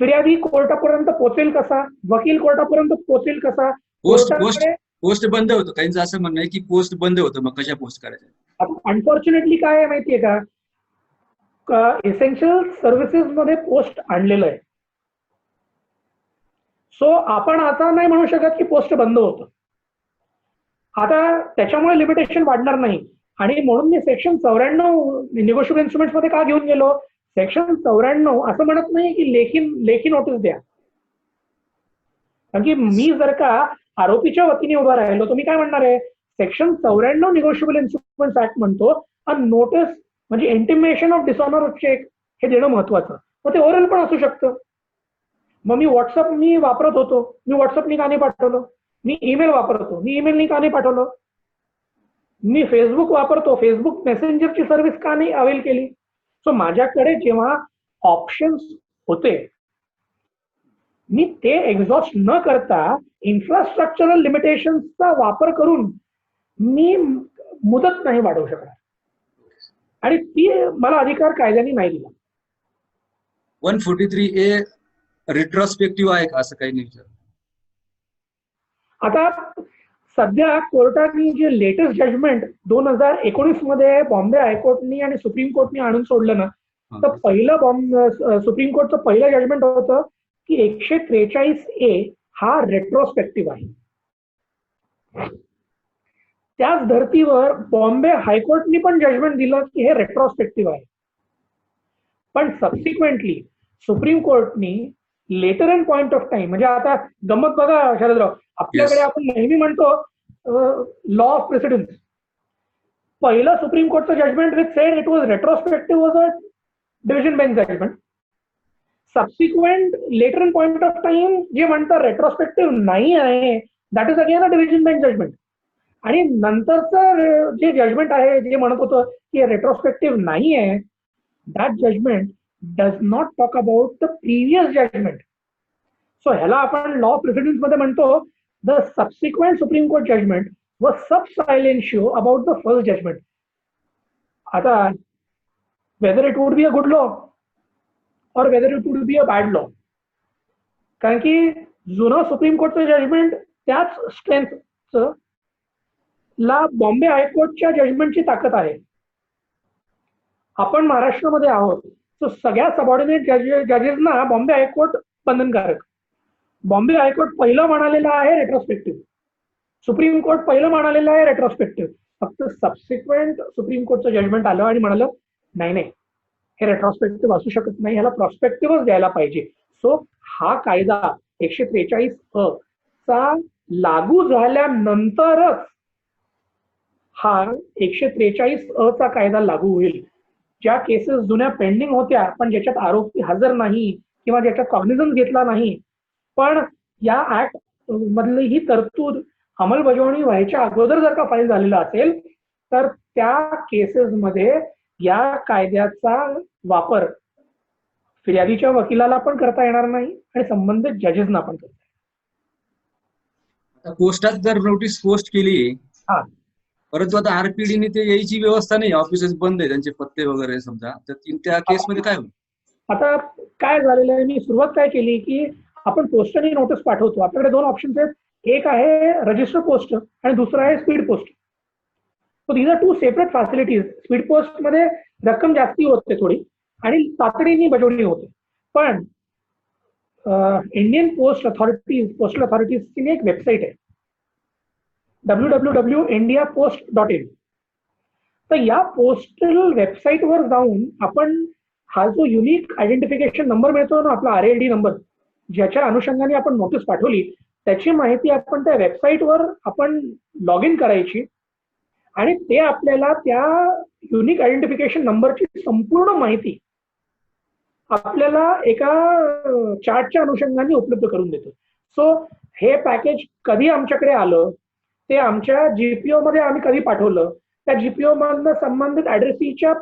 फिर्यादी कोर्टापर्यंत पोहोचेल कसा, वकील कोर्टापर्यंत पोहोचेल कसा. पोस्ट बंद होतं, काहींचं असं म्हणणं आहे की पोस्ट बंद होतं, मग कशा पोस्ट करायचं. आता अनफॉर्च्युनेटली काय आहे माहितीये का, इसेन्शियल सर्व्हिसेस मध्ये पोस्ट आणलेलं आहे. सो आपण आता नाही म्हणू शकत की पोस्ट बंद होतं. आता त्याच्यामुळे लिमिटेशन वाढणार नाही. आणि म्हणून मी सेक्शन 94 निगोशिएबल इन्स्ट्रुमेंट्स मध्ये का घेऊन गेलो, सेक्शन 94 असं म्हणत नाही की लेखी नोटीस द्या. कारण की मी जर का आरोपीच्या वतीने उभा राहिलो तर मी काय म्हणणार आहे, सेक्शन 94 निगोशिएबल इन्स्ट्रुमेंट्स ऍक्ट म्हणतो नोटीस म्हणजे intimation of dishonour of cheque हे देणं महत्वाचं. मग ते ओरल पण असू शकतं. मग मी व्हॉट्सअप वापरत होतो, मी व्हॉट्सअपनी का नाही पाठवलं, मी ईमेल वापरतो, मी ईमेलनी का नाही पाठवलं, मी फेसबुक वापरतो, फेसबुक मेसेंजरची सर्व्हिस का नाही अवेल केली. सो माझ्याकडे जेव्हा ऑप्शन्स होते मी ते एक्झॉस्ट न करता इन्फ्रास्ट्रक्चरल लिमिटेशन्सचा वापर करून मी मुदत नाही वाढवू शकणार आणि ती मला अधिकार कायद्याने नाही दिला. 143A रिट्रोस्पेक्टिव्ह आहे का असं काही नाही? आता सध्या कोर्टाने जे लेटेस्ट जजमेंट 2019 मध्ये बॉम्बे हायकोर्टनी आणि सुप्रीम कोर्टनी आणून सोडलं ना, तर पहिलं सुप्रीम कोर्टचं पहिलं जजमेंट होतं की 143A हा रेट्रोस्पेक्टिव्ह आहे. त्याच धर्तीवर बॉम्बे हायकोर्टनी पण जजमेंट दिलं की हे रेट्रोस्पेक्टिव्ह आहे. पण सबसिक्वेंटली सुप्रीम कोर्टनी later and point of time, म्हणजे आता गमत बघा शरदराव, आपल्याकडे आपण नेहमी म्हणतो लॉ ऑफ प्रेसिडेन्स. पहिलं सुप्रीम कोर्टचं judgment with said it was retrospective was a division bench judgment. Subsequent later and point of time जे म्हणतात रेट्रोस्पेक्टिव्ह नाही आहे, that is again a division bench judgment. आणि नंतरचं जे जजमेंट आहे जे म्हणत होतं की रेट्रोस्पेक्टिव्ह नाही आहे, that judgment does not talk about the previous judgment. So ह्याला आपण लॉ प्रेसिडेंस मध्ये म्हणतो the subsequent supreme court judgment was sub silentio about the first judgment. आता whether it would be a good law or whether it would be a bad law, कारण की जुनं supreme कोर्टचं judgement त्याच स्ट्रेंथचं ला बॉम्बे हायकोर्टच्या जजमेंटची ताकद आहे. आपण महाराष्ट्रामध्ये आहोत, सो सगळ्या सबऑर्डिनेट जजेसना बॉम्बे हायकोर्ट बंधनकारक. बॉम्बे हायकोर्ट पहिलं म्हणालेलं आहे रेट्रोस्पेक्टिव्ह, सुप्रीम कोर्ट पहिलं म्हणालेलं आहे रेट्रोस्पेक्टिव्ह. फक्त सबसिक्वेंट सुप्रीम कोर्टचं जजमेंट आलं आणि म्हणालं नाही नाही हे रेट्रोस्पेक्टिव्ह असू शकत नाही, ह्याला प्रॉस्पेक्टिव्हच द्यायला पाहिजे. सो हा कायदा 143A चा लागू झाल्यानंतरच हा 143A चा कायदा लागू होईल. ज्या केसेस जुन्या पेंडिंग होत्या पण ज्याच्यात आरोपी हजर नाही किंवा ज्याच्यात कॉग्निझन्स घेतला नाही, पण या ऍक्ट मधली ही तरतूद अंमलबजावणी व्हायच्या अगोदर जर का फाईल झालेला असेल तर त्या केसेसमध्ये या कायद्याचा वापर फिर्यादीच्या वकिलाला पण करता येणार नाही आणि संबंधित जजेसना पण करता येणार. पोस्टात जर नोटीस पोस्ट केली, परंतु आता आरपीडीने ते यायची व्यवस्था नाही, ऑफिसेस बंद आहे त्यांचे पत्ते वगैरे समजा, तर त्या केसमध्ये काय होईल? आता काय झालेलं आहे, मी सुरुवात काय केली की आपण पोस्टने नोटीस पाठवतो. आपल्याकडे दोन ऑप्शन्स आहेत, एक आहे रजिस्टर पोस्ट आणि दुसरं आहे speed post. So these are two separate facilities. Speed post मध्ये रक्कम जास्ती होते थोडी आणि तातडीने बजावणी होते. पण इंडियन पोस्टल अथॉरिटीजची एक वेबसाईट आहे www.indiapost.in. तर या पोस्टल वेबसाईटवर जाऊन आपण हा जो युनिक आयडेंटिफिकेशन नंबर मिळतो ना, आपला RAID नंबर, ज्याच्या अनुषंगाने आपण नोटीस पाठवली त्याची माहिती आपण त्या वेबसाईटवर आपण लॉग इन करायची आणि ते आपल्याला त्या युनिक आयडेंटिफिकेशन नंबरची संपूर्ण माहिती आपल्याला एका चार्टच्या अनुषंगाने उपलब्ध करून देतो. सो हे पॅकेज कधी आमच्याकडे आलं, ते आमच्या GPO मध्ये आम्ही कधी पाठवलं, त्या GPO मधनं संबंधित ऍड्रेसीच्या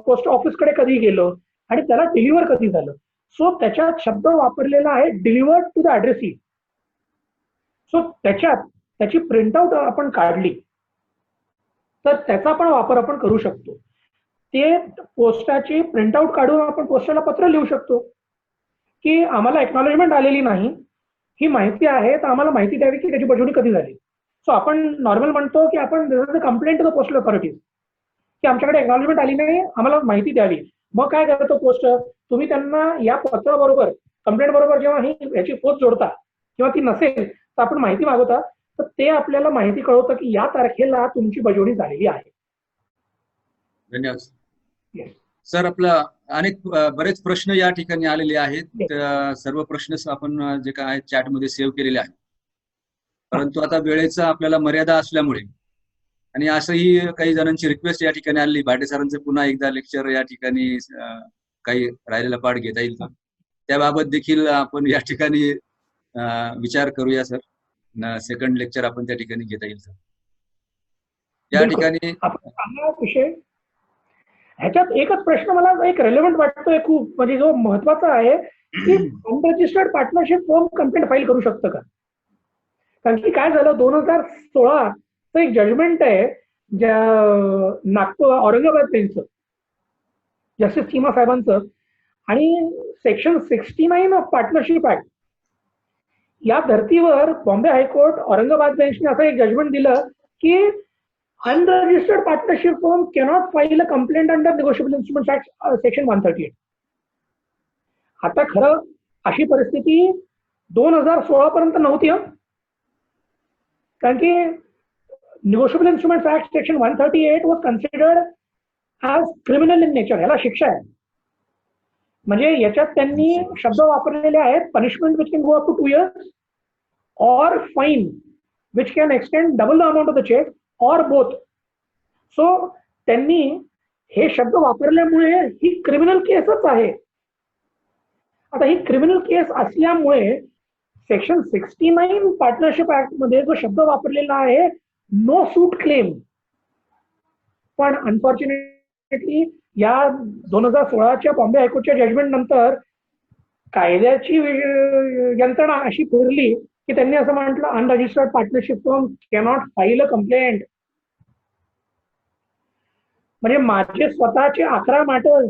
पोस्ट ऑफिसकडे कधी गेलो आणि त्याला डिलिव्हर कधी झालं. सो त्याच्यात शब्द वापरलेला आहे डिलिव्हर्ड टू द ऍड्रेसी. सो त्याची प्रिंटआउट आपण काढली तर त्याचा पण वापर आपण करू शकतो. ते पोस्टाची प्रिंटआउट काढून आपण पोस्टाला पत्र लिहू शकतो की आम्हाला एक्नॉलेजमेंट आलेली नाही, ही माहिती आहे तर आम्हाला माहिती द्यावी की त्याची बजावणी कधी झाली. सो आपण नॉर्मल म्हणतो की आपण complaint to the postal authorities की आमच्याकडे एक्नॉलेजमेंट आली नाही, आम्हाला माहिती द्यावी. मग काय करतो पोस्ट, तुम्ही त्यांना या पत्राबरोबर कंप्लेंट बरोबर जेव्हा ही याची पोस्ट जोडता किंवा ती नसेल तर आपण माहिती मागवता, तर ते आपल्याला माहिती कळवतं की या तारखेला तुमची बजावणी झालेली आहे. धन्यवाद सर. आपला बरेच प्रश्न या ठिकाणी आलेले आहेत. सर्व प्रश्न आपण जे काय चॅट मध्ये सेव्ह केलेले आहेत, परंतु आता वेळेचा आपल्याला मर्यादा असल्यामुळे आणि असंही काही जणांची रिक्वेस्ट या ठिकाणी आली, भाटे सरांचं पुन्हा एकदा लेक्चर या ठिकाणी काही राहिलेला पाठ घेता येईल का, त्याबाबत देखील आपण या ठिकाणी विचार करूया सर. सेकंड लेक्चर आपण त्या ठिकाणी घेता येईल सर. या ठिकाणी विषय ह्याच्यात एकच प्रश्न मला एक रेलेव्हंट वाटतोय खूप, म्हणजे जो महत्वाचा आहे की unregistered partnership form complaint file करू शकतं का. कारण की काय झालं, 2016चं एक जजमेंट आहे ज्या नागपूर औरंगाबाद बेंचचं, जस्टिस चीमा साहेबांचं, आणि सेक्शन 69 ऑफ पार्टनरशिप ऍक्ट या धर्तीवर बॉम्बे हायकोर्ट औरंगाबाद बेंचने असं एक जजमेंट दिलं की unregistered partnership firm cannot file a complaint under negotiable instruments act section 138. आता खरं अशी परिस्थिती 2016 पर्यंत नव्हती, कारण की negotiable instruments act section 138 was considered as criminal in nature. ह्याला शिक्षा आहे. म्हणजे याच्यात त्यांनी शब्द वापरलेले आहेत, punishment which can go up to 2 years or fine which can extend double the amount of the cheque or both. So त्यांनी हे शब्द वापरल्यामुळे ही क्रिमिनल केसच आहे. आता ही क्रिमिनल केस असल्यामुळे सेक्शन 69 पार्टनरशिप ऍक्ट मध्ये जो शब्द वापरलेला आहे नो सूट क्लेम, पण अनफॉर्च्युनेटली या 2016च्या बॉम्बे हायकोर्टच्या जजमेंट नंतर कायद्याची यंत्रणा अशी फिरली की त्यांनी असं म्हटलं unregistered partnership firm cannot file a complaint. म्हणजे माझे स्वतःचे 11 मॅटर्स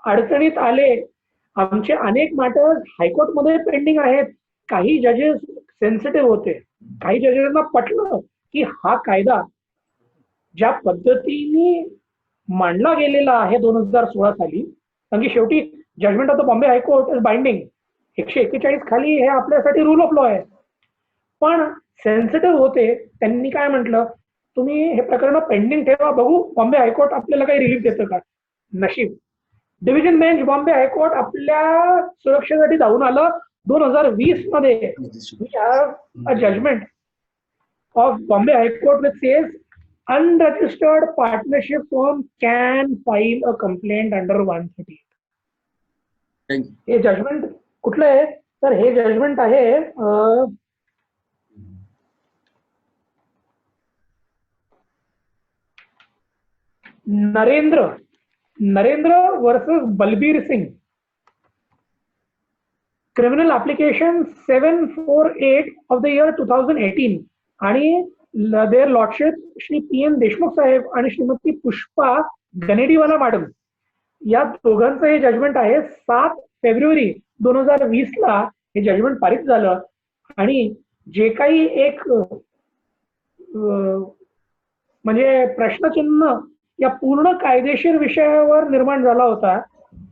अडचणीत आले. आमचे अनेक मॅटर्स हायकोर्टमध्ये पेंडिंग आहेत. काही जजेस सेन्सिटिव्ह होते. काही जजेसना पटलं की हा कायदा ज्या पद्धतीने मांडला गेलेला आहे 2016 साली, कारण की शेवटी judgment of the Bombay high court is binding. 141 खाली हे आपल्यासाठी रूल ऑफ लॉ आहे. पण सेन्सिटिव्ह होते. त्यांनी काय म्हटलं, तुम्ही हे प्रकरण पेंडिंग ठेवा, बघू बॉम्बे हायकोर्ट आपल्याला काही रिलीफ देतं का. नशीब डिव्हिजन बेंच बॉम्बे हायकोर्ट आपल्या सुरक्षेसाठी धावून आलं. 2020 मध्ये judgment of Bombay high court which says unregistered partnership firm can file a complaint under 138. हे जजमेंट कुठलं आहे तर हे जजमेंट आहे Narendra versus Balbir Singh, criminal application 748 of the year 2018. आणि their lordship Shri PM Deshmukh Saheb आणि श्रीमती पुष्पा गनेडीवाला मॅडम या दोघांचं हे जजमेंट आहे. 7 फेब्रुवारी 2020 ला हे जजमेंट पारित झालं. आणि जे काही एक म्हणजे प्रश्नचिन्ह या पूर्ण कायदेशीर विषयावर निर्माण झाला होता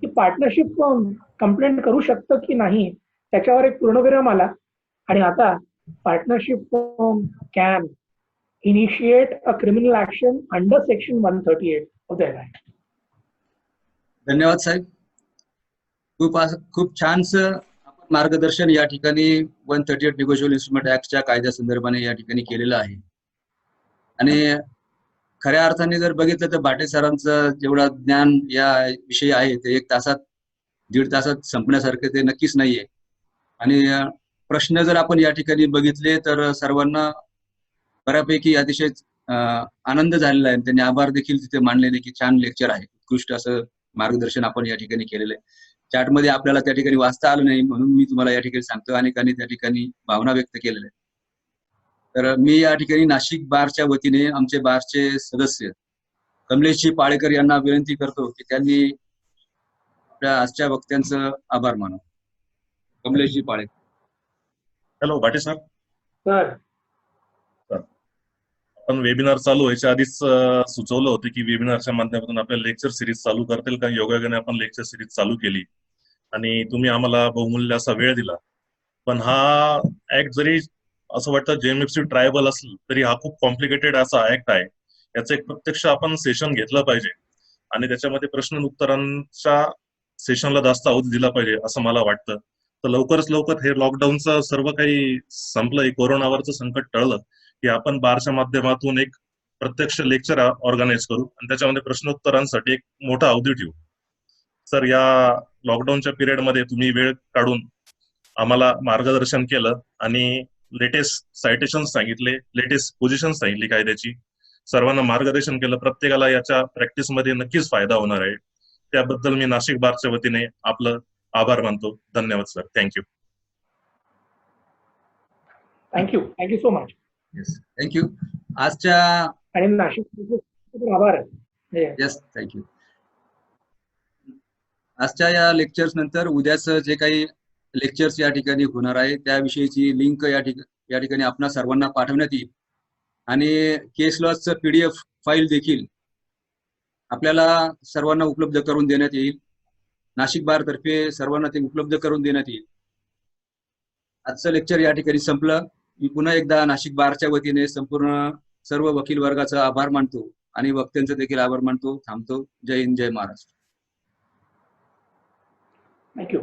की पार्टनरशिप फर्म कंप्लेंट करू शकतं की नाही, त्याच्यावर एक पूर्णविराम आला. आणि आता partnership firm can initiate a criminal action under section 138 of the act. धन्यवाद साहेब. खूप छानसं मार्गदर्शन या ठिकाणी 138 निगोशिएबल इन्स्ट्रुमेंट ऍक्टच्या कायद्यासंदर्भाने या ठिकाणी केलेलं आहे. आणि खऱ्या अर्थाने जर बघितलं तर भाटे सरांचं जेवढं ज्ञान या विषयी आहे ते 1 तासात 1.5 तासात संपण्यासारखे ते नक्कीच नाहीये. आणि प्रश्न जर आपण या ठिकाणी बघितले तर सर्वांना बऱ्यापैकी अतिशय आनंद झालेला आहे. त्यांनी आभार देखील तिथे मानलेले की छान लेक्चर आहे, उत्कृष्ट असं मार्गदर्शन आपण या ठिकाणी केलेलं आहे. चॅटमध्ये आपल्याला त्या ठिकाणी वाचता आलं नाही म्हणून मी तुम्हाला या ठिकाणी सांगतो. अनेकांनी त्या ठिकाणी भावना व्यक्त केलेल्या आहेत. तर मी या ठिकाणी नाशिक बारच्या वतीने आमचे बारचे सदस्य कमलेशजी पाळेकर यांना विनंती करतो की त्यांनी आपल्या आजच्या वक्त्यांचं आभार मानू. Kamleshji Palekar. Hello Bhate sir. Sir आपण वेबिनार चालू व्हायच्या आधीच सुचवलं होतं की वेबिनारच्या माध्यमातून आपल्या लेक्चर सिरीज चालू करतील का. योगायोगाने आपण लेक्चर सिरीज चालू केली आणि तुम्ही आम्हाला बहुमूल्य असा वेळ दिला. पण हा ऍक्ट जरी असं वाटतं JMFC ट्रायबल असेल तरी हा खूप कॉम्प्लिकेटेड असा ऍक्ट आहे. याचं एक प्रत्यक्ष आपण सेशन घेतलं पाहिजे आणि त्याच्यामध्ये प्रश्न उत्तरांच्या सेशनला जास्त अवधी दिला पाहिजे असं मला वाटतं. तर लवकरच लवकर हे लॉकडाऊनचं सर्व काही संपलं, कोरोनावरचं संकट टळलं की आपण बारच्या माध्यमातून एक प्रत्यक्ष लेक्चर ऑर्गनाईज करू आणि त्याच्यामध्ये प्रश्नोत्तरांसाठी एक मोठा अवधी ठेवू. सर, या लॉकडाऊनच्या पिरियडमध्ये तुम्ही वेळ काढून आम्हाला मार्गदर्शन केलं आणि लेटेस्ट सायटेशन सांगितले, लेटेस्ट पोझिशन सांगितली कायद्याची, सर्वांना मार्गदर्शन केलं. प्रत्येकाला याच्या प्रॅक्टिसमध्ये नक्कीच फायदा होणार आहे. त्याबद्दल मी नाशिक बारच्या वतीने आपलं आभार मानतो. धन्यवाद sir. Thank you. Thank you so much. Yes, thank you. आजच्या आणि नाशिक आभार आहे. Yes, thank you. आजच्या या लेक्चर्स नंतर उद्याच जे काही लेक्चर्स या ठिकाणी होणार आहे त्याविषयीची लिंक या ठिकाणी आपणा सर्वांना पाठवण्यात येईल आणि केस लॉजचं PDF फाईल देखील आपल्याला सर्वांना उपलब्ध करून देण्यात येईल. नाशिक बार तर्फे सर्वांना ते उपलब्ध करून देण्यात येईल. आजचं लेक्चर या ठिकाणी संपलं. मी पुन्हा एकदा नाशिक बारच्या वतीने संपूर्ण सर्व वकील वर्गाचा आभार मानतो आणि वक्त्यांचा देखील आभार मानतो. थांबतो. जय हिंद, जय महाराष्ट्र. थँक्यू.